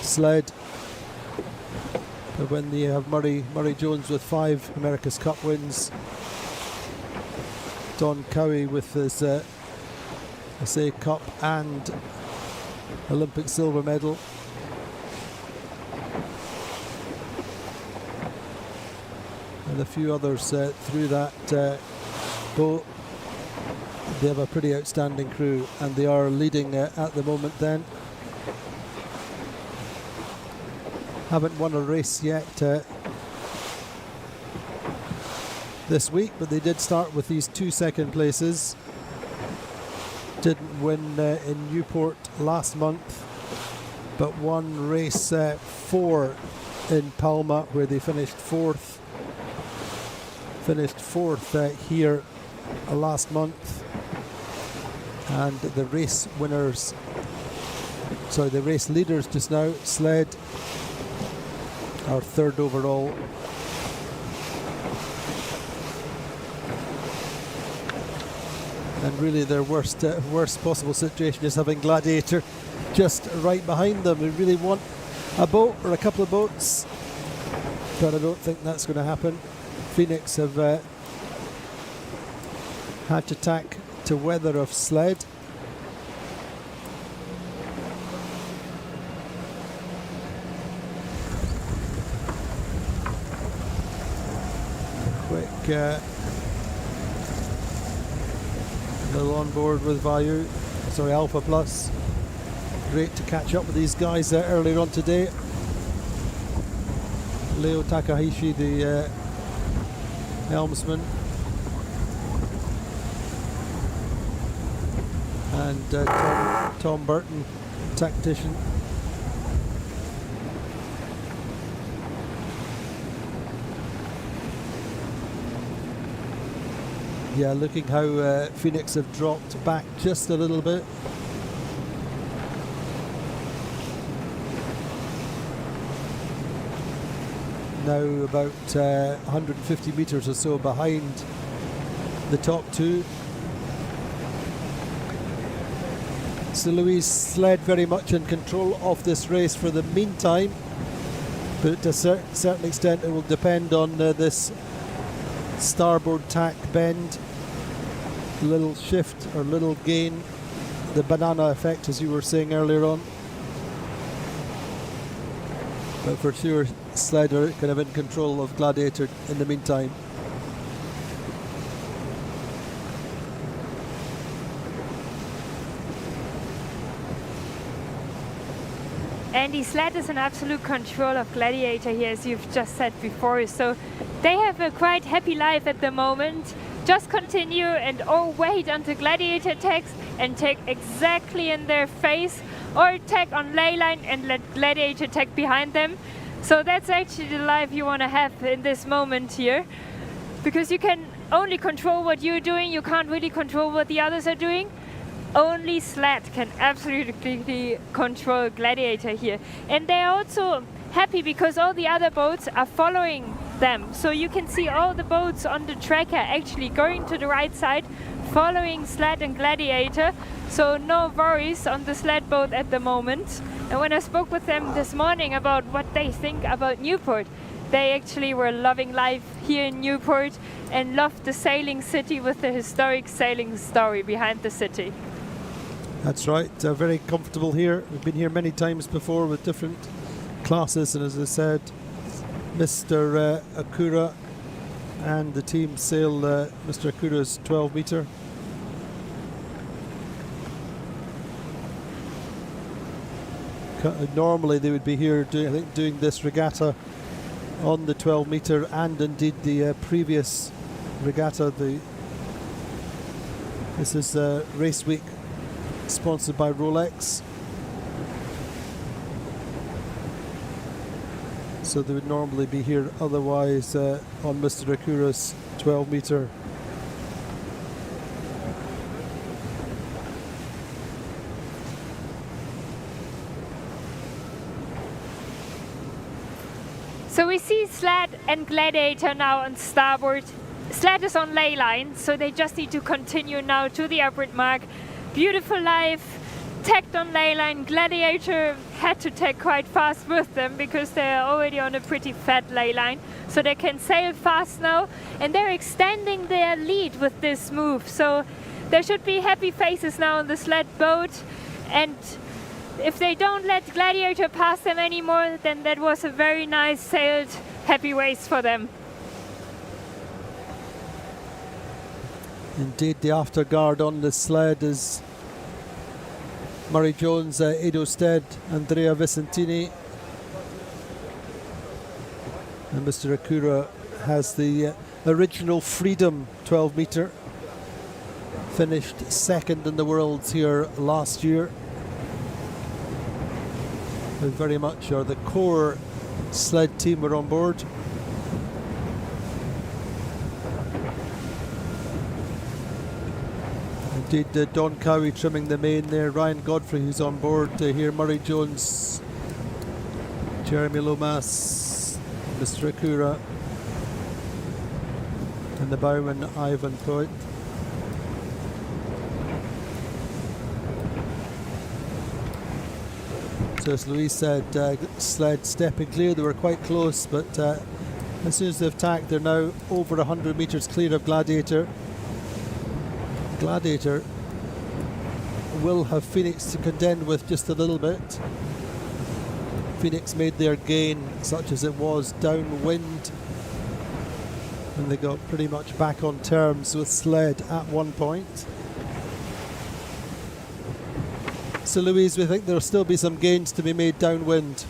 Sled. But when you have Murray Jones with 5 America's Cup wins, Don Cowie with his Cup and Olympic silver medal. And a few others through that boat. They have a pretty outstanding crew, and they are leading at the moment then. Haven't won a race yet this week, but they did start with these 2 second places. Didn't win in Newport last month, but won race 4 in Palma, where they finished 4th. Finished 4th here last month. And the race winners, sorry, the race leaders just now, Sled, are 3rd overall. And really their worst possible situation is having Gladiator just right behind them. They really want a boat or a couple of boats but I don't think that's going to happen. Phoenix have had to tack to weather of sled. Quick little on board with Alpha Plus. Great to catch up with these guys earlier on today. Leo Takahashi, the helmsman, and Tom Burton, tactician. Yeah, looking how Phoenix have dropped back just a little bit. Now about 150 metres or so behind the top two. So Louise Sled very much in control of this race for the meantime, but to a certain extent it will depend on this starboard tack bend, little shift or little gain, the banana effect as you were saying earlier on. But for sure Sled are kind of in control of Gladiator in the meantime. Andy, Sled is in absolute control of Gladiator here, as you've just said before. So they have a quite happy life at the moment. Just continue and wait until Gladiator attacks and take exactly in their face, or attack on ley line and let Gladiator attack behind them. So that's actually the life you want to have in this moment here, because you can only control what you're doing, you can't really control what the others are doing. Only Sled can absolutely control Gladiator here. And they're also happy because all the other boats are following them. So you can see all the boats on the track are actually going to the right side, following Sled and Gladiator. So no worries on the Sled boat at the moment. And when I spoke with them this morning about what they think about Newport, they actually were loving life here in Newport and loved the sailing city with the historic sailing story behind the city. That's right, very comfortable here. We've been here many times before with different classes, and as I said, Mr. Akura and the team sail Mr. Akura's 12 metre. Normally they would be here doing this regatta on the 12 metre, and indeed the previous regatta. This is Race Week, sponsored by ROLEX. So they would normally be here otherwise on Mr. Akura's 12 metre. So we see Sled and Gladiator now on starboard. Sled is on ley line, so they just need to continue now to the upward mark. Beautiful life, tacked on ley line. Gladiator had to tack quite fast with them because they're already on a pretty fat ley line, so they can sail fast now, and they're extending their lead with this move. So there should be happy faces now on the Sled boat, and if they don't let Gladiator pass them anymore, then that was a very nice sailed happy race for them. Indeed, the afterguard on the Sled is Murray Jones, Edo Stead, Andrea Vicentini, and Mr. Akura has the original Freedom 12 metre, finished second in the Worlds here last year. They very much are the core Sled team are on board. Indeed, Don Cowie trimming the main there, Ryan Godfrey who's on board here, Murray Jones, Jeremy Lomas, Mr. Akura, and the bowman Ivan Poit. So as Louise said, Sled stepping clear, they were quite close, but As soon as they've tacked, they're now over 100 metres clear of Gladiator. Gladiator will have Phoenix to contend with just a little bit. Phoenix made their gain, such as it was, downwind, and they got pretty much back on terms with Sled at one point. So Louise, we think there'll still be some gains to be made downwind.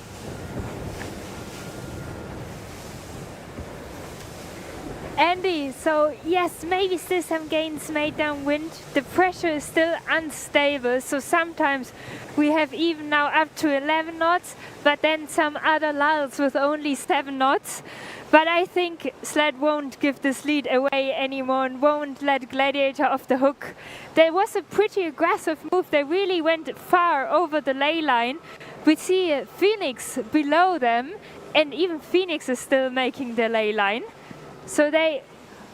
Andy, so yes, maybe still some gains made downwind. The pressure is still unstable, so sometimes we have even now up to 11 knots, but then some other lulls with only 7 knots. But I think Sled won't give this lead away anymore and won't let Gladiator off the hook. There was a pretty aggressive move. They really went far over the ley line. We see Phoenix below them, and even Phoenix is still making the ley line. So they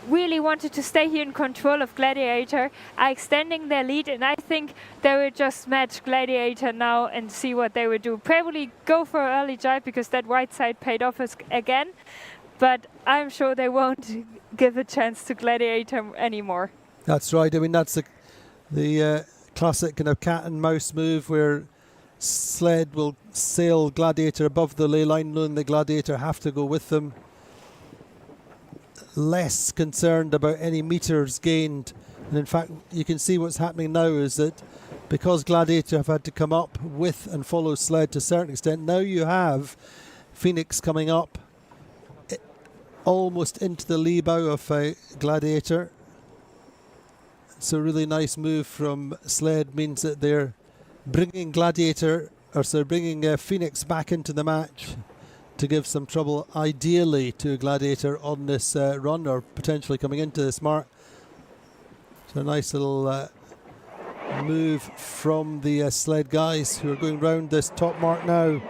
really wanted to stay here in control of Gladiator, are extending their lead, and I think they will just match Gladiator now and see what they will do. Probably go for an early drive because that white side paid off again, but I'm sure they won't give a chance to Gladiator anymore. That's right. I mean, that's the classic kind of cat and mouse move where Sled will sail Gladiator above the ley line, knowing the Gladiator have to go with them. Less concerned about any meters gained, and in fact you can see what's happening now is that because Gladiator have had to come up with and follow Sled to a certain extent, now you have Phoenix coming up almost into the lee bow of Gladiator. So really nice move from Sled, means that they're bringing bringing Phoenix back into the match to give some trouble, ideally, to Gladiator on this run, or potentially coming into this mark. So a nice little move from the Sled guys who are going round this top mark now.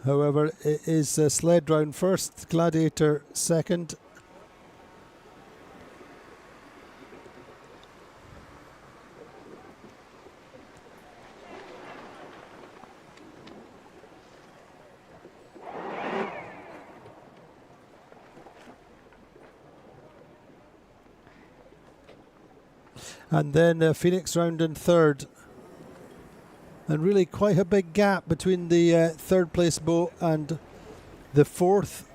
However, it is Sled round first, Gladiator second. And then Phoenix round in third. And really quite a big gap between the third place boat and the fourth,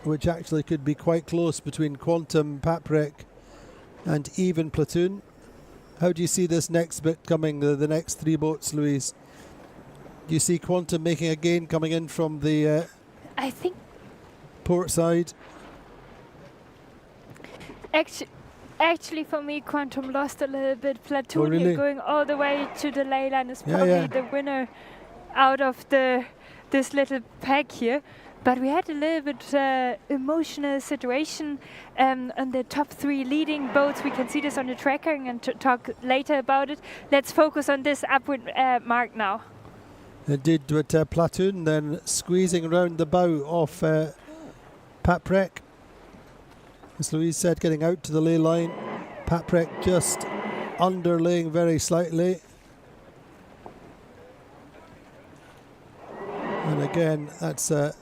which actually could be quite close between Quantum, Paprec and even Platoon. How do you see this next bit coming, the next three boats, Louise? Do you see Quantum making a gain coming in from the I think port side? Actually, for me, Quantum lost a little bit. Platoon really? here going all the way to the ley line is probably the winner out of this little pack here. But we had a little bit emotional situation on the top three leading boats. We can see this on the tracker and talk later about it. Let's focus on this upward mark now. It did with Platoon then squeezing around the bow of Paprec. As Louise said, getting out to the ley line. Paprec just underlaying very slightly. And again, that's and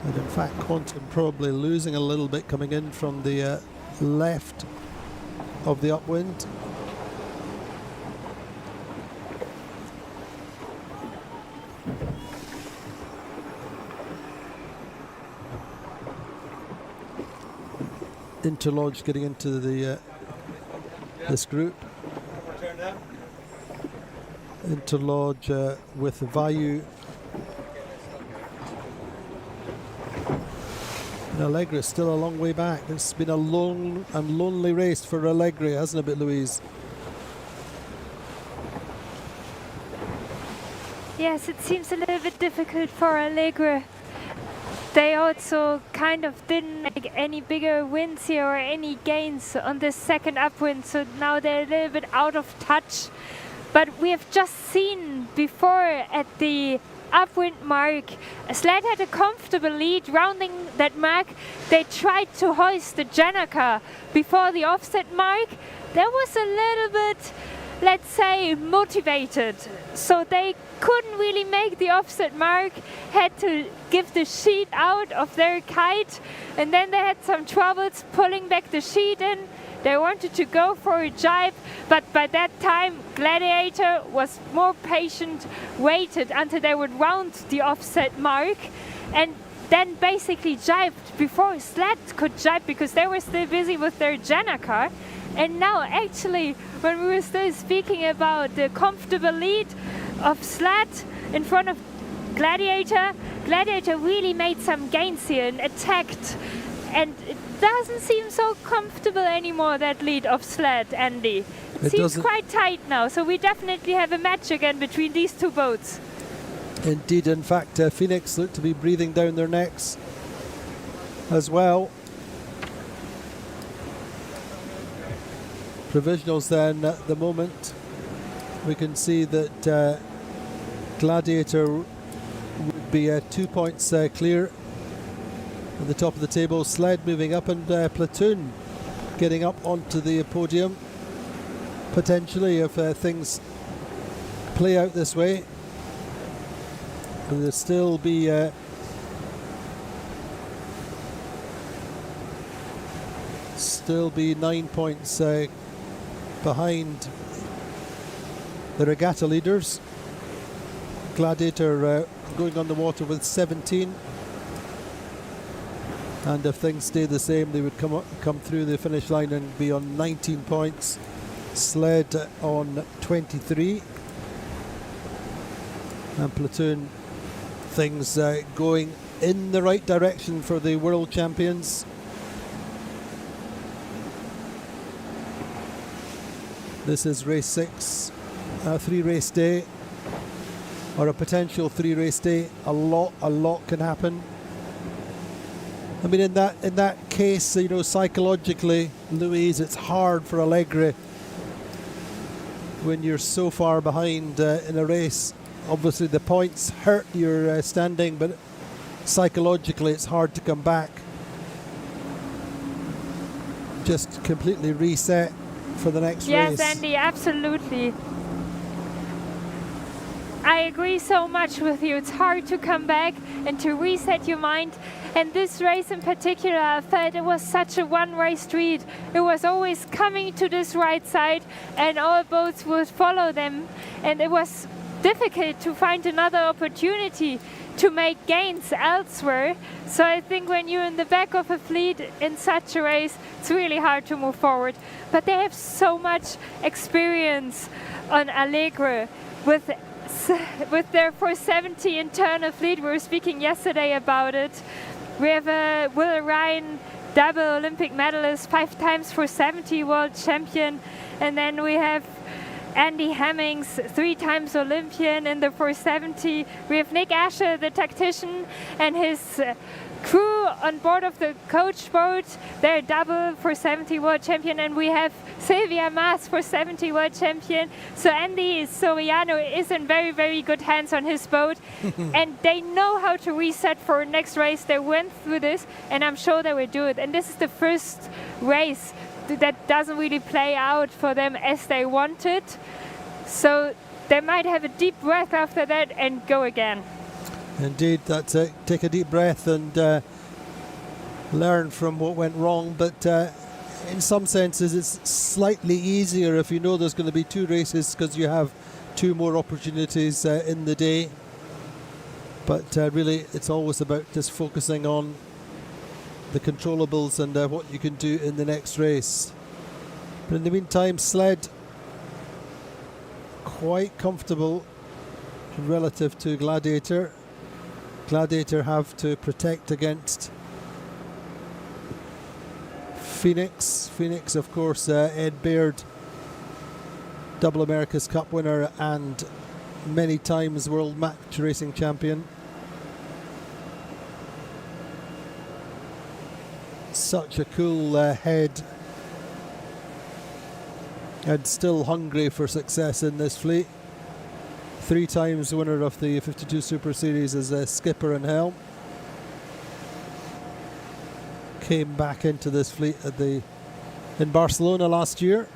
in fact Quantum probably losing a little bit coming in from the left of the upwind. Interlodge getting into the this group. Interlodge with Vayu. And Allegra still a long way back. It's been a long and lonely race for Allegra, hasn't it, Louise? Yes, it seems a little bit difficult for Allegra. They also kind of didn't make any bigger wins here or any gains on this second upwind, so now they're a little bit out of touch. But we have just seen before at the upwind mark. Sled had a comfortable lead. Rounding that mark, they tried to hoist the Janaka before the offset mark. That was a little bit, let's say, motivated. So they couldn't really make the offset mark, had to give the sheet out of their kite, and then they had some troubles pulling back the sheet in. They wanted to go for a jibe, but by that time Gladiator was more patient, waited until they would round the offset mark, and then basically jibed before Sled could jibe, because they were still busy with their Janaka. And now actually, when we were still speaking about the comfortable lead of Sled in front of Gladiator, Gladiator really made some gains here and attacked. And it doesn't seem so comfortable anymore, that lead of Sled, Andy. It seems quite tight now, so we definitely have a match again between these two boats. Indeed, in fact, Phoenix look to be breathing down their necks as well. Provisionals then at the moment. We can see that Gladiator would be 2 points clear at the top of the table. Sled moving up, and Platoon getting up onto the podium potentially if things play out this way. There'll still be still be 9 points behind the regatta leaders. Gladiator going on the water with 17, and if things stay the same, they would come through the finish line and be on 19 points. Sled on 23, and Platoon, things going in the right direction for the world champions. This is race 6, a 3-race day, or a potential 3-race day. A lot can happen. I mean, in that case, you know, psychologically, Louise, it's hard for Allegri when you're so far behind in a race. Obviously, the points hurt your standing, but psychologically, it's hard to come back. Just completely reset for the next race. Yes, Andy, absolutely. I agree so much with you. It's hard to come back and to reset your mind. And this race in particular, I felt it was such a one-way street. It was always coming to this right side, and all boats would follow them. And it was difficult to find another opportunity to make gains elsewhere. So I think when you're in the back of a fleet in such a race, it's really hard to move forward. But they have so much experience on Allegri with their 470 internal fleet. We were speaking yesterday about it. We have Will Ryan, double Olympic medalist, 5 times 470 world champion, and then we have Andy Hemmings, 3 times Olympian in the 470. We have Nick Asher, the tactician, and his crew on board of the coach boat. They're double 470 world champion, and we have Silvia Maas, 470 world champion. So Andy Soriano is in very, very good hands on his boat, and they know how to reset for next race. They went through this, and I'm sure they will do it. And this is the first race that doesn't really play out for them as they wanted. So they might have a deep breath after that and go again. Indeed, that's it. Take a deep breath and learn from what went wrong. But in some senses, it's slightly easier if you know there's going to be 2 races, because you have 2 more opportunities in the day. But really, it's always about just focusing on the controllables and what you can do in the next race. But in the meantime, Sled quite comfortable relative to Gladiator. Gladiator have to protect against Phoenix. Phoenix, of course, Ed Baird, double America's Cup winner and many times world match racing champion. Such a cool head, and still hungry for success in this fleet. 3 times winner of the 52 Super Series as a skipper and helm. Came back into this fleet in Barcelona last year.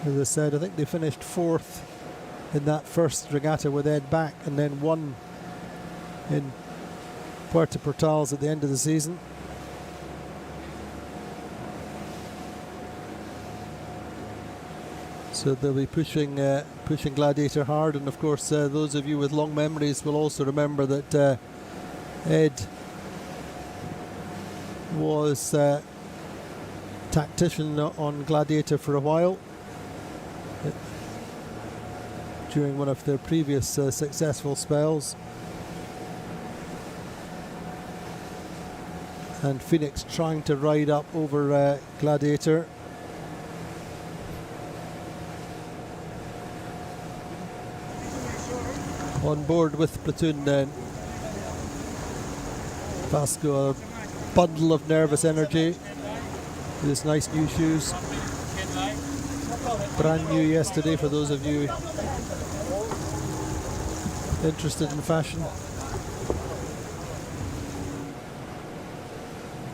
As I said, I think they finished 4th in that first regatta with Ed back, and then won in Puerto Portals at the end of the season. So they'll be pushing Gladiator hard, and of course those of you with long memories will also remember that Ed was tactician on Gladiator for a while during one of their previous successful spells. And Phoenix trying to ride up over Gladiator. On board with platoon then. Vasco, a bundle of nervous energy with his nice new shoes. Brand new yesterday for those of you interested in fashion.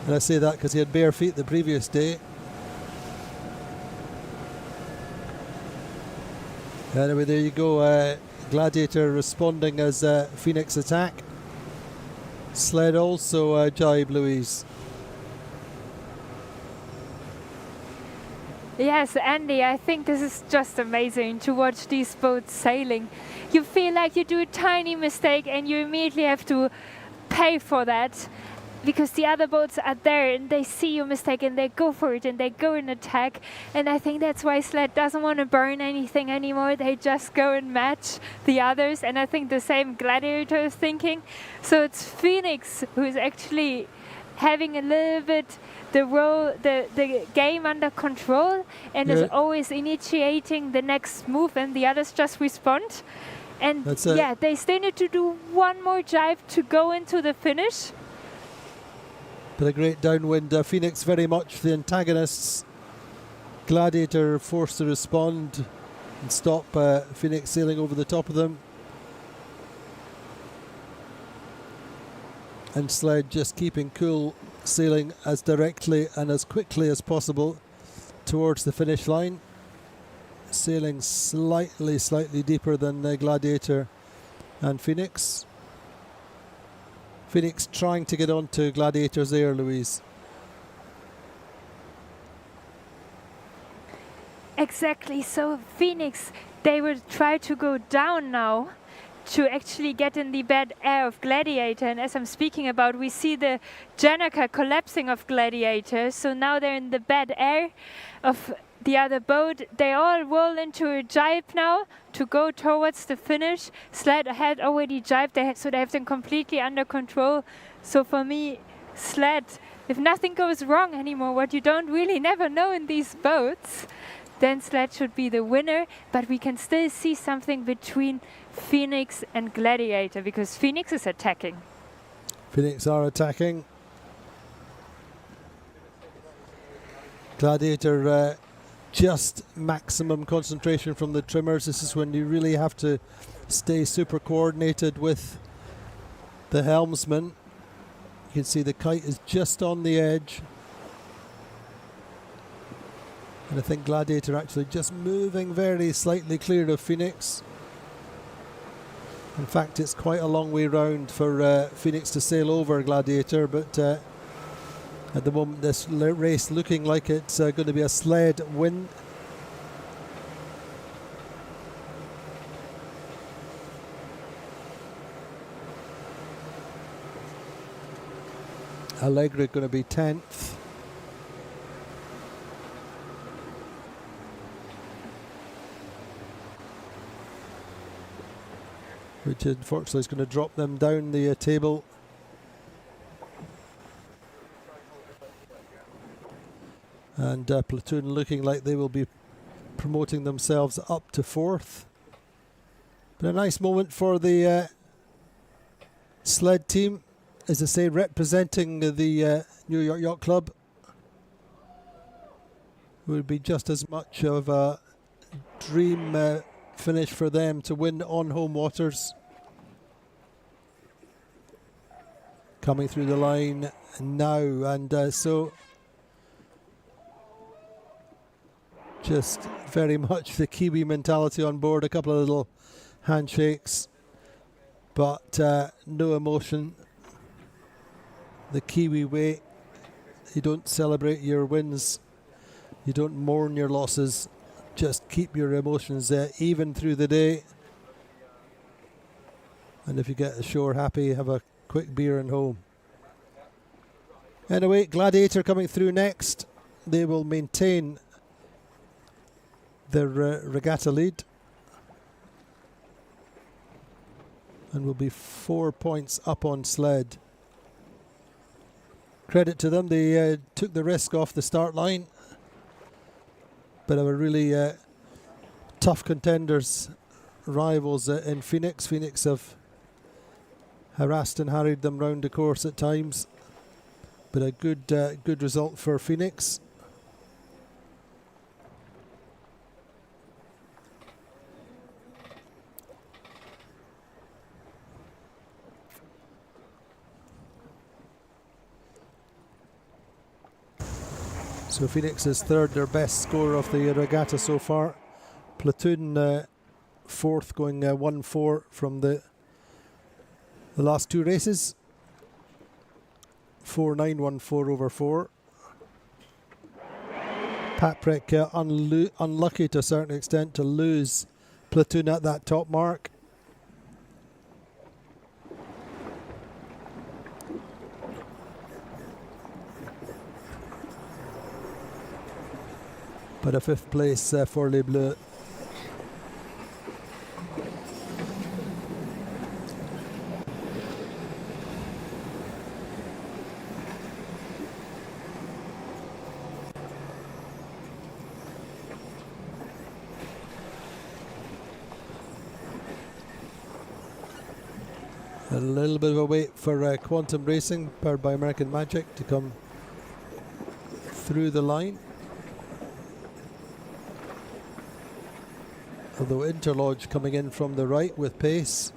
And I say that because he had bare feet the previous day. Anyway, there you go. Gladiator responding as Phoenix attack. Sled also jibe, Louise. Yes, Andy, I think this is just amazing to watch these boats sailing. You feel like you do a tiny mistake and you immediately have to pay for that, because the other boats are there and they see your mistake and they go for it and they go in attack. And I think that's why Sled doesn't want to burn anything anymore. They just go and match the others. And I think the same Gladiator is thinking. So it's Phoenix who's actually having a little bit the game under control and is always initiating the next move, and the others just respond. And yeah, they still need to do one more jibe to go into the finish. But a great downwind. Phoenix very much the antagonists. Gladiator forced to respond and stop Phoenix sailing over the top of them. And Sled just keeping cool, sailing as directly and as quickly as possible towards the finish line. Sailing slightly deeper than Gladiator and Phoenix. Phoenix trying to get onto Gladiator's air, Louise. Exactly. So Phoenix, they will try to go down now to actually get in the bad air of Gladiator. And as I'm speaking about, we see the Janaka collapsing of Gladiator. So now they're in the bad air of the other boat. They all roll into a jibe now to go towards the finish. Sled had already jibed, so they have them completely under control. So for me, Sled, if nothing goes wrong anymore, what you don't really never know in these boats, then Sled should be the winner. But we can still see something between Phoenix and Gladiator, because Phoenix is attacking. Phoenix are attacking. Gladiator just maximum concentration from the trimmers. This is when you really have to stay super coordinated with the helmsman. You can see the kite is just on the edge. And I think Gladiator actually just moving very slightly clear of Phoenix. In fact, it's quite a long way round for Phoenix to sail over Gladiator, but at the moment this race looking like it's going to be a Sled win. Allegra going to be 10th. Which unfortunately is going to drop them down the table. And Platoon looking like they will be promoting themselves up to 4th. But a nice moment for the Sled team, as I say, representing the Newyork Yacht Club. Would be just as much of a dream finish for them to win on home waters. Coming through the line now, and so just very much the Kiwi mentality on board. A couple of little handshakes, but no emotion. The Kiwi way. You don't celebrate your wins. You don't mourn your losses. Just keep your emotions even through the day. And if you get ashore happy, have a quick beer and home. Anyway, Gladiator coming through next. They will maintain their regatta lead and will be 4 points up on Sled. Credit to them, they took the risk off the start line, but are really tough contenders, rivals in Phoenix. Phoenix have harassed and harried them round the course at times, but a good result for Phoenix. So Phoenix is third, their best score of the regatta so far. Platoon fourth, going 1-4 from the last two races. 4-9, 1-4 over 4. Patrick unlucky to a certain extent to lose Platoon at that top mark. But a fifth place for Les Bleus. A little bit of a wait for Quantum Racing, powered by American Magic, to come through the line. Although Interlodge coming in from the right with pace.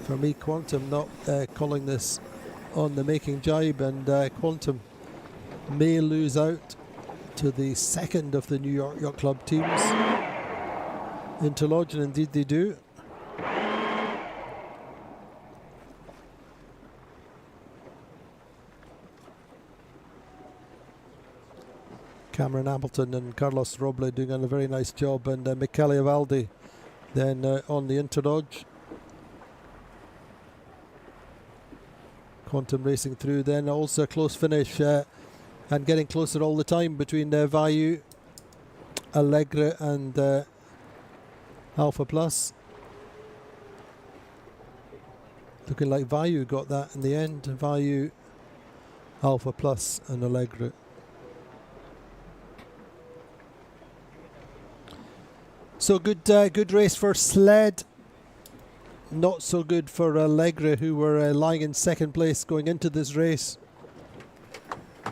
For me, Quantum not calling this on the making jibe, and Quantum may lose out to the second of the New York Yacht Club teams. Interlodge, and indeed they do. Cameron Appleton and Carlos Roble doing a very nice job, and Michele Avaldi then on the Interlodge. Quantum racing through, then also a close finish and getting closer all the time between Vayu, Allegre and Alpha Plus. Looking like Vayu got that in the end. Vayu, Alpha Plus and Allegre. So good race for Sled. Not so good for Allegre, who were lying in second place going into this race.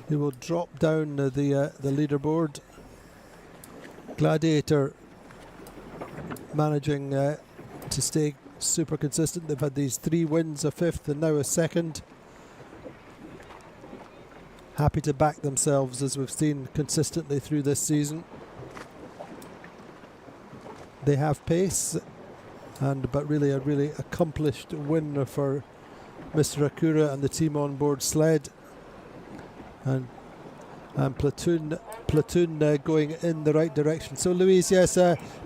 He will drop down the leaderboard. Gladiator managing to stay super consistent. They've had these 3 wins, a fifth and now a second. Happy to back themselves, as we've seen consistently through this season. They have pace, but really a really accomplished win for Mr. Akura and the team on board Sled. And Platoon going in the right direction. So Louise, yes,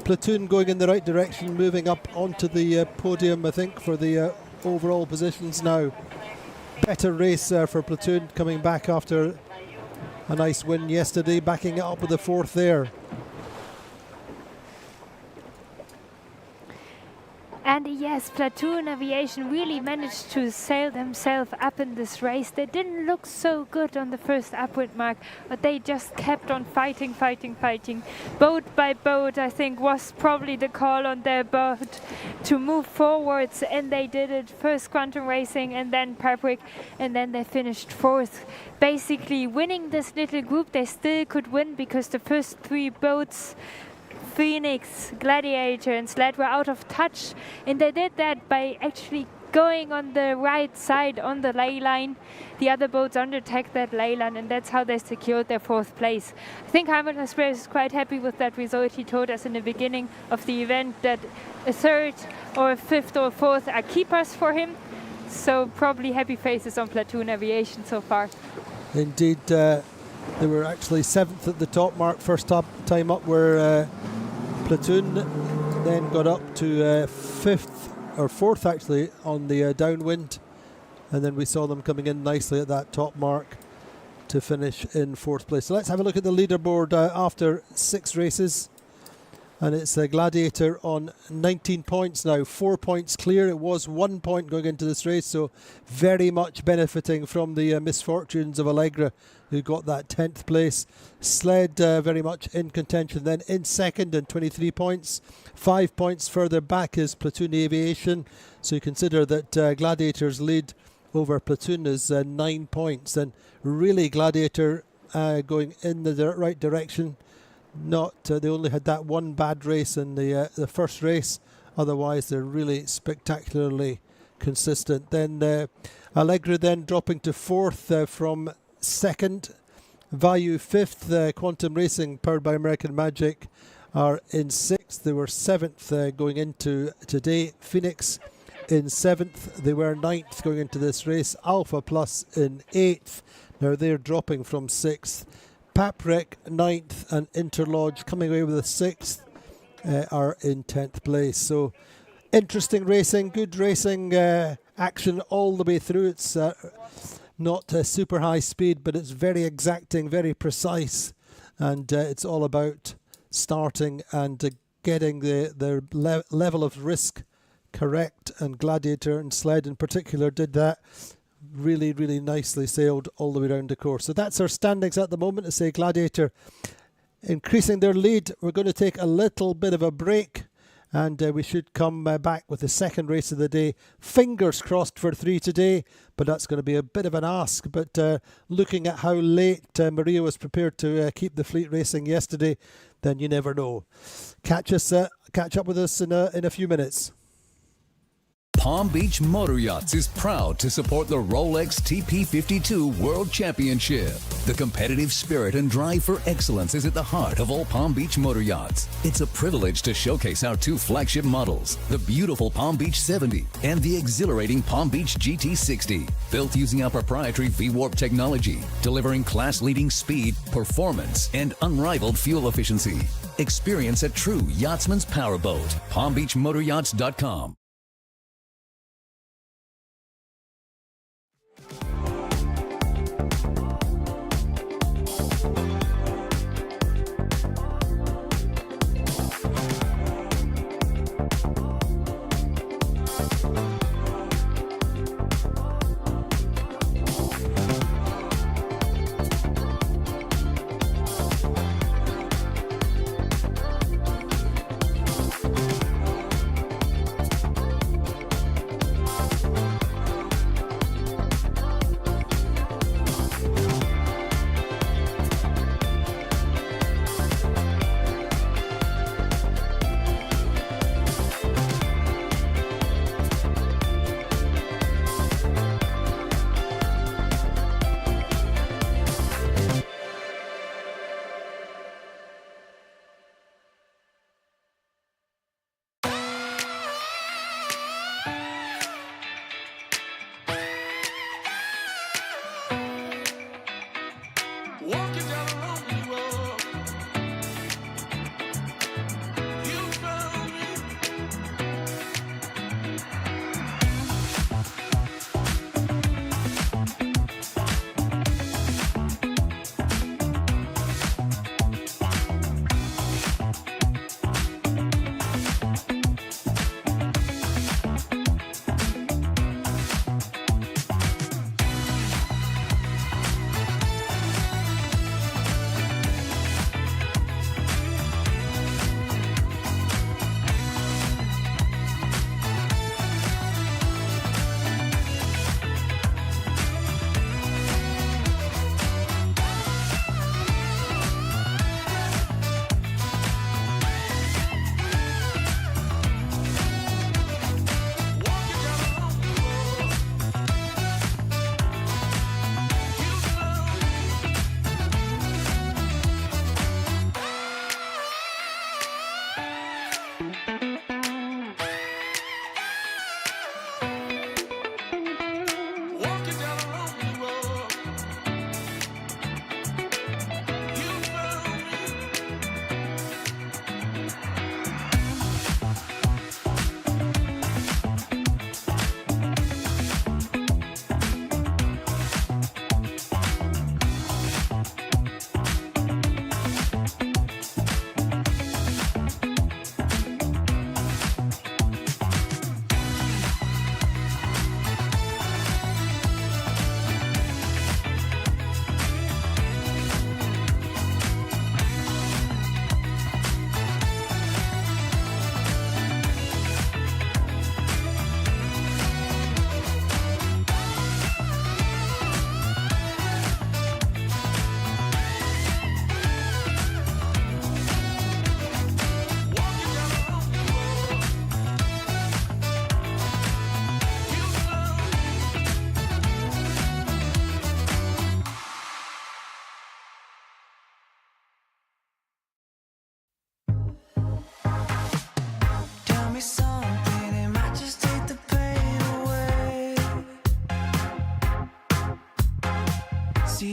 Platoon going in the right direction, moving up onto the podium, I think, for the overall positions now. Better race for Platoon, coming back after a nice win yesterday, backing it up with the 4th there. And yes, Platoon Aviation really managed to sail themselves up in this race. They didn't look so good on the first upwind mark, but they just kept on fighting. Boat by boat, I think, was probably the call on their boat to move forwards, and they did it. First Quantum Racing and then Patrick, and then they finished 4th. Basically winning this little group. They still could win because the first 3 boats Phoenix, Gladiator and Sled were out of touch, and they did that by actually going on the right side on the ley line. The other boats undertacked that ley line, and that's how they secured their 4th place. I think Hamilton Express is quite happy with that result. He told us in the beginning of the event that a 3rd or a 5th or a 4th are keepers for him. So probably happy faces on Platoon Aviation so far. Indeed, they were actually 7th at the top mark. First time up were Platoon, then got up to 5th or 4th actually on the downwind, and then we saw them coming in nicely at that top mark to finish in 4th place. So let's have a look at the leaderboard after 6 races. And it's a Gladiator on 19 points now, 4 points clear. It was 1 point going into this race, so very much benefiting from the misfortunes of Allegra, who got that 10th place. Sled very much in contention, then in 2nd and 23 points. 5 points further back is Platoon Aviation. So you consider that Gladiator's lead over Platoon is 9 points. And really Gladiator going in the right direction. They only had that one bad race in the first race. Otherwise, they're really spectacularly consistent. Then Allegra then dropping to 4th from 2nd. Value 5th. Quantum Racing, powered by American Magic, are in 6th. They were 7th going into today. Phoenix in 7th. They were 9th going into this race. Alpha Plus in 8th. Now they're dropping from 6th. Paprec 9th and Interlodge coming away with a 6th are in 10th place. So interesting racing, good racing action all the way through. It's not super high speed, but it's very exacting, very precise, and it's all about starting and getting the level of risk correct, and Gladiator and Sled in particular did that. Really, really nicely sailed all the way around the course. So that's our standings at the moment. To say Gladiator increasing their lead. We're going to take a little bit of a break, and we should come back with the 2nd race of the day. Fingers crossed for 3 today, but that's going to be a bit of an ask. But looking at how late Maria was prepared to keep the fleet racing yesterday, then you never know. Catch up with us in a few minutes. Palm Beach Motor Yachts is proud to support the ROLEX TP52 World Championship. The competitive spirit and drive for excellence is at the heart of all Palm Beach Motor Yachts. It's a privilege to showcase our 2 flagship models, the beautiful Palm Beach 70 and the exhilarating Palm Beach GT60, built using our proprietary V-Warp technology, delivering class-leading speed, performance, and unrivaled fuel efficiency. Experience a true yachtsman's powerboat. PalmBeachMotorYachts.com.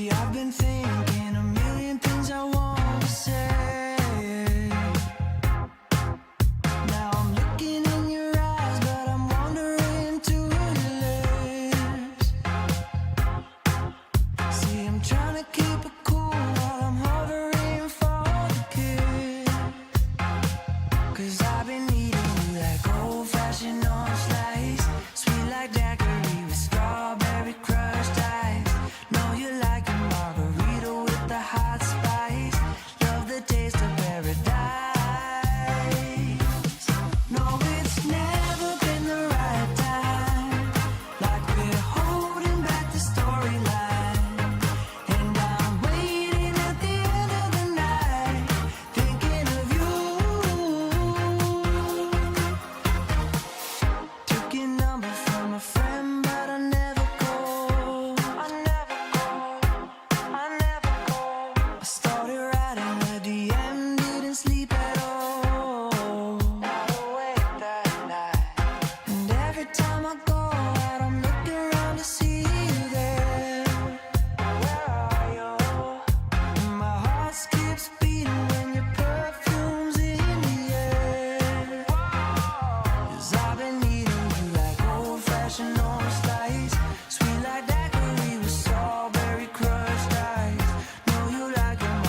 Lately I've been thinking a million things I want to say. Now I'm looking in your eyes, but I'm wandering to your lips. See, I'm trying to keep it cool while I'm hovering for the kiss. 'Cause I've been needing you like old-fashioned orange slice, sweet like daiquiri with strawberry crushed ice. Know you like a margarita with the hot spice. Love the taste of paradise. No, it's never been the right time. Like we're holding back the storyline. And I'm waiting at the end of the night, thinking of you. Took your number from a friend, but I never called. I started writing a DM, didn't sleep at all. Not awake that night. And every time I go out, I'm looking around to see you there. Where are you? And my heart skips beating when your perfume's in the air. 'Cause I've been needing you like old-fashioned orange slice, sweet like daiquiri with strawberry crushed ice. Know you like your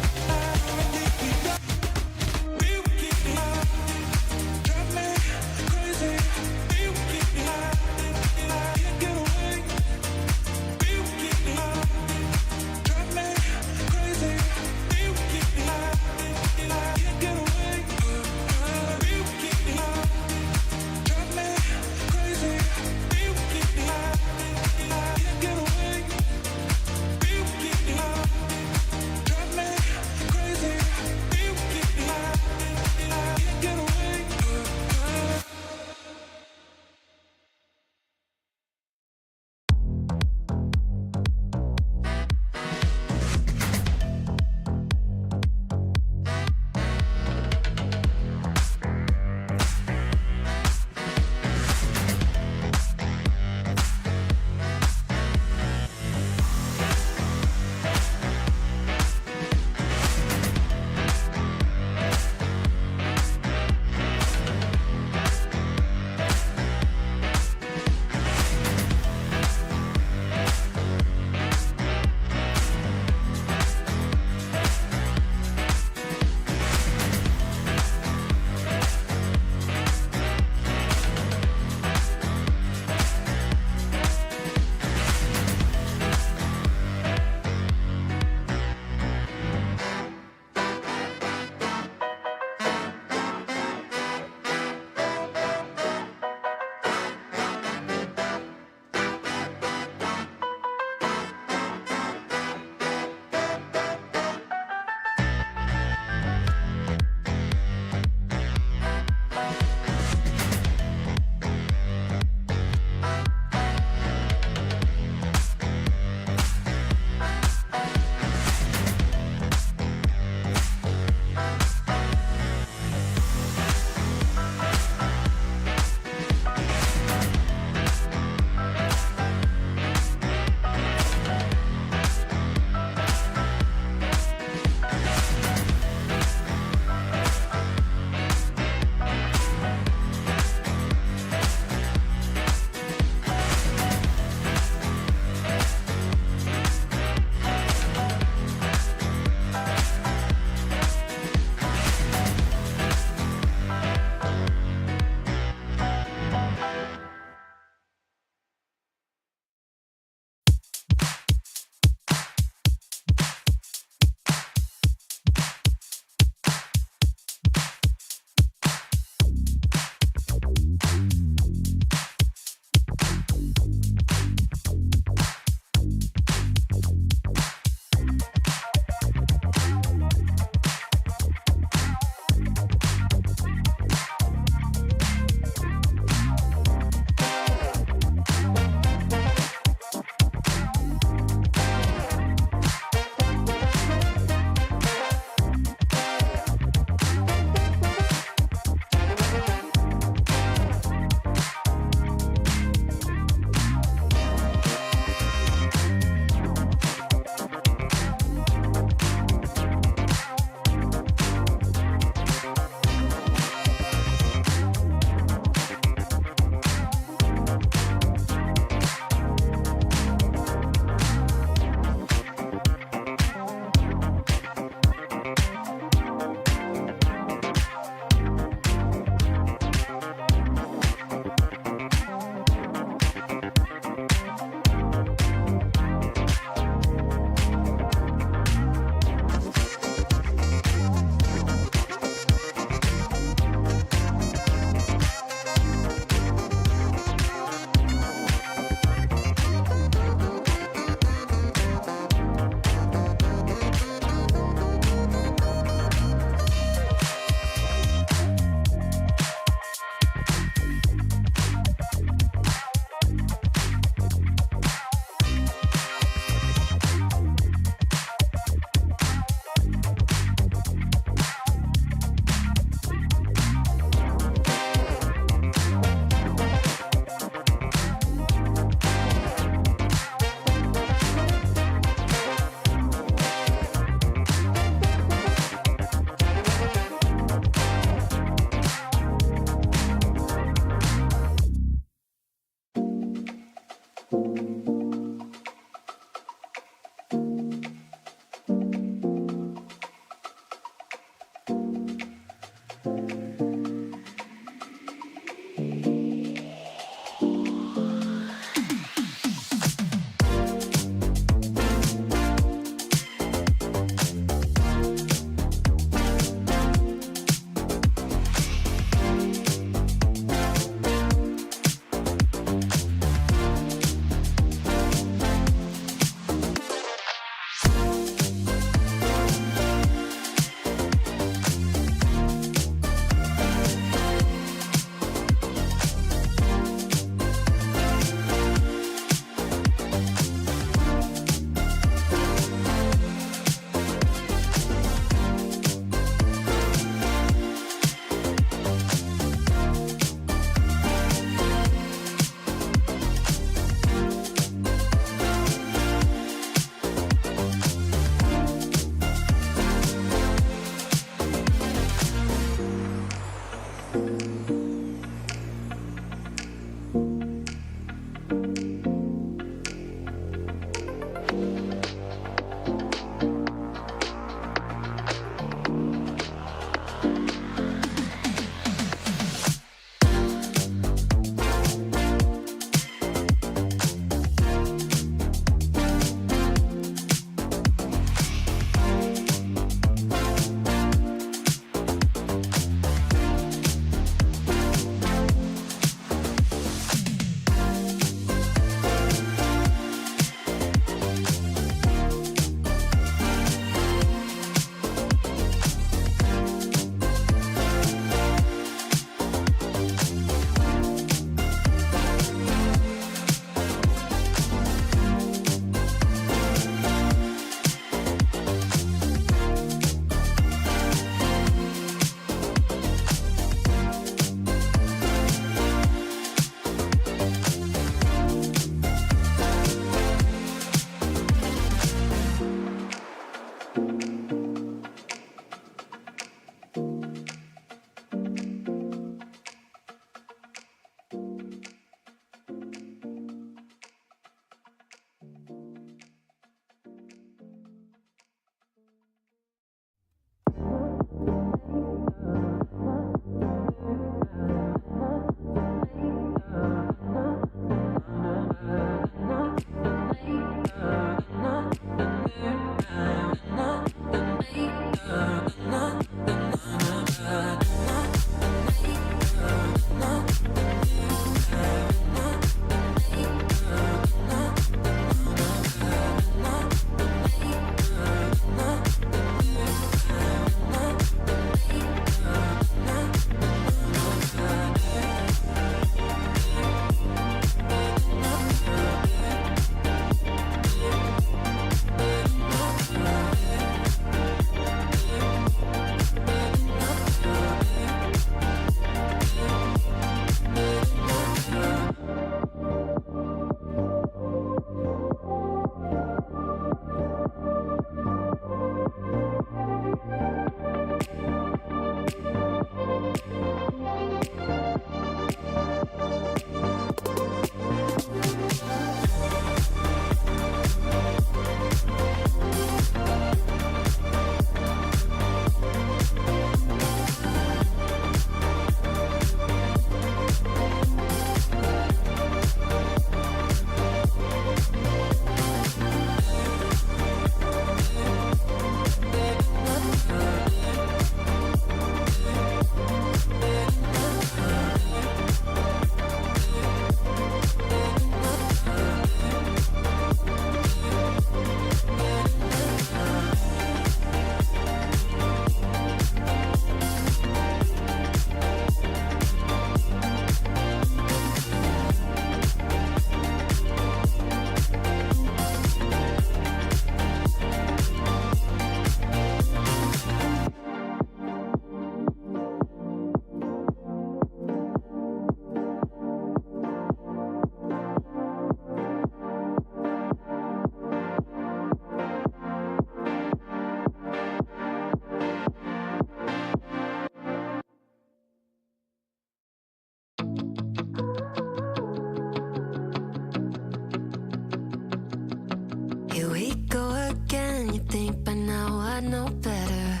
I know better.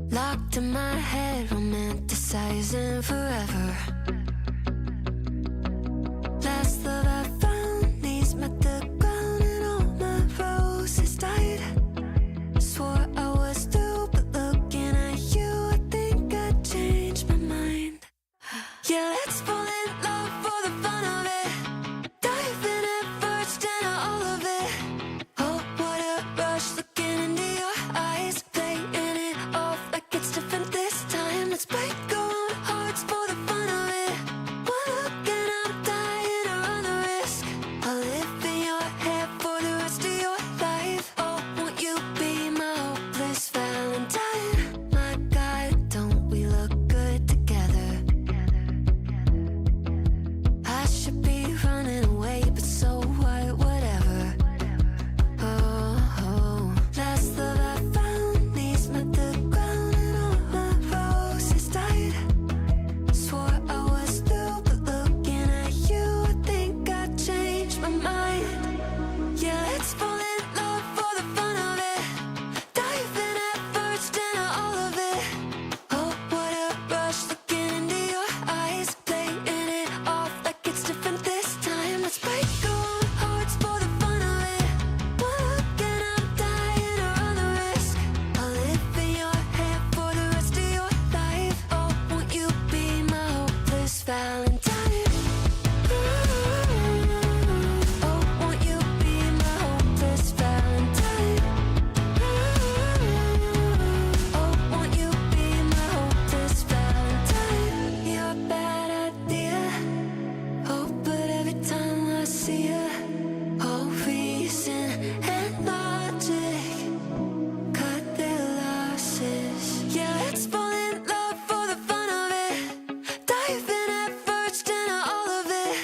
Locked in my head, romanticizing forever. Last love I found, knees met the ground and all my roses died. Swore I was through, but looking at you, I think I changed my mind. Yeah, let's fall in love for the fun of it. Diving at first into all of it. Oh, what a rush, looking into your eyes, playing it off like it's different this time. Let's break our own hearts for the fun of it. One look and I'm dying to run the risk. I'll live in your head for the rest of your life. Oh, won't you be my hopeless Valentine? My God, don't we look good together? I should be running away, but so what, whatever. Oh, last love I found, knees met the ground and all my roses died. Swore I was through, but looking at you, I think I changed my mind. Yeah, let's fall in love for the fun of it. Diving at first into all of it. Oh, what a rush, looking into your eyes, playing it off like it's different this time. Let's break our own hearts for the fun of it. One look and I'm dying to run the risk. I'll live in your head for the rest of your life. Oh, won't you be my hopeless Valentine? Oh, won't you be my hopeless Valentine? Oh, won't you be my hopeless Valentine? You're a bad idea. Oh, but every time I see you, all reason and logic cut their losses. Yeah, let's fall in love for the fun of it. Diving at first into all of it.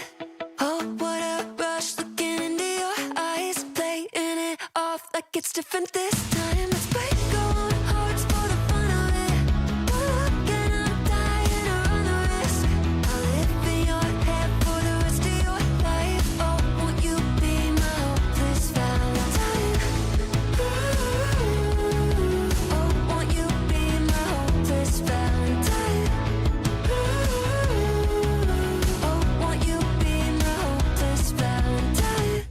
Oh, what a rush, looking into your eyes, playing it off like it's different this time. Let's break our own hearts for the fun of it. One look and I'm dying to run the risk. I'll live in your head for the rest of your life. Oh, won't you be my hopeless Valentine? Oh, won't you be my hopeless Valentine? Oh, won't you be my hopeless Valentine?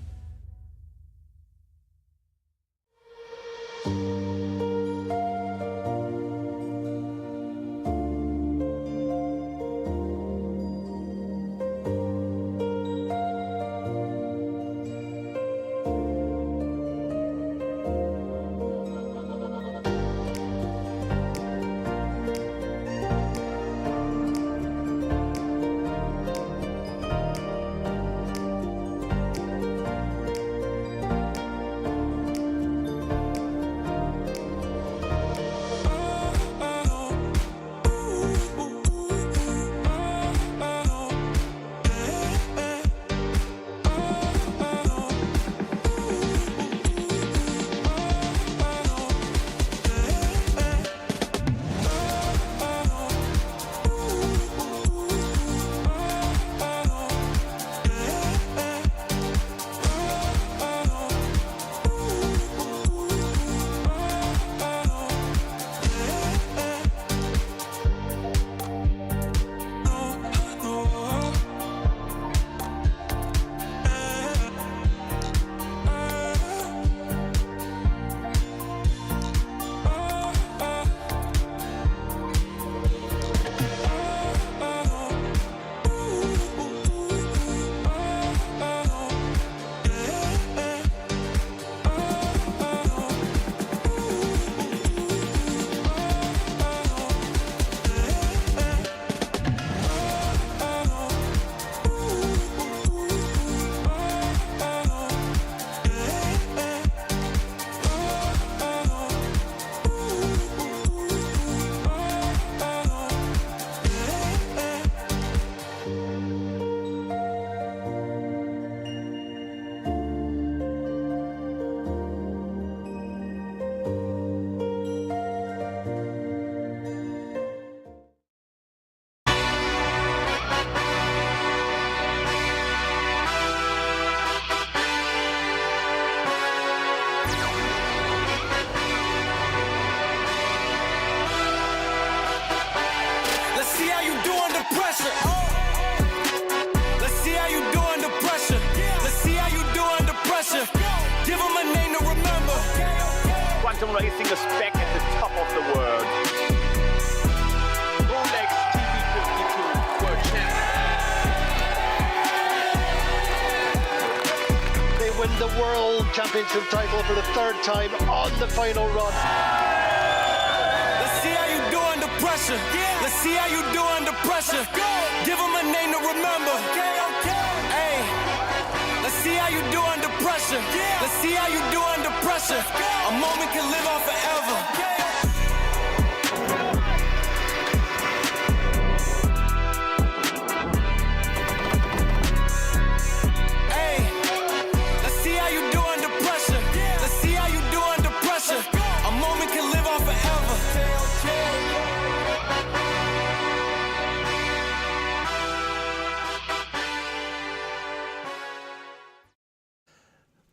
racing us back at the top of the world. ROLEX TP52 World Champion. They win the World Championship title for the third time on the final run. Let's see how you do under pressure. Let's see how you do under pressure. Give them a name to remember. Hey, let's see how you do under pressure. Let's see how you do under pressure. A moment can live on forever. Hey, let's see how you do under pressure. Let's see how you do under pressure. A moment can live on forever.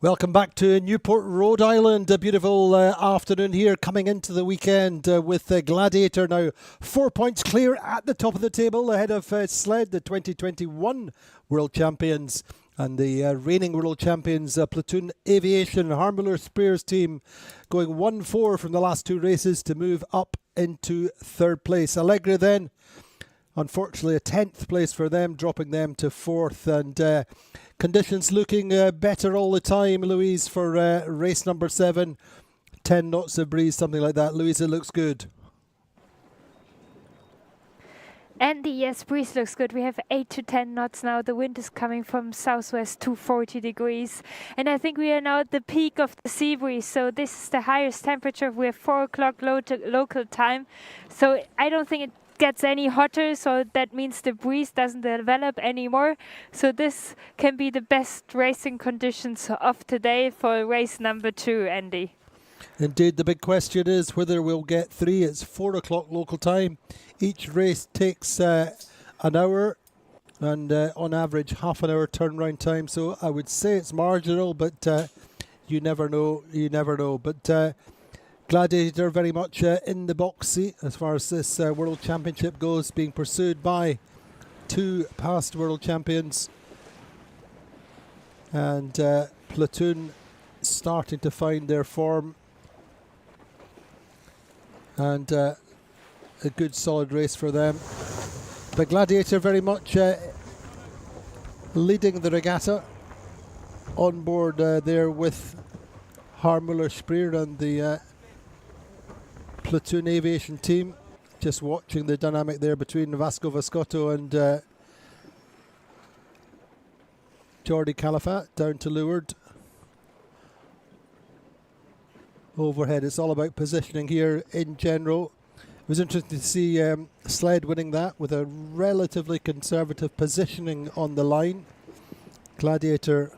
Welcome back to Newport, Rhode Island. A beautiful afternoon here coming into the weekend with Gladiator now 4 points clear at the top of the table ahead of Sled, the 2021 World Champions, and the reigning World Champions Platoon Aviation Harmuller Spears team going 1-4 from the last two races to move up into third place. Allegra then, unfortunately, a 10th place for them, dropping them to fourth, and conditions looking better all the time, Louise, for race number 7. 10 knots of breeze, something like that. Louise, it looks good. Andy, yes, breeze looks good. We have 8 to 10 knots now. The wind is coming from southwest to 40 degrees. And I think we are now at the peak of the sea breeze. So this is the highest temperature. We have 4 o'clock local time. So I don't think it gets any hotter, so that means the breeze doesn't develop anymore. So this can be the best racing conditions of today for race number 2, Andy. Indeed, the big question is whether we'll get 3. It's 4 o'clock local time. Each race takes an hour and on average half an hour turnaround time. So I would say it's marginal, but you never know. But Gladiator very much in the box seat as far as this World Championship goes, being pursued by 2 past World Champions. And Platoon starting to find their form. And a good solid race for them. But Gladiator very much leading the regatta on board there with Harmuller Spear and the Platoon Aviation team. Just watching the dynamic there between Vasco Vascotto and Jordi Calafat down to leeward. Overhead, it's all about positioning here in general. It was interesting to see Sled winning that with a relatively conservative positioning on the line. Gladiator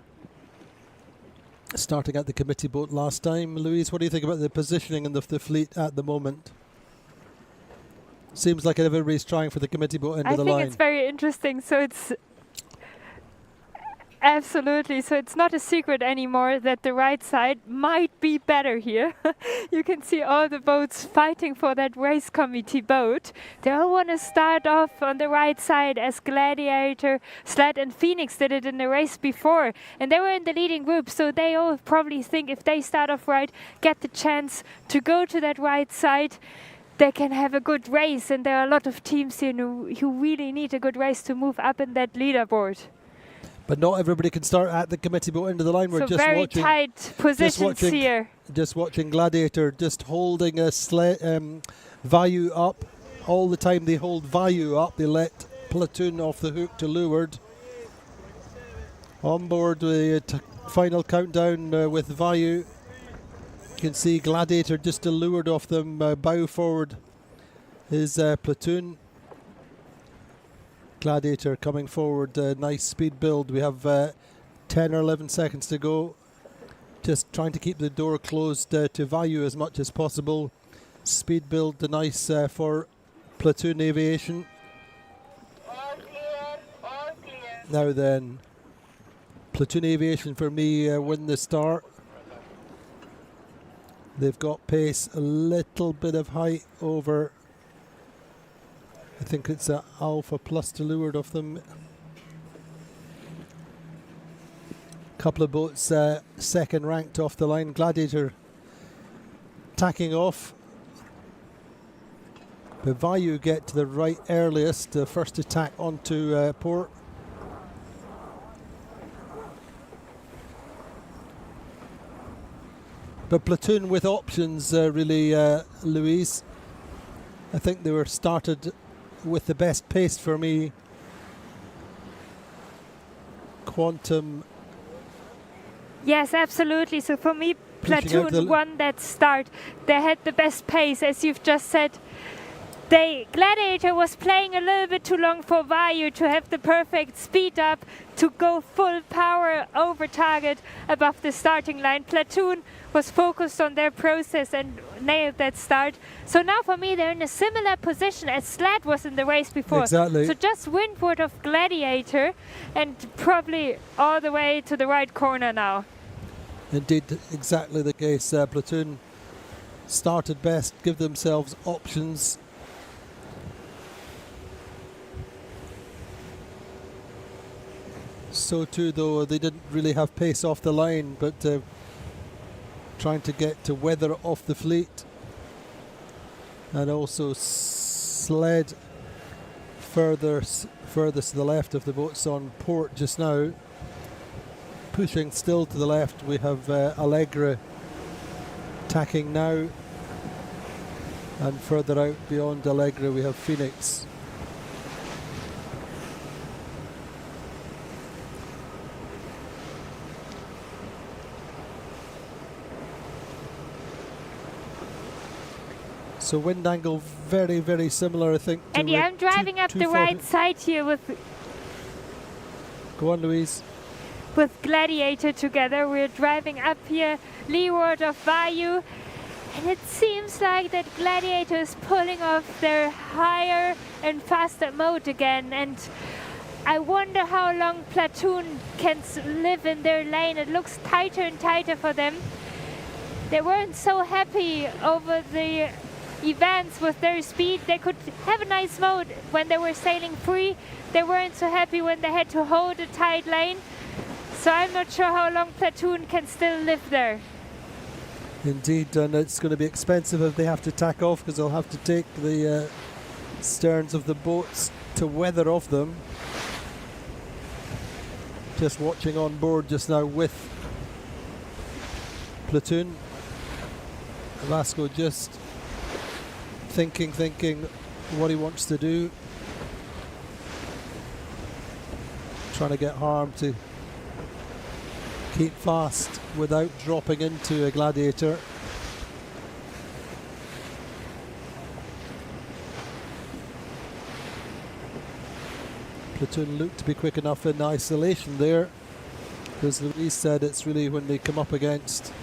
starting at the committee boat last time. Louise, what do you think about the positioning in the fleet at the moment? Seems like everybody's trying for the committee boat end of the line. I think it's very interesting. So it's absolutely. So it's not a secret anymore that the right side might be better here. You can see all the boats fighting for that race committee boat. They all want to start off on the right side as Gladiator, Sled and Phoenix did it in the race before. And they were in the leading group, so they all probably think if they start off right, get the chance to go to that right side, they can have a good race. And there are a lot of teams here who really need a good race to move up in that leaderboard. But not everybody can start at the committee boat end of the line. We're so just very watching, tight positions here. Just watching Gladiator just holding a value up. All the time they hold value up, they let Platoon off the hook to leeward. On board the final countdown with value. You can see Gladiator just to leeward off them, bow forward his Platoon. Gladiator coming forward, nice speed build. We have 10 or 11 seconds to go. Just trying to keep the door closed to value as much as possible. Speed build, nice for Platoon Aviation. Now then, Platoon Aviation for me win the start. They've got pace, a little bit of height over. I think it's an Alpha Plus to leeward of them. Couple of boats second ranked off the line. Gladiator tacking off. But Vayu get to the right earliest, first attack onto port. But Platoon with options, really, Louise. I think they were started with the best pace for me. Quantum. Yes, absolutely. So for me, Platoon won that start. They had the best pace, as you've just said. Gladiator was playing a little bit too long for Vayu to have the perfect speed up to go full power over target above the starting line. Platoon was focused on their process and nailed that start. So now for me, they're in a similar position as Sled was in the race before. Exactly. So just windward of Gladiator and probably all the way to the right corner now. Indeed, exactly the case. Platoon started best, give themselves options. So too, though, they didn't really have pace off the line, but trying to get to weather off the fleet. And also Sled furthest to the left of the boats on port just now. Pushing still to the left, we have Allegra tacking now. And further out beyond Allegra, we have Phoenix. So wind angle very, very similar, I think. And yeah, I'm driving up the right side here with... Go on, Louise. With Gladiator together. We're driving up here, leeward of Vayu. And it seems like that Gladiator is pulling off their higher and faster mode again. And I wonder how long Platoon can live in their lane. It looks tighter and tighter for them. They weren't so happy over the events with their speed. They could have a nice mode when they were sailing free. They weren't so happy when they had to hold a tight lane. So I'm not sure how long Platoon can still live there. Indeed, and it's going to be expensive if they have to tack off, because they'll have to take the sterns of the boats to weather off them. Just watching on board just now with Platoon. Vasco just thinking what he wants to do. Trying to get Harm to keep fast without dropping into a Gladiator. Platoon looked to be quick enough in isolation there. As Louise said, it's really when they come up against,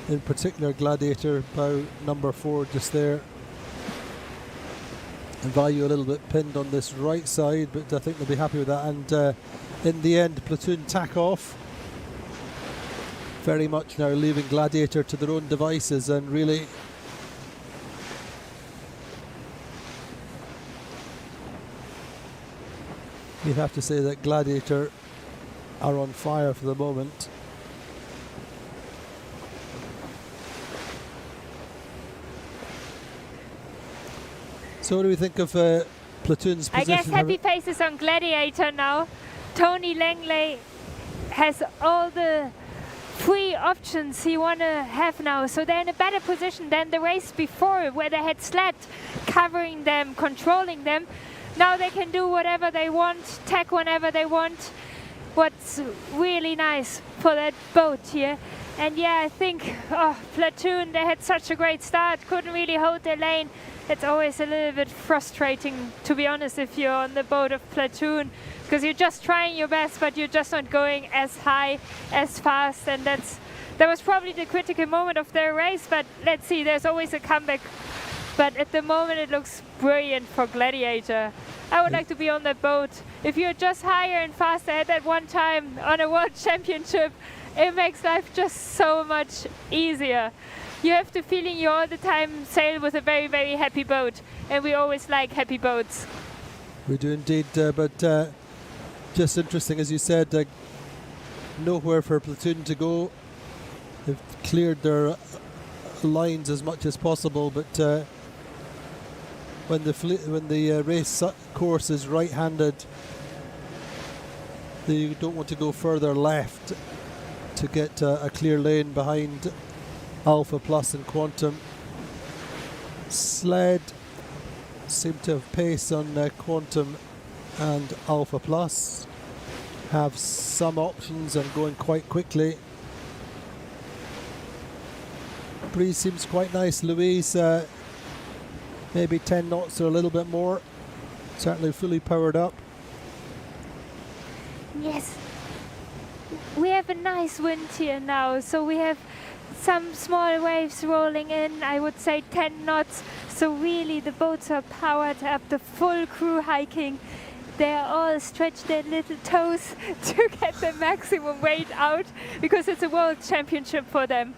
in particular, Gladiator, bow number 4 just there. And Vayu a little bit pinned on this right side, but I think they'll be happy with that. And in the end, Platoon tack off. Very much now leaving Gladiator to their own devices, and really you'd have to say that Gladiator are on fire for the moment. So what do we think of Platoon's position? I guess happy faces on Gladiator now. Tony Langley has all the free options he want to have now. So they're in a better position than the race before, where they had Sled covering them, controlling them. Now they can do whatever they want, tack whenever they want. What's really nice for that boat here. And yeah, I think Platoon, they had such a great start, couldn't really hold their lane. It's always a little bit frustrating, to be honest, if you're on the boat of Platoon, because you're just trying your best, but you're just not going as high, as fast, and that was probably the critical moment of their race. But let's see, there's always a comeback. But at the moment, it looks brilliant for Gladiator. I would like to be on that boat. If you're just higher and faster at that one time on a world championship, it makes life just so much easier. You have the feeling you all the time sail with a very, very happy boat, and we always like happy boats. We do indeed, but just interesting, as you said, nowhere for Platoon to go. They've cleared their lines as much as possible, but when the race course is right-handed, they don't want to go further left to get a clear lane behind Alpha Plus and Quantum. Sled seem to have pace on Quantum and Alpha Plus, have some options and going quite quickly. Breeze seems quite nice. Louise, maybe 10 knots or a little bit more. Certainly fully powered up. Yes. We have a nice wind here now, so we have some small waves rolling in, I would say 10 knots. So really the boats are powered up, the full crew hiking. They are all stretched their little toes to get the maximum weight out, because it's a world championship for them.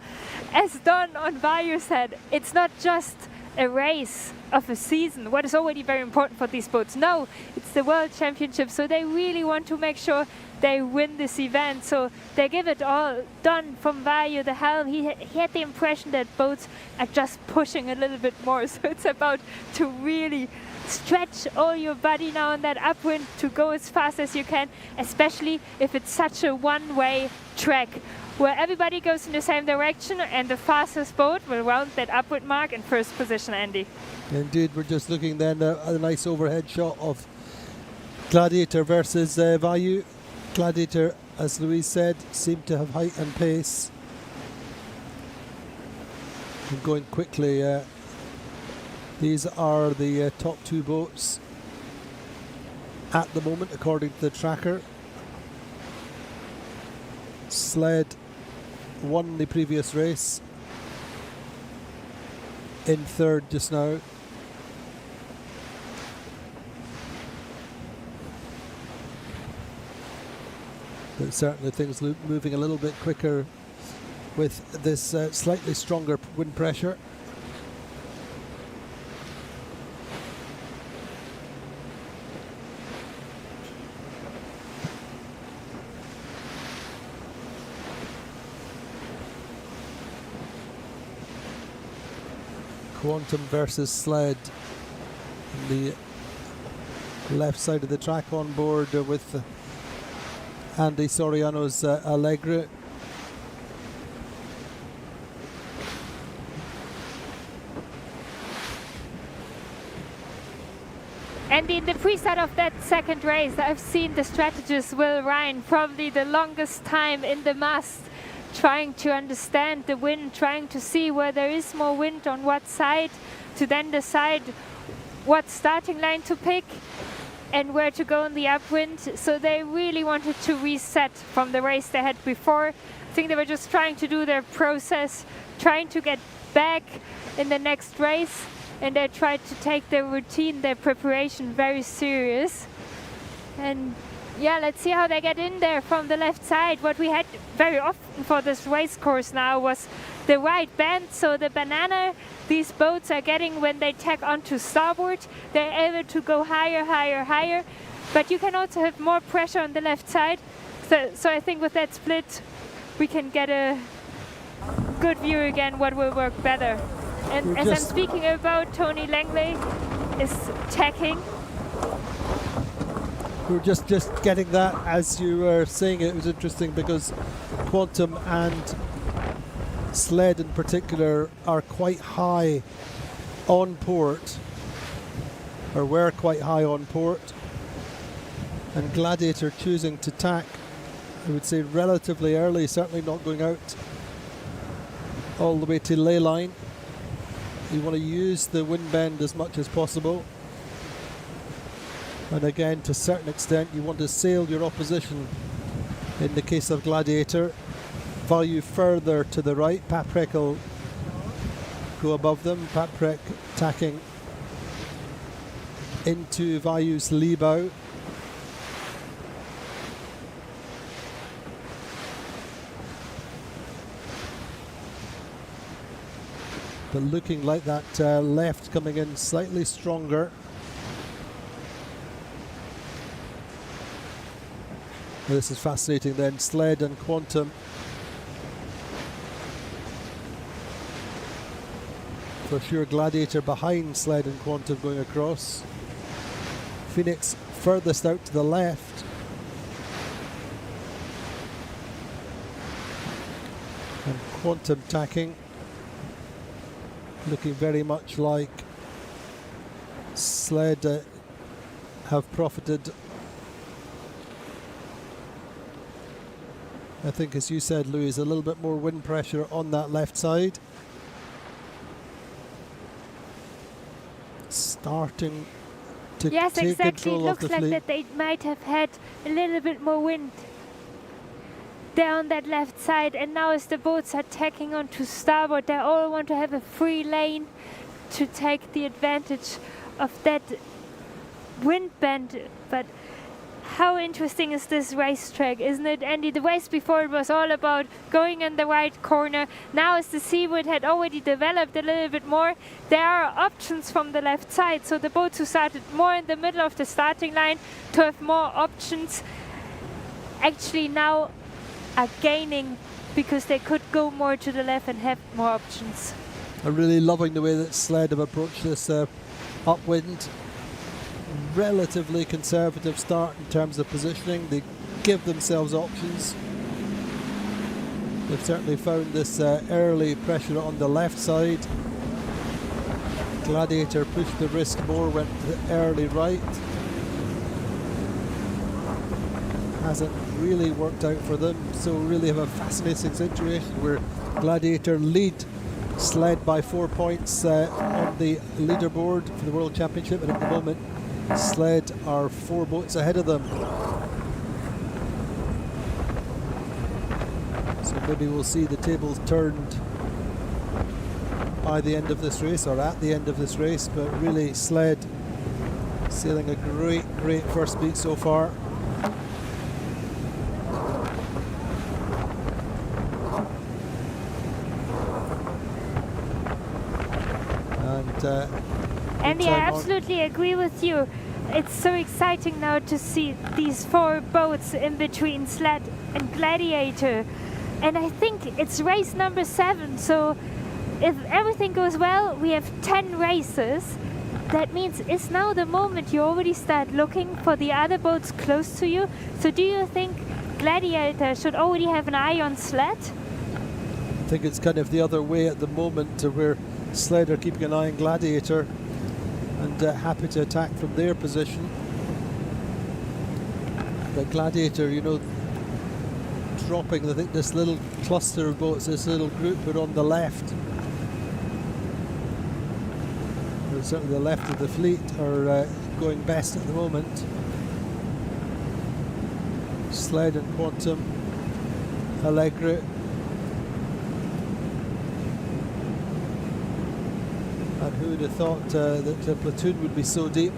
As Don on Vayu said, it's not just a race of a season, what is already very important for these boats. No, it's the world championship, so they really want to make sure they win this event, so they give it all. Don from Vayu, the helm, he had the impression that boats are just pushing a little bit more, so it's about to really stretch all your body now in that upwind to go as fast as you can, especially if it's such a one-way track where everybody goes in the same direction and the fastest boat will round that upwind mark in first position, Andy. Indeed, we're just looking then at a nice overhead shot of Gladiator versus Vayu. Gladiator, as Louise said, seemed to have height and pace. And going quickly. These are the top two boats at the moment, according to the tracker. Sled won the previous race, in third just now. But certainly things moving a little bit quicker with this slightly stronger wind pressure. Quantum versus Sled on the left side of the track on board with Andy Soriano's Allegro. And in the pre-start of that second race, I've seen the strategist Will Ryan, probably the longest time in the mast, trying to understand the wind, trying to see where there is more wind on what side, to then decide what starting line to pick and where to go in the upwind. So they really wanted to reset from the race they had before. I think they were just trying to do their process, trying to get back in the next race, and they tried to take their routine, their preparation very serious. And yeah, let's see how they get in there from the left side. What we had very often for this race course now was the right bend, so the banana these boats are getting when they tack onto starboard, they're able to go higher, higher, higher, but you can also have more pressure on the left side. So I think with that split, we can get a good view again what will work better. And as I'm speaking about, Tony Langley is tacking. We were just getting that as you were saying it. It was interesting because Quantum and Sled in particular are quite high on port, or were quite high on port, and Gladiator choosing to tack, I would say relatively early, certainly not going out all the way to ley line. You want to use the wind bend as much as possible. And again, to a certain extent, you want to sail your opposition. In the case of Gladiator, Vayu further to the right. Paprec will go above them. Paprec tacking into Vayu's lee bow. But looking like that left coming in slightly stronger. This is fascinating then. Sled and Quantum For sure, Gladiator behind Sled and Quantum going across. Phoenix furthest out to the left. And Quantum tacking. Looking very much like Sled have profited. I think, as you said, Louise, a little bit more wind pressure on that left side. Starting to Yes, take exactly. It control of looks the like fleet. that they might have had a little bit more wind there on that left side, and now as the boats are tacking onto starboard, they all want to have a free lane to take the advantage of that wind bend. But how interesting is this racetrack, isn't it, Andy? The race before, it was all about going in the right corner. Now as the seawind had already developed a little bit more, there are options from the left side. So the boats who started more in the middle of the starting line to have more options actually now are gaining, because they could go more to the left and have more options. I'm really loving the way that Sled have approached this upwind. Relatively conservative start in terms of positioning. They give themselves options. They've certainly found this early pressure on the left side. Gladiator pushed the risk more, went to the early right. Hasn't really worked out for them, so really have a fascinating situation where Gladiator lead Sled by 4 points on the leaderboard for the World Championship, and at the moment Sled are 4 boats ahead of them. So maybe we'll see the tables turned by the end of this race, or at the end of this race, but really Sled sailing a great first beat so far. Andy, I absolutely agree with you. It's so exciting now to see these 4 boats in between Sled and Gladiator. And I think it's race number 7, so if everything goes well, we have 10 races. That means it's now the moment you already start looking for the other boats close to you. So do you think Gladiator should already have an eye on Sled? I think it's kind of the other way at the moment, to where Sled are keeping an eye on Gladiator and happy to attack from their position. But Gladiator, you know, dropping, I think, this little cluster of boats, this little group, but on the left. Well, certainly the left of the fleet are going best at the moment. Sled and Quantum, Allegra. And who would have thought that the Platoon would be so deep?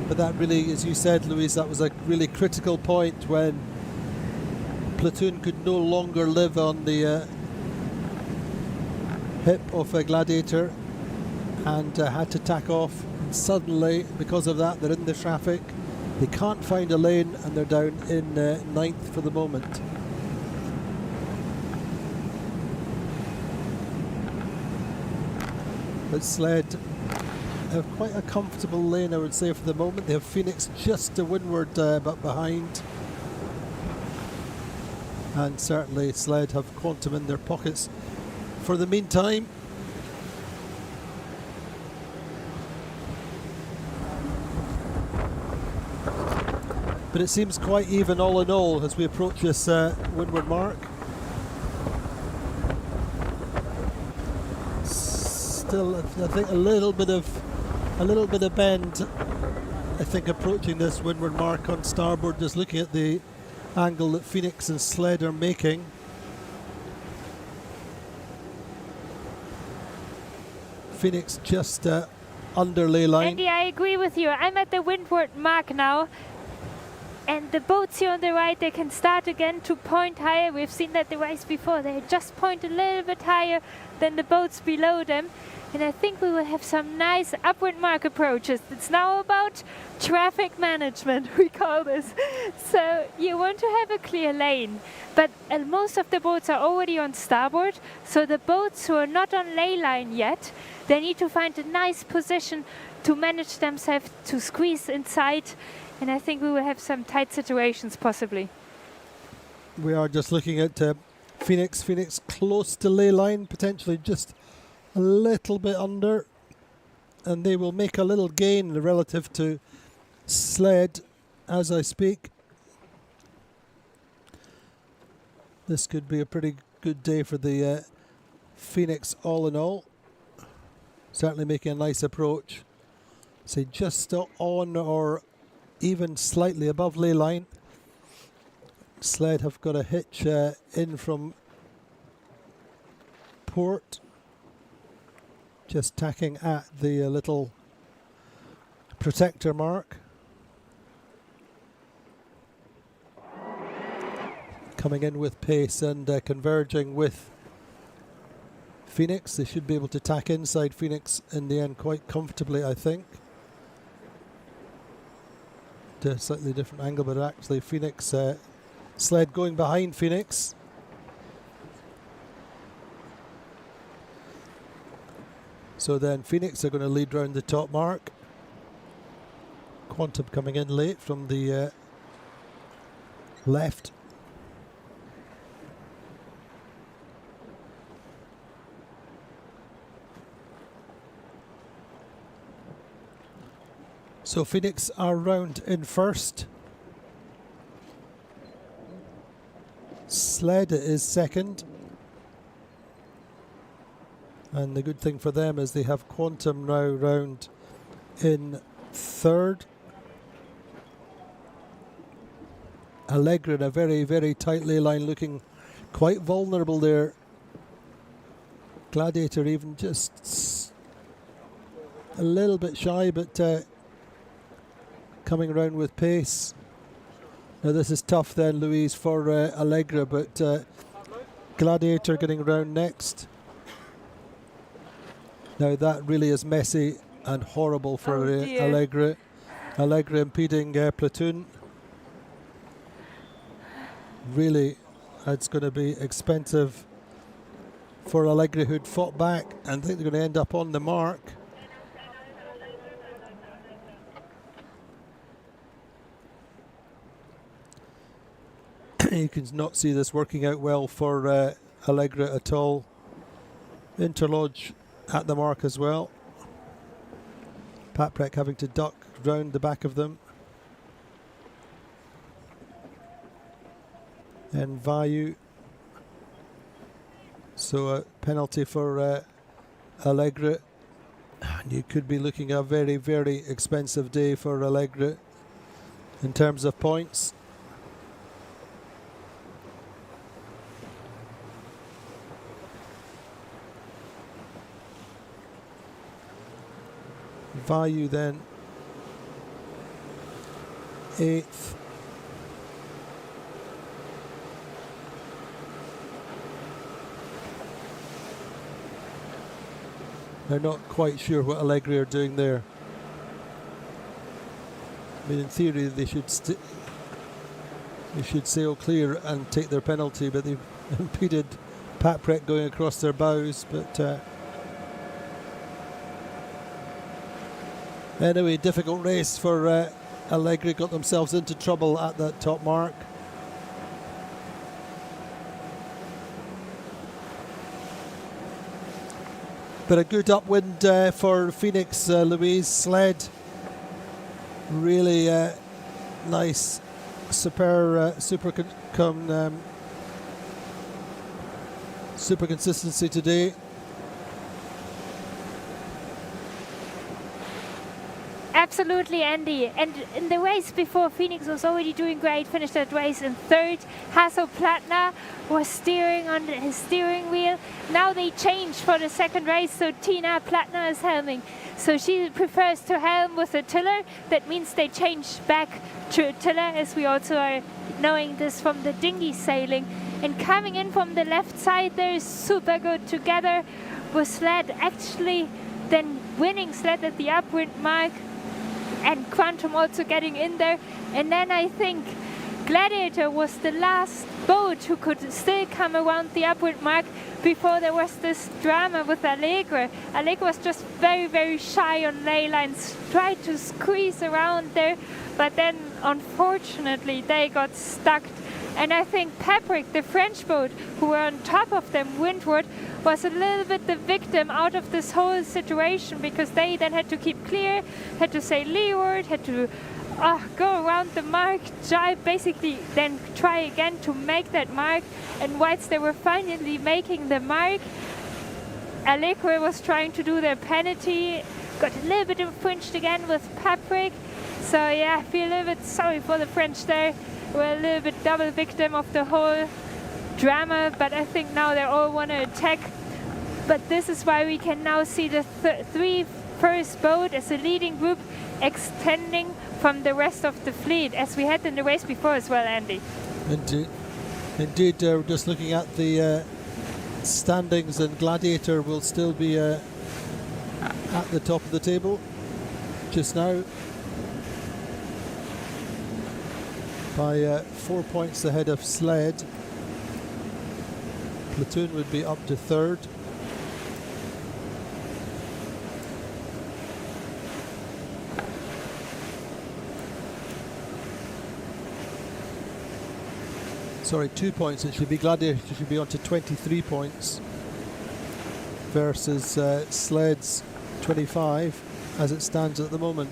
But that really, as you said, Louise, that was a really critical point when Platoon could no longer live on the hip of a Gladiator and had to tack off. And suddenly, because of that, they're in the traffic. They can't find a lane, and they're down in 9th for the moment. But Sled have quite a comfortable lane, I would say, for the moment. They have Phoenix just to windward, but behind. And certainly Sled have Quantum in their pockets for the meantime. But it seems quite even all in all as we approach this windward mark. Still, I think a little bit of bend. I think approaching this windward mark on starboard, just looking at the angle that Phoenix and Sled are making. Phoenix just under ley line. Andy, I agree with you. I'm at the windward mark now. And the boats here on the right, they can start again to point higher. We've seen that the race before. They just point a little bit higher than the boats below them. and I think we will have some nice upwind mark approaches. It's now about traffic management, we call this. So you want to have a clear lane, but most of the boats are already on starboard, so the boats who are not on ley line yet, they need to find a nice position to manage themselves to squeeze inside, and I think we will have some tight situations possibly. We are just looking at Phoenix close to ley line, potentially just a little bit under, and they will make a little gain relative to Sled as I speak. This could be a pretty good day for the Phoenix all in all. Certainly making a nice approach. Say just on or even slightly above ley line. Sled have got a hitch in from port. Just tacking at the little protector mark. Coming in with pace and converging with Phoenix. They should be able to tack inside Phoenix in the end quite comfortably, I think. To a slightly different angle, but actually Phoenix, Sled going behind Phoenix. So then Phoenix are going to lead round the top mark. Quantum coming in late from the left. So Phoenix are round in first. Sled is second. And the good thing for them is they have Quantum now round in third. Allegra in a very, very tight ley line, looking quite vulnerable there. Gladiator even just a little bit shy, but coming around with pace. Now this is tough then, Louise, for Allegra, but Gladiator getting round next. Now that really is messy and horrible for Allegra. Allegra impeding Platoon. Really, it's going to be expensive for Allegra, who'd fought back, and I think they're going to end up on the mark. You can not see this working out well for Allegra at all. Interlodge at the mark as well. Paprec having to duck round the back of them. And Vayu. So a penalty for Allegra. And you could be looking at a very, very expensive day for Allegra in terms of points. Vayu then 8th. They're not quite sure what Allegri are doing there. I mean, in theory, they should sail clear and take their penalty, but they've impeded Paprec going across their bows. But anyway, difficult race for Allegri. Got themselves into trouble at that top mark. But a good upwind for Phoenix, Louise. Sled, really nice, super consistency today. Absolutely, Andy. And in the race before, Phoenix was already doing great, finished that race in third. Hasso Plattner was steering on his steering wheel. Now they changed for the second race, so Tina Plattner is helming. So she prefers to helm with a tiller. That means they changed back to a tiller, as we also are knowing this from the dinghy sailing. And coming in from the left side, they're super good together with Sled actually then winning Sled at the upwind mark, and Quantum also getting in there. And then I think Gladiator was the last boat who could still come around the upwind mark before there was this drama with Allegra. Allegra was just very, very shy on ley lines, tried to squeeze around there, but then unfortunately they got stuck. And I think Patrick, the French boat, who were on top of them windward, was a little bit the victim out of this whole situation, because they then had to keep clear, had to sail leeward, had to go around the mark, basically then try again to make that mark. And whilst they were finally making the mark, Allegra was trying to do their penalty, got a little bit infringed again with Patrick. So yeah, I feel a little bit sorry for the French there. We're a little bit double victim of the whole drama, but I think now they all want to attack. But this is why we can now see the three first boat as a leading group extending from the rest of the fleet, as we had in the race before as well, Andy. Indeed, just looking at the standings, and Gladiator will still be at the top of the table just now, by 4 points ahead of Sled. Platoon would be up to third. Sorry, 2 points. It should be Gladiator should be on to 23 points versus Sled's 25 as it stands at the moment.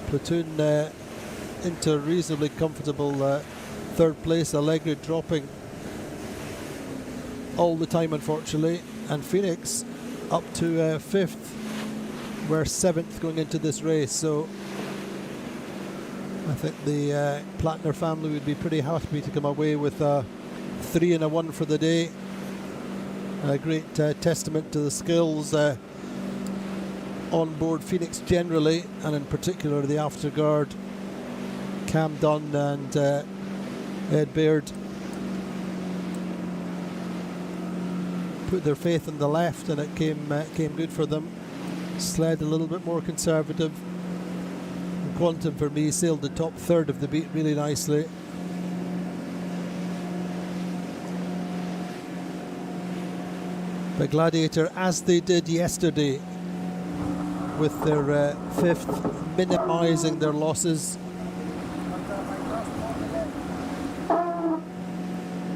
Platoon into reasonably comfortable third place. Allegra dropping all the time, unfortunately, and Phoenix up to fifth. We're seventh going into this race, so I think the Plattner family would be pretty happy to come away with a 3 and a 1 for the day. A great testament to the skills on board Phoenix generally, and in particular the afterguard, Cam Dunn and Ed Baird, put their faith in the left, and it came good for them. Sled a little bit more conservative. And Quantum, for me, sailed the top third of the beat really nicely. But Gladiator, as they did yesterday, with their fifth, minimising their losses.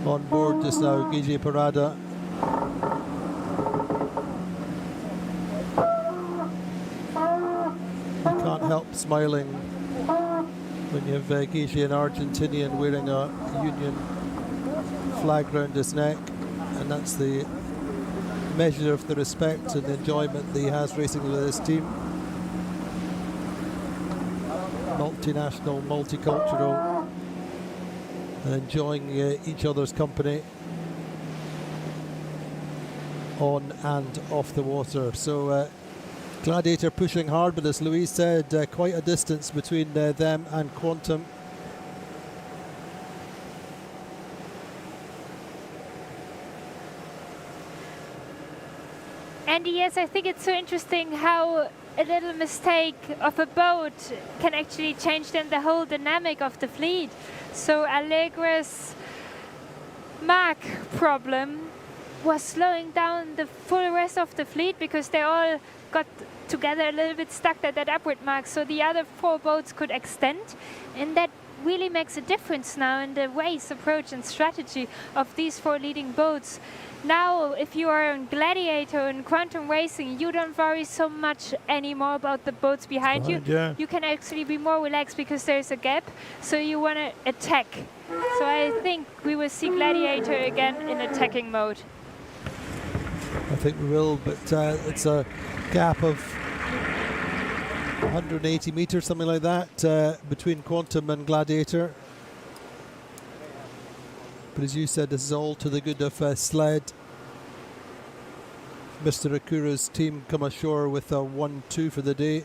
On board just now, Gigi Parada. You can't help smiling when you have Gigi, an Argentinian, wearing a Union flag round his neck, and that's the measure of the respect and enjoyment that he has racing with his team. Multinational, multicultural, and enjoying each other's company on and off the water. So Gladiator pushing hard, but as Louise said, quite a distance between them and Quantum. And yes, I think it's so interesting how a little mistake of a boat can actually change then the whole dynamic of the fleet. So Allegra's mark problem was slowing down the full rest of the fleet, because they all got together a little bit stuck at that upward mark, so the other four boats could extend, and that really makes a difference now in the race approach and strategy of these four leading boats. Now, if you are on Gladiator and Quantum Racing, you don't worry so much anymore about the boats behind you. Yeah. You can actually be more relaxed because there's a gap, so you want to attack. So I think we will see Gladiator again in attacking mode. I think we will, but it's a gap of 180 meters, something like that, between Quantum and Gladiator. But as you said, this is all to the good of Sled. Mr. Akura's team come ashore with a 1-2 for the day.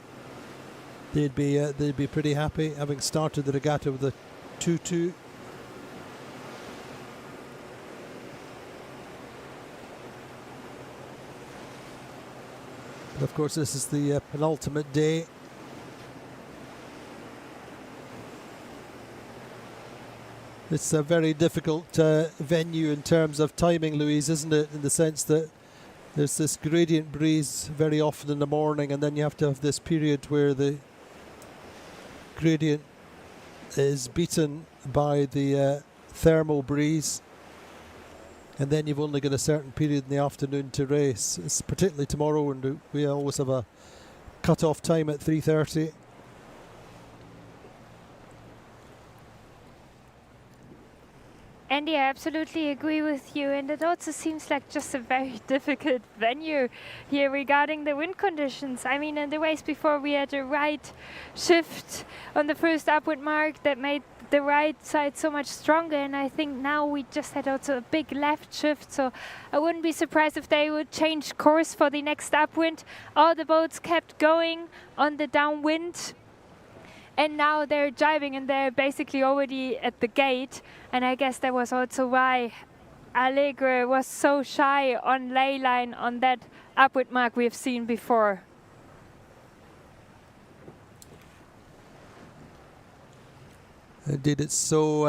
They'd be pretty happy, having started the regatta with a 2-2. And of course, this is the penultimate day. It's a very difficult venue in terms of timing, Louise, isn't it? In the sense that there's this gradient breeze very often in the morning, and then you have to have this period where the gradient is beaten by the thermal breeze, and then you've only got a certain period in the afternoon to race. It's particularly tomorrow, and we always have a cut-off time at 3:30. Andy, I absolutely agree with you, and it also seems like just a very difficult venue here regarding the wind conditions. I mean, in the race before we had a right shift on the first upwind mark that made the right side so much stronger, and I think now we just had also a big left shift, so I wouldn't be surprised if they would change course for the next upwind. All the boats kept going on the downwind, and now they're driving and they're basically already at the gate. And I guess that was also why Allegre was so shy on ley line on that upward mark we've seen before. Indeed, it's so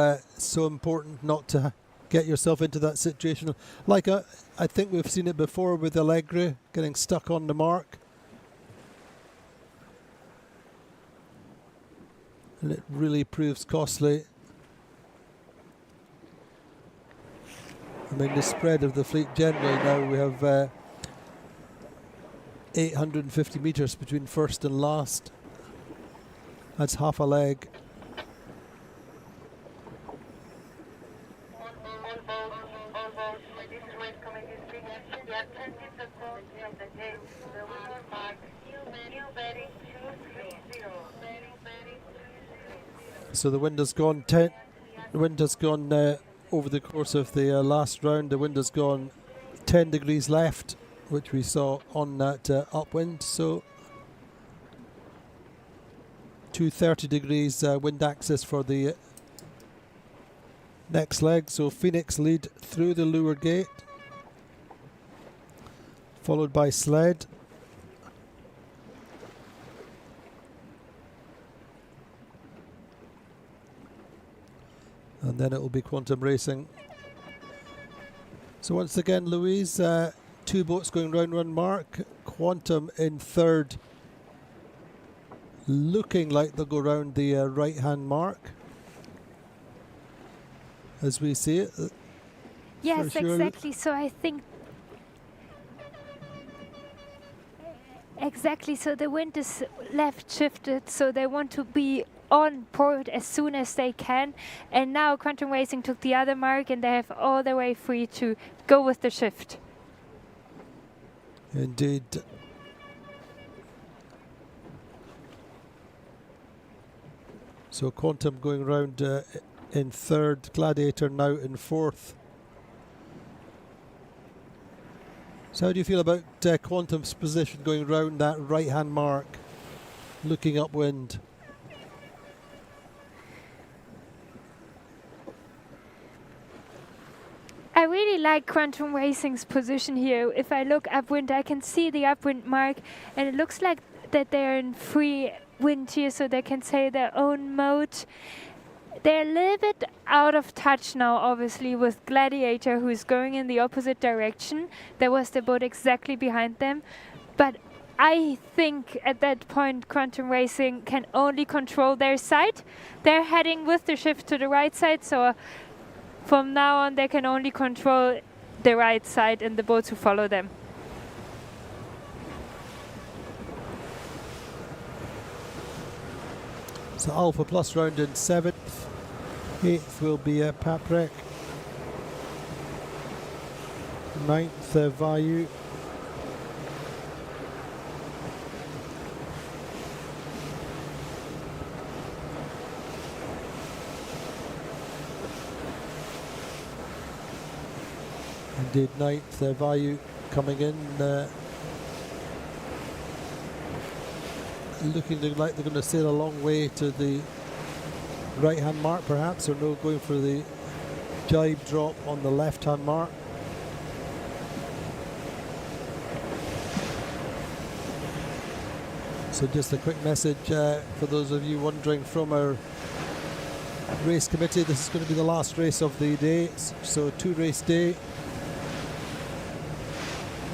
important not to get yourself into that situation. Like I think we've seen it before with Allegre getting stuck on the mark. And it really proves costly. I mean, the spread of the fleet generally now, we have 850 metres between first and last. That's half a leg. So the wind has gone over the course of the last round. The wind has gone 10 degrees left, which we saw on that upwind. So 230 degrees wind axis for the next leg. So Phoenix lead through the leeward gate, followed by Sled. And then it will be Quantum Racing. So once again, Louise, two boats going round one mark. Quantum in third, looking like they'll go round the right-hand mark, as we see it. Yes, exactly. So I think exactly. So the wind is left shifted, so they want to be on port as soon as they can, and now Quantum Racing took the other mark and they have all the way free to go with the shift. Indeed. So Quantum going round in third, Gladiator now in fourth. So how do you feel about Quantum's position going round that right hand mark, looking upwind? I really like Quantum Racing's position here. If I look upwind, I can see the upwind mark, and it looks like that they're in free wind here, so they can sail their own mode. They're a little bit out of touch now, obviously, with Gladiator, who's going in the opposite direction. There was the boat exactly behind them. But I think at that point, Quantum Racing can only control their side. They're heading with the shift to the right side, so from now on, they can only control the right side and the boats who follow them. So Alpha Plus round in seventh. Eighth will be Paprec. Ninth, Vayu. Indeed, ninth, Vayu coming in, looking like they're going to sail a long way to the right-hand mark, perhaps, or no, going for the jibe drop on the left-hand mark. So just a quick message for those of you wondering from our race committee, this is going to be the last race of the day, so 2-race day,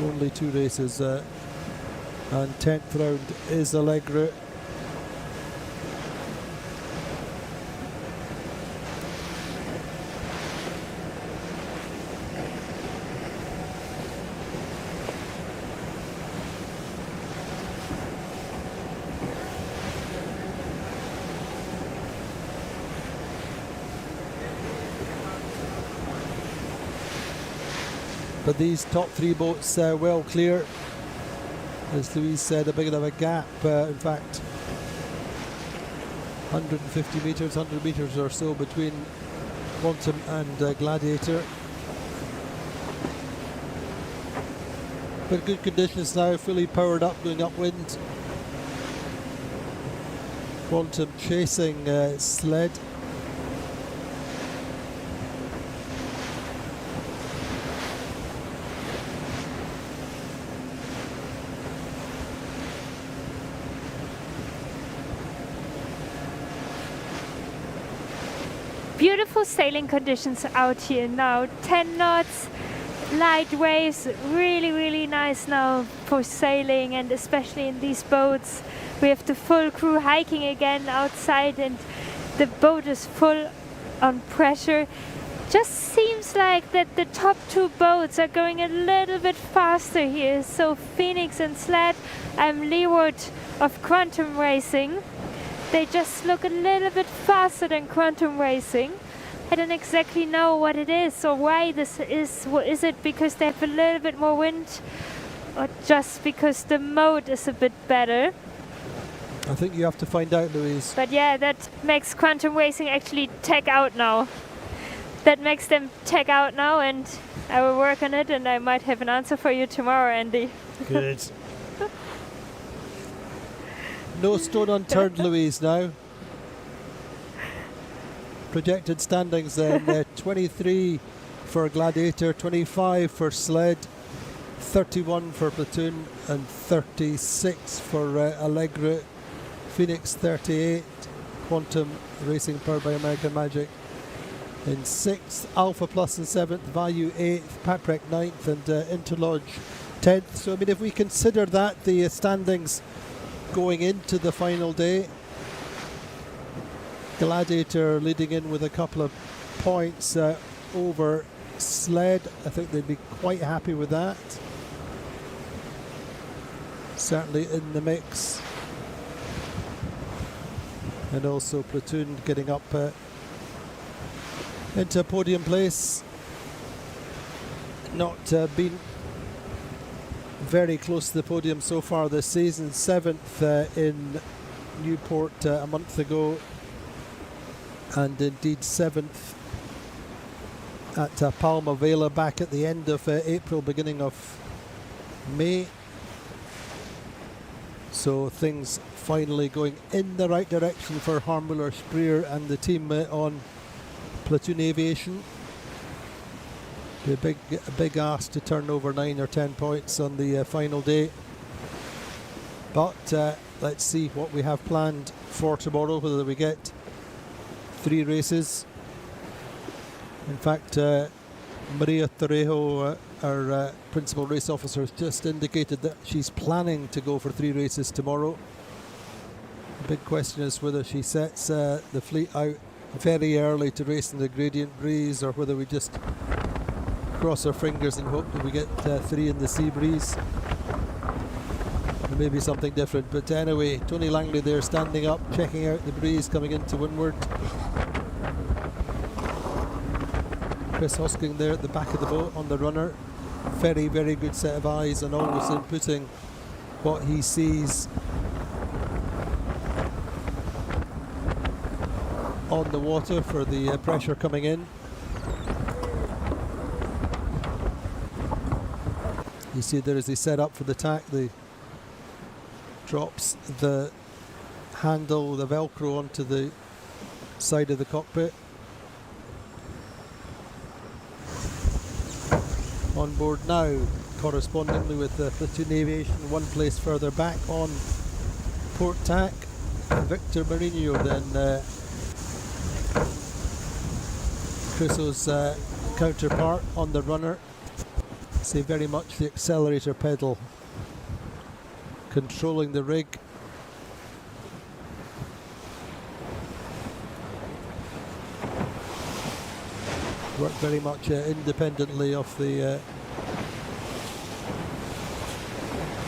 only 2 races, and 10th round is Allegra. But these top 3 boats well clear. As Louise said, a bit of a gap. In fact, 150 metres, 100 metres or so between Quantum and Gladiator. But good conditions now, fully powered up, going upwind. Quantum chasing Sled. Beautiful sailing conditions out here now. 10 knots, light waves, really nice now for sailing, and especially in these boats. We have the full crew hiking again outside, and the boat is full on pressure. Just seems like that the top 2 boats are going a little bit faster here. So Phoenix and Sled, I'm leeward of Quantum Racing. They just look a little bit faster than Quantum Racing. I don't exactly know what it is or why this is. Is it because they have a little bit more wind, or just because the mode is a bit better? I think you have to find out, Louise. But yeah, that makes Quantum Racing actually tag out now. That makes them tag out now, and I will work on it, and I might have an answer for you tomorrow, Andy. Good. No stone unturned, Louise, now. Projected standings then, 23 for Gladiator, 25 for Sled, 31 for Platoon, and 36 for Allegra. Phoenix 38, Quantum Racing powered by American Magic in 6th, Alpha Plus in 7th, Value 8th, Paprec 9th, and Interlodge 10th. So I mean, if we consider that the standings going into the final day, Gladiator leading in with a couple of points over Sled. I think they'd be quite happy with that. Certainly in the mix. And also Platoon getting up into podium place. Not been very close to the podium so far this season. 7th in Newport a month ago, and indeed 7th at Palma Vela back at the end of April, beginning of May. So things finally going in the right direction for Harmuller Spreer and the team on Platoon Aviation. Be a big ask to turn over 9 or 10 points on the final day. But let's see what we have planned for tomorrow, whether we get 3 races. In fact, Maria Torrejo, our principal race officer, has just indicated that she's planning to go for 3 races tomorrow. The big question is whether she sets the fleet out very early to race in the gradient breeze, or whether we just cross our fingers and hope that we get 3 in the sea breeze. Or maybe something different. But anyway, Tony Langley there standing up, checking out the breeze coming into windward. Chris Hosking there at the back of the boat on the runner. Very, very good set of eyes, and always inputting what he sees on the water for the pressure coming in. You see there as he set up for the tack, the drops the handle, the Velcro onto the side of the cockpit. On board now, correspondingly with the Platoon Aviation, 1 place further back on Newport tack. Victor Mourinho then Crusoe's counterpart on the runner. See very much the accelerator pedal controlling the rig. Work very much independently of the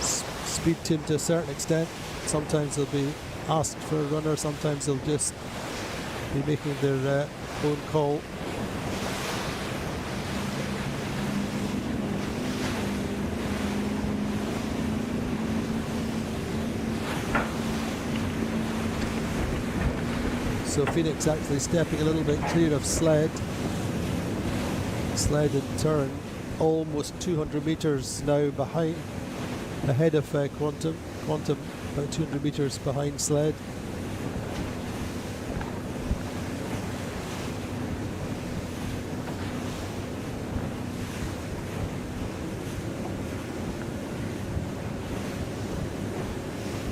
speed team to a certain extent. Sometimes they'll be asked for a runner, sometimes they'll just be making their own call. So Phoenix actually stepping a little bit clear of Sled. Sled in turn almost 200 metres now behind, ahead of Quantum. Quantum about 200 metres behind Sled.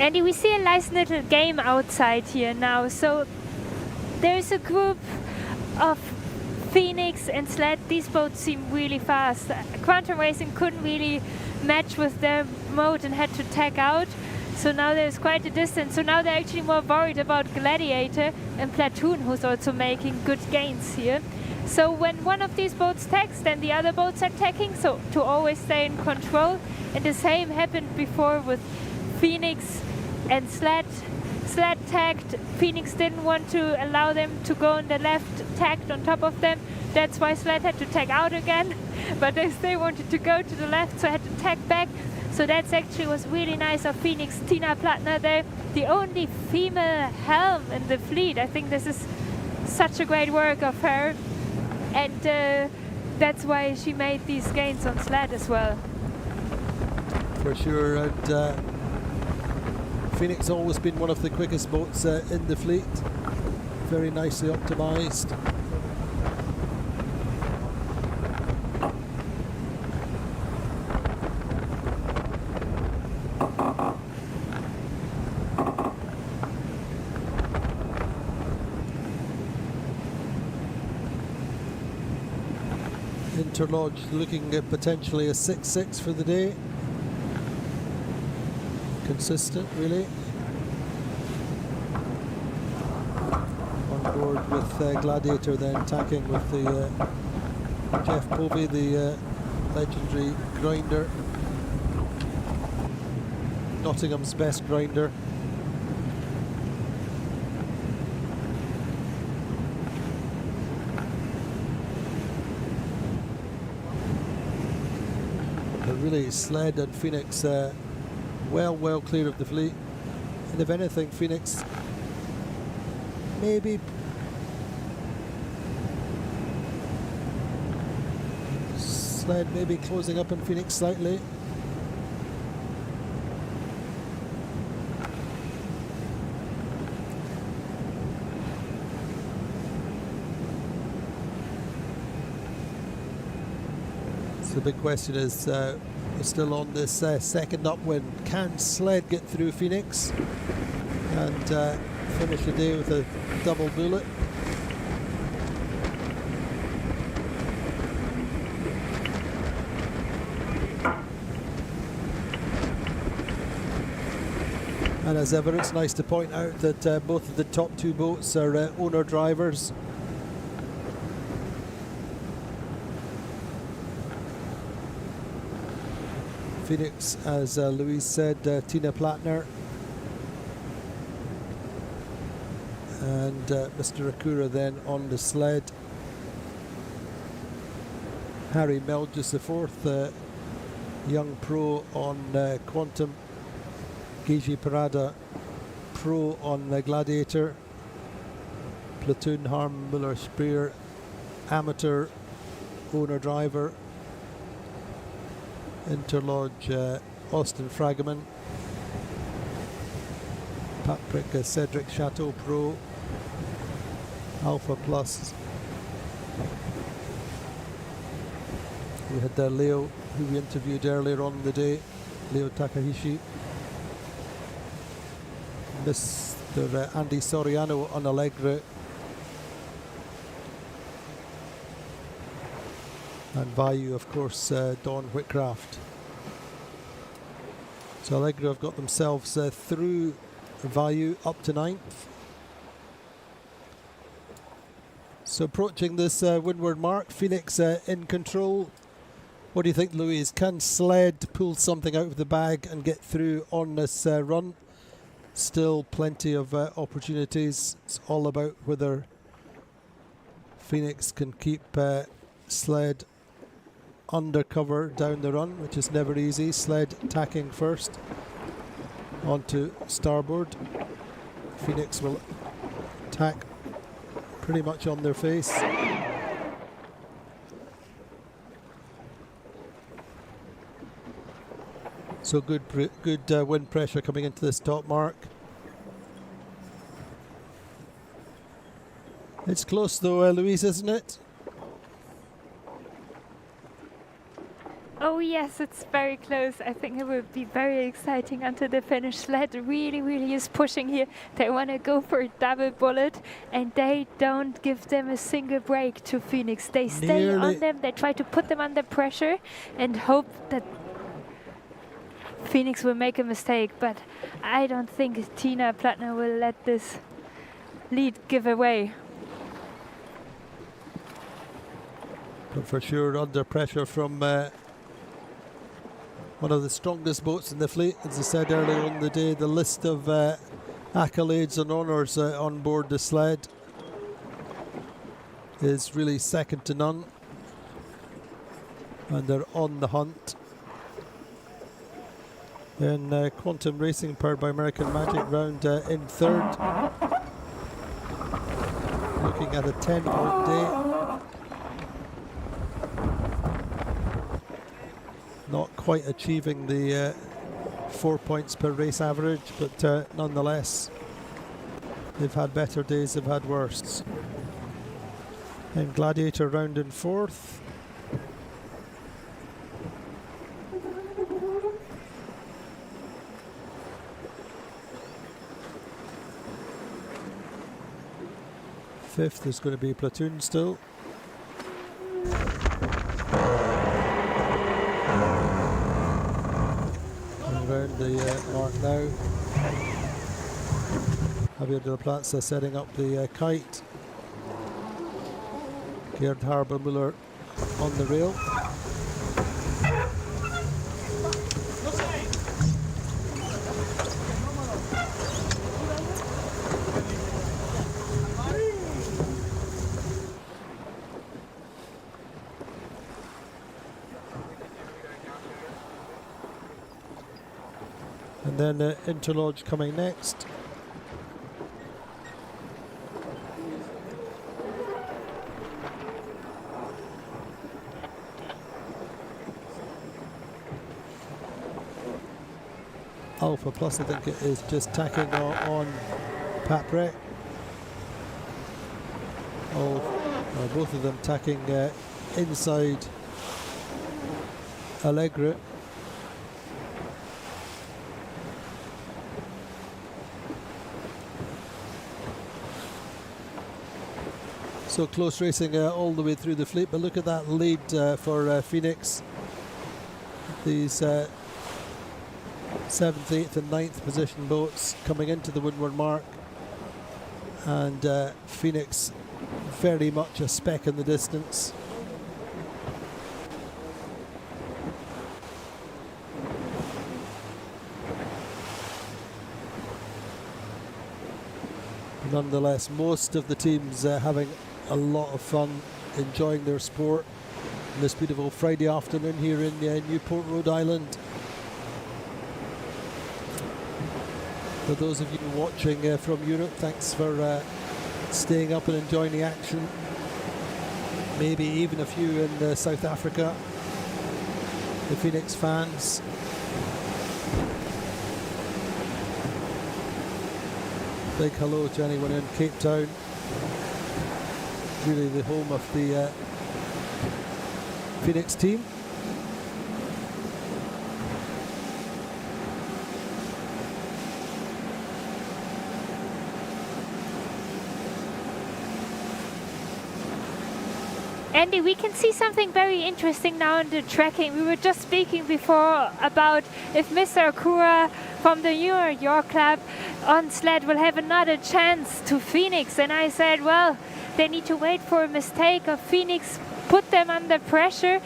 Andy, we see a nice little game outside here now. So there's a group of Phoenix and Sled. These boats seem really fast. Quantum Racing couldn't really match with their mode and had to tag out. So now there's quite a distance. So now they're actually more worried about Gladiator and Platoon, who's also making good gains here. So when one of these boats tags, then the other boats are tagging, so to always stay in control. And the same happened before with Phoenix and Sled. Sled tagged, Phoenix didn't want to allow them to go on the left, tagged on top of them. That's why Sled had to tag out again. But they wanted to go to the left, so had to tag back. So that's actually was really nice of Phoenix. Tina Plattner there, the only female helm in the fleet. I think this is such a great work of her. And that's why she made these gains on Sled as well. For sure, and Phoenix always been one of the quickest boats in the fleet. Very nicely optimised. Interlodge looking at potentially a 6-6 for the day. Consistent, really. On board with Gladiator, then tacking with the Jeff Povey, the legendary grinder, Nottingham's best grinder. Really, Sled and Phoenix well clear of the fleet, and if anything, Phoenix maybe Sled maybe closing up on Phoenix slightly. The big question is still on this second upwind. Can Sled get through Phoenix and finish the day with a double bullet? And as ever, it's nice to point out that both of the top two boats are owner drivers. Phoenix, as Louise said, Tina Plattner and Mr. Akura then on the Sled. Harry Melges the fourth, young pro on Quantum. Gigi Parada, pro on Gladiator. Platoon Harm Muller-Speer, amateur owner driver. Interlodge Austin Fragaman, Patrick Cedric Chateau Pro, Alpha Plus. We had Leo, who we interviewed earlier on in the day, Leo Takahashi. Mr. Andy Soriano on Allegro. And Vayu, of course, Don Whitcraft. So Allegro have got themselves through Vayu up to 9th. So approaching this windward mark, Phoenix in control. What do you think, Louise? Can Sled pull something out of the bag and get through on this run? Still plenty of opportunities. It's all about whether Phoenix can keep Sled undercover down the run, which is never easy. Sled tacking first onto starboard. Phoenix will tack pretty much on their face. So good wind pressure coming into this top mark. It's close though, Louise, isn't it? Oh yes, it's very close. I think it will be very exciting until the finish. Sled really is pushing here. They want to go for a double bullet, and they don't give them a single break to Phoenix. They stay on them. They try to put them under pressure and hope that Phoenix will make a mistake. But I don't think Tina Plattner will let this lead give away. But for sure under pressure from one of the strongest boats in the fleet. As I said earlier in the day, the list of accolades and honours on board the Sled is really second to none. And they're on the hunt. Then Quantum Racing, powered by American Magic, round in 3rd. Looking at a 10-point day. Not quite achieving the 4 points per race average, but nonetheless, they've had better days, they've had worse. And Gladiator round in 4th. Fifth is going to be Platoon still. Around the mark now. Javier de la Plaza setting up the kite. Gerd Habermuller on the rail. And then Interlodge coming next. Alpha Plus, I think it is just tacking on Paprec. Both of them tacking inside Allegro. So close racing all the way through the fleet, but look at that lead for Phoenix. These 7th, 8th and 9th position boats coming into the windward mark, and Phoenix very much a speck in the distance. Nonetheless, most of the teams having a lot of fun, enjoying their sport on this beautiful Friday afternoon here in Newport, Rhode Island. For those of you watching from Europe, thanks for staying up and enjoying the action. Maybe even a few in South Africa, the Phoenix fans. Big hello to anyone in Cape Town. Really the home of the Phoenix team. Andy, we can see something very interesting now in the tracking. We were just speaking before about if Mr. Akura from the Newyork Yacht Club on sled will have another chance to Phoenix. And I said, well, they need to wait for a mistake of Phoenix, put them under pressure.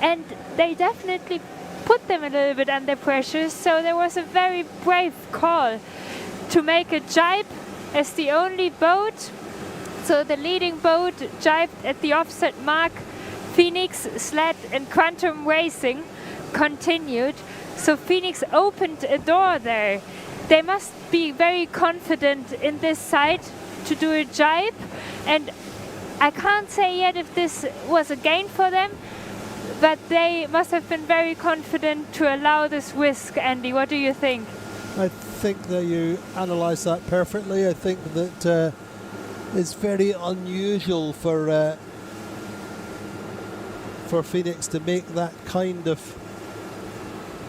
And they definitely put them a little bit under pressure. So there was a very brave call to make a jibe as the only boat. So the leading boat jibed at the offset mark. Phoenix, Sled and Quantum Racing continued. So Phoenix opened a door there. They must be very confident in this side to do a jibe. And I can't say yet if this was a gain for them, but they must have been very confident to allow this risk. Andy, what do you think? I think that you analysed that perfectly. I think that it's very unusual for Phoenix to make that kind of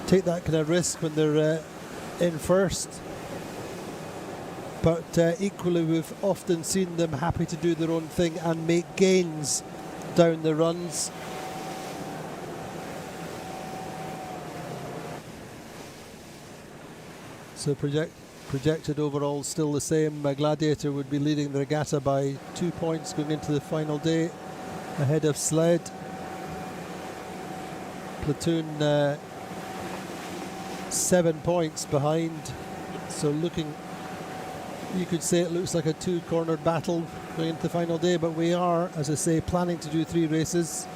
take that kind of risk when they're in first. But equally, we've often seen them happy to do their own thing and make gains down the runs. So projected overall still the same. Gladiator would be leading the regatta by 2 points going into the final day, ahead of Sled. Platoon 7 points behind. So looking, you could say it looks like a two-cornered battle going into the final day, but we are, as I say, planning to do 3 races.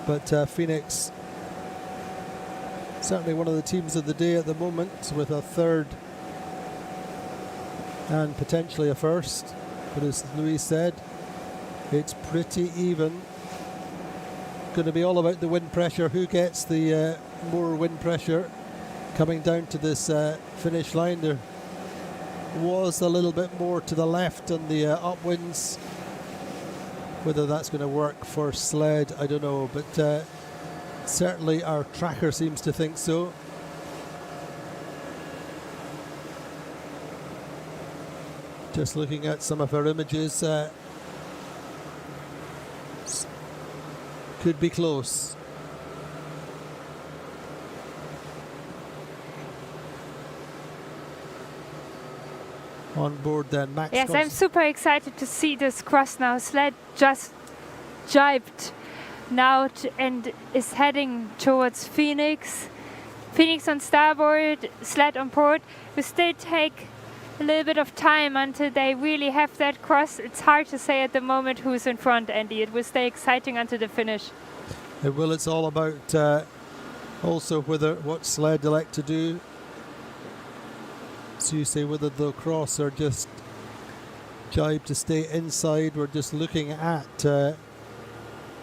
But Phoenix, certainly one of the teams of the day at the moment, with a third and potentially a first. But as Louise said, it's pretty even. Going to be all about the wind pressure. Who gets the more wind pressure coming down to this finish line? There was a little bit more to the left on the upwinds. Whether that's going to work for Sled, I don't know, but certainly our tracker seems to think so. Just looking at some of our images, could be close. On board then, Max. Yes, I'm super excited to see this cross now. Sled just jibed now and is heading towards Phoenix. Phoenix on starboard, Sled on port. We still take a little bit of time until they really have that cross. It's hard to say at the moment who's in front, Andy. It will stay exciting until the finish. Well, it's all about also what Sled elect to do. So you say whether they'll cross or just jibe to stay inside. We're just looking at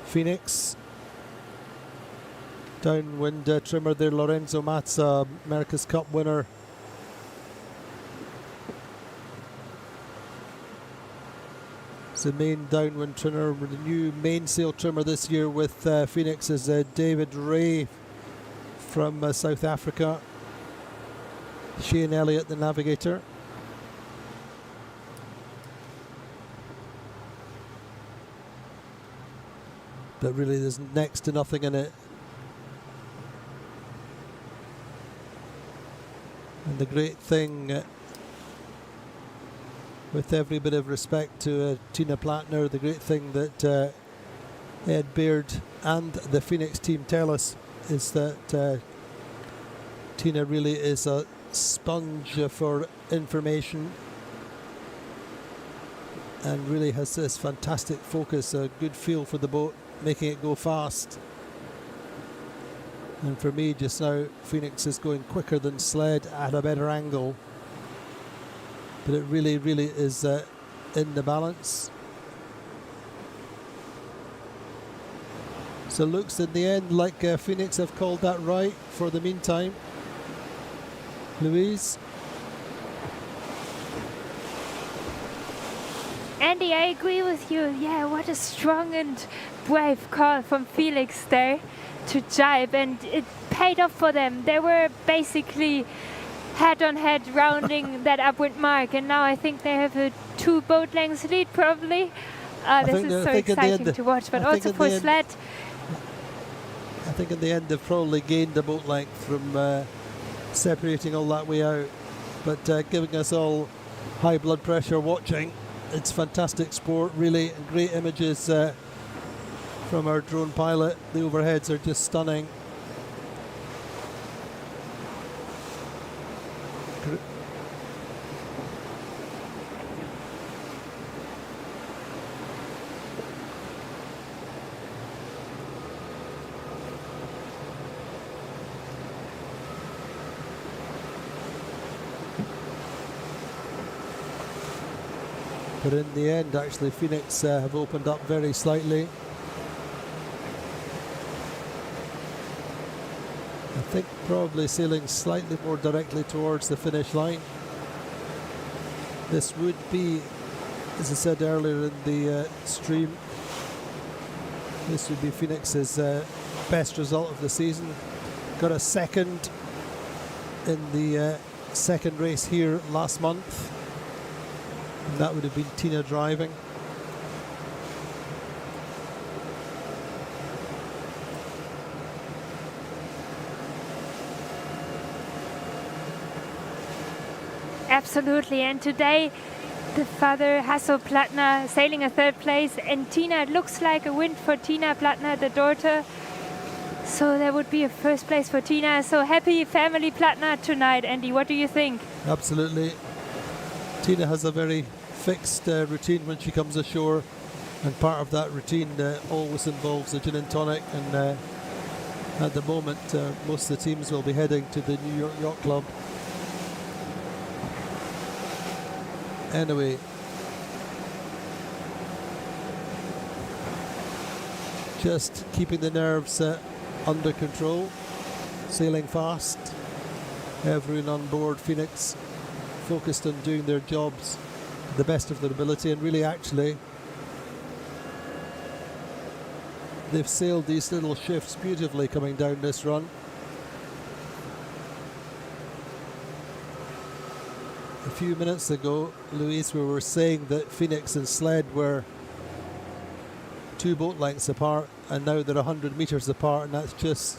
Phoenix. Downwind trimmer there, Lorenzo Mazza, America's Cup winner. It's the main downwind trimmer. The new mainsail trimmer this year with Phoenix is David Ray from South Africa. Shane Elliott, the navigator. But really there's next to nothing in it. And the great thing, with every bit of respect to Tina Plattner, the great thing that Ed Beard and the Phoenix team tell us is that Tina really is a sponge for information and really has this fantastic focus, a good feel for the boat, making it go fast. And for me just now, Phoenix is going quicker than Sled at a better angle, but it really is in the balance. So looks in the end like Phoenix have called that right for the meantime. Louise? Andy, I agree with you. Yeah, what a strong and brave call from Felix there to jibe, and it paid off for them. They were basically head-on-head rounding that upwind mark, and now I think they have a 2 boat lengths lead probably. This is so exciting to watch, but also for sled. I think in the end they've probably gained a boat length from separating all that way out, but giving us all high blood pressure watching. It's fantastic sport, really, and great images from our drone pilot. The overheads are just stunning. But in the end, actually, Phoenix have opened up very slightly. I think probably sailing slightly more directly towards the finish line. This would be, as I said earlier in the stream, this would be Phoenix's best result of the season. Got a second in the second race here last month. And that would have been Tina driving. Absolutely, and today the father Hasso Plattner sailing a 3rd place, and Tina, it looks like a win for Tina Plattner, the daughter. So there would be a 1st place for Tina. So happy family Plattner tonight, Andy. What do you think? Absolutely. Tina has a very fixed routine when she comes ashore, and part of that routine always involves a gin and tonic, and at the moment most of the teams will be heading to the New York Yacht Club. Anyway, just keeping the nerves under control, sailing fast, everyone on board Phoenix focused on doing their jobs to the best of their ability, and really actually they've sailed these little shifts beautifully coming down this run. A few minutes ago, Louise, we were saying that Phoenix and Sled were 2 boat lengths apart, and now they're 100 meters apart, and that's just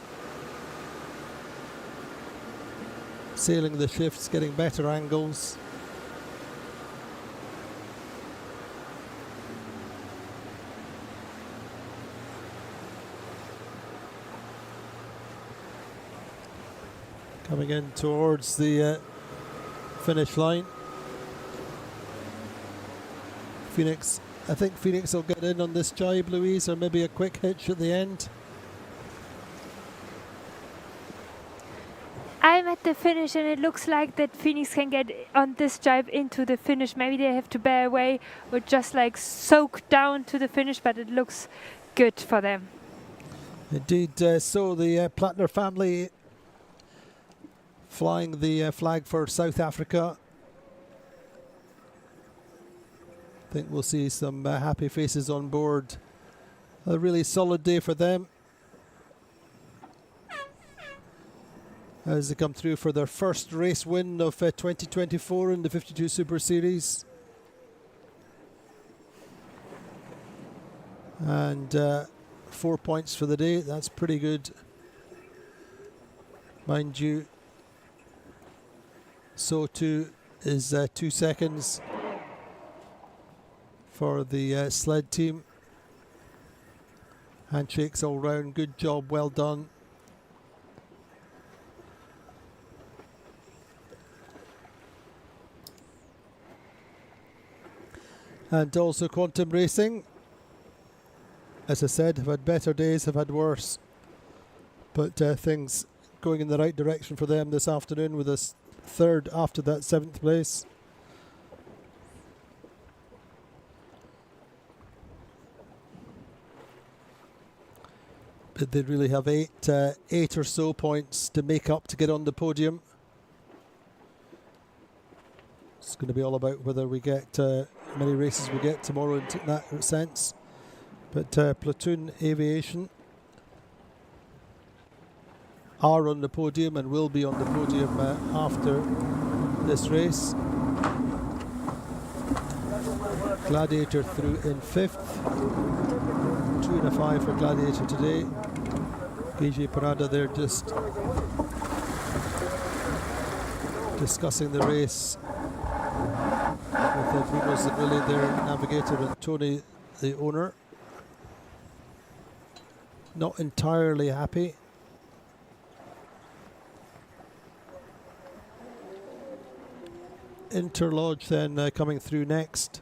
sailing the shifts, getting better angles. Coming in towards the finish line. Phoenix, I think Phoenix will get in on this jibe, Louise, or maybe a quick hitch at the end. I'm at the finish, and it looks like that Phoenix can get on this jibe into the finish. Maybe they have to bear away or just like soak down to the finish, but it looks good for them. Indeed, so the Plattner family flying the flag for South Africa. I think we'll see some happy faces on board. A really solid day for them as they come through for their first race win of 2024 in the 52 Super Series. And 4 points for the day. That's pretty good. Mind you, so too is 2 seconds for the sled team. Handshakes all round, good job, well done. And also Quantum Racing, as I said, have had better days, have had worse, but things going in the right direction for them this afternoon with us 3rd after that 7th place. But they really have 8 or so points to make up to get on the podium. It's going to be all about whether we get how many races we get tomorrow in that sense. But Platoon Aviation are on the podium and will be on the podium after this race. Gladiator through in 5th. 2 and a 5 for Gladiator today. PJ Parada there just discussing the race with Bruno Zavilli, their navigator, and Tony, the owner. Not entirely happy. Interlodge then coming through next.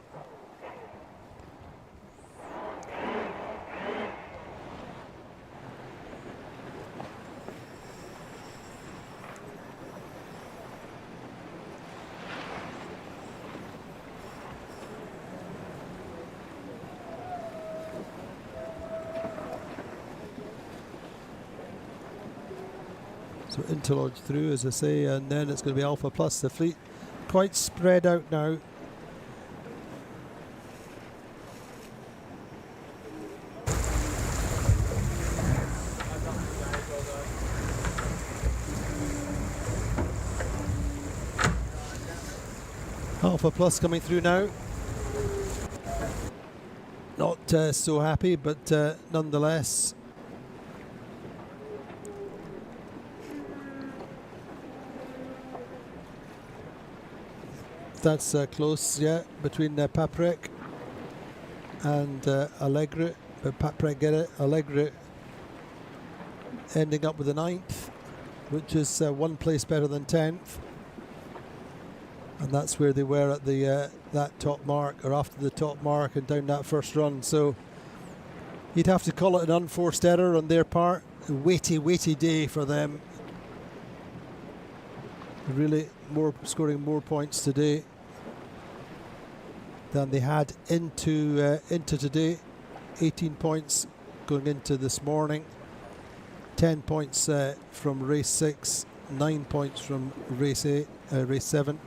So Interlodge through, as I say, and then it's going to be Alpha Plus. The fleet quite spread out now. Alpha Plus coming through now. Not so happy, but nonetheless. That's close, yeah, between Paprec and Allegre. But Paprec get it, Allegre ending up with the 9th, which is 1 place better than 10th. And that's where they were at the that top mark, or after the top mark and down that first run. So you'd have to call it an unforced error on their part. A weighty day for them. Really scoring more points today than they had into today. 18 points going into this morning. 10 points from race 6. 9 points from race 7.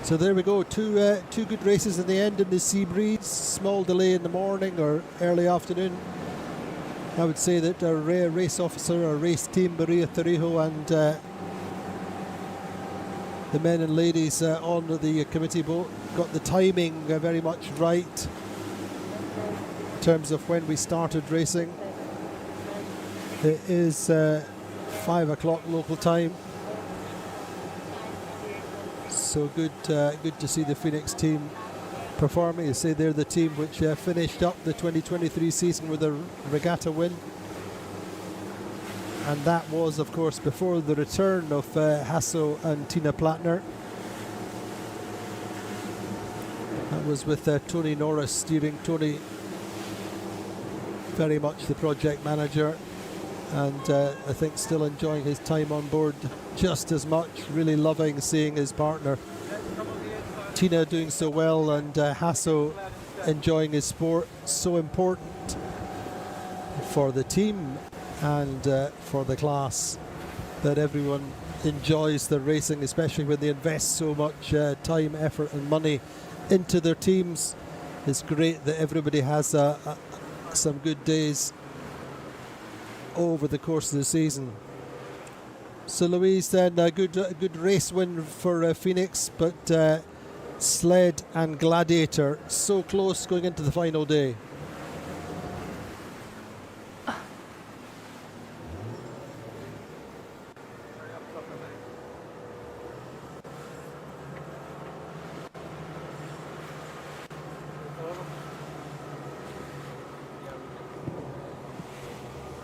So there we go, two good races in the end in the sea breeze. Small delay in the morning or early afternoon. I would say that our race officer, our race team, Maria Torrijo, and the men and ladies on the committee boat got the timing very much right in terms of when we started racing. It is 5 o'clock local time. So good to see the Phoenix team performing. You say they're the team which finished up the 2023 season with a regatta win, and that was, of course, before the return of Hasso and Tina Plattner. That was with Tony Norris steering. Tony, very much the project manager, and I think still enjoying his time on board just as much, really loving seeing his partner Tina doing so well, and Hasso enjoying his sport. So important for the team and for the class that everyone enjoys the racing, especially when they invest so much time, effort and money into their teams. It's great that everybody has some good days over the course of the season. So Louise, then a good race win for Phoenix, but Sled and Gladiator so close going into the final day.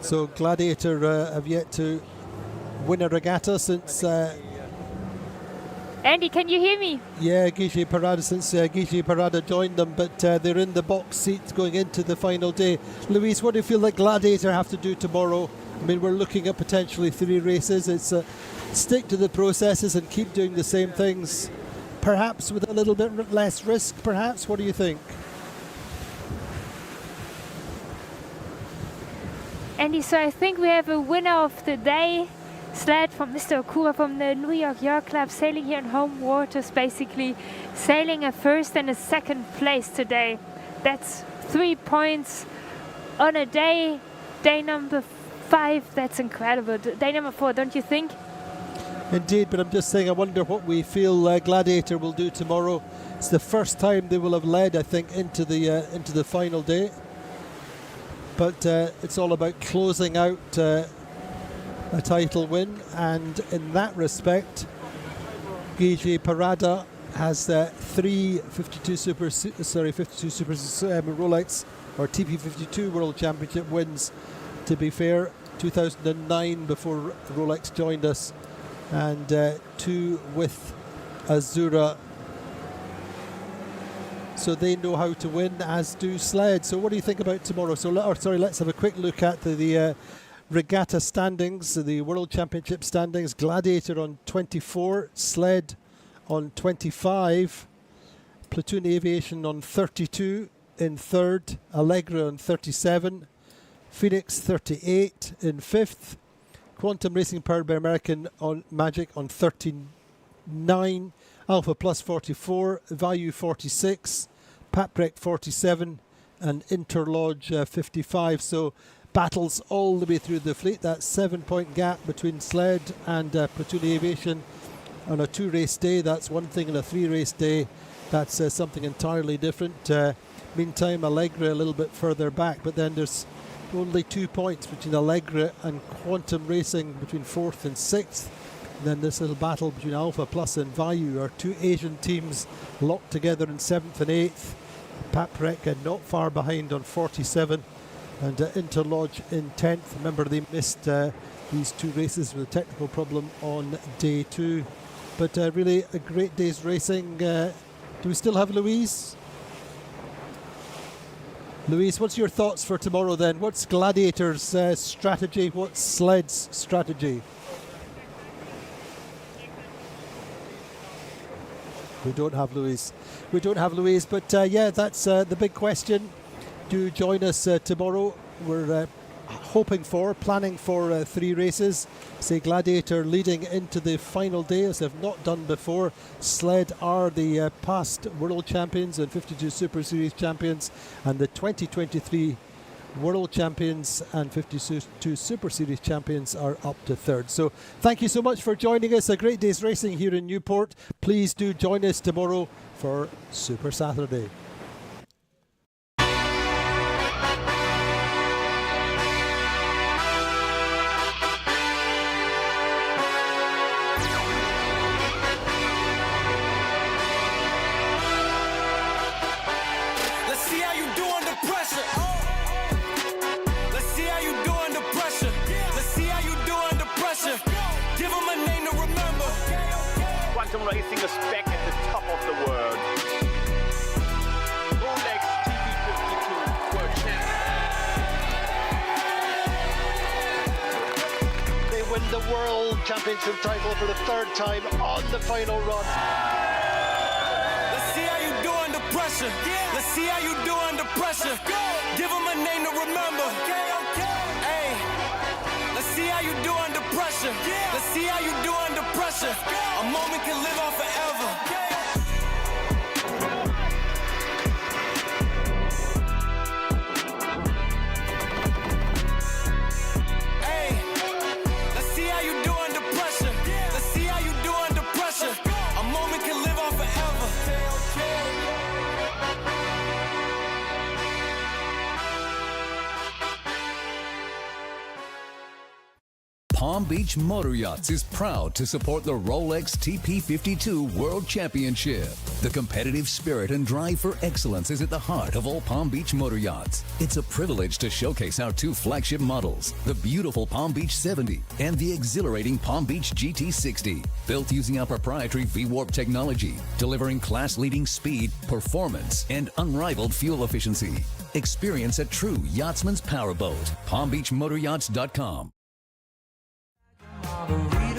So Gladiator have yet to win a regatta since Andy, can you hear me? Yeah, Guiche Parada, since Guiche Parada joined them, but they're in the box seats going into the final day. Louise, what do you feel like Gladiator have to do tomorrow? I mean, we're looking at potentially 3 races. It's stick to the processes and keep doing the same things, perhaps with a little bit less risk, perhaps. What do you think? Andy, so I think we have a winner of the day. Sled from Mr. Okura from the New York Yacht Club, sailing here in home waters, basically sailing a first and a second place today. That's 3 points on a day. Day number 5, that's incredible. Day number 4, don't you think? Indeed, but I'm just saying, I wonder what we feel Gladiator will do tomorrow. It's the first time they will have led, I think, into the final day. But it's all about closing out a title win, and in that respect, Gigi Parada has 3 52 Super Rolex or TP52 World Championship wins. To be fair, 2009 before Rolex joined us, and 2 with Azura. So they know how to win, as do Sled. So what do you think about tomorrow? Let's have a quick look at the Regatta standings, the World Championship standings. Gladiator on 24, Sled on 25, Platoon Aviation on 32 in third, Allegra on 37, Phoenix 38 in fifth, Quantum Racing powered by American on Magic on 39, Alpha Plus 44, Value 46, Paprec 47, and Interlodge 55. So battles all the way through the fleet. That 7-point gap between Sled and Platoon Aviation on a 2-race day. That's one thing. On a 3-race day, that's something entirely different. Meantime, Allegra a little bit further back, but then there's only 2 points between Allegra and Quantum Racing between 4th and 6th. And then this little battle between Alpha Plus and Value, our 2 Asian teams locked together in 7th and 8th. Paprec not far behind on 47, and Interlodge in 10th. Remember, they missed these 2 races with a technical problem on day 2. But really a great day's racing. Do we still have Louise? Louise, what's your thoughts for tomorrow then? What's Gladiator's strategy? What's Sled's strategy? We don't have Louise. We don't have Louise, but yeah, that's the big question. Do join us tomorrow. We're planning for 3 races. Say Gladiator leading into the final day, as they've not done before. Sled are the past world champions and 52 Super Series champions, and the 2023 world champions and 52 Super Series champions are up to 3rd. So thank you so much for joining us. A great day's racing here in Newport. Please do join us tomorrow for Super Saturday. Quantum Racing is back at the top of the world. ROLEX TP52 World Champion. They win the World Championship title for the 3rd time on the final run. Let's see how you do under pressure. Let's see how you do under pressure. Give them a name to remember. Hey, let's see how you do under pressure. Let's see how you do under pressure. A moment can live on forever. Hey, let's see how you do under pressure. Let's see how you do under pressure. A moment can live on forever. Palm Beach Motor Yachts is proud to support the ROLEX TP52 World Championship. The competitive spirit and drive for excellence is at the heart of all Palm Beach Motor Yachts. It's a privilege to showcase our 2 flagship models, the beautiful Palm Beach 70 and the exhilarating Palm Beach GT60, built using our proprietary V-Warp technology, delivering class-leading speed, performance, and unrivaled fuel efficiency. Experience a true yachtsman's powerboat. PalmBeachMotorYachts.com. Margarita.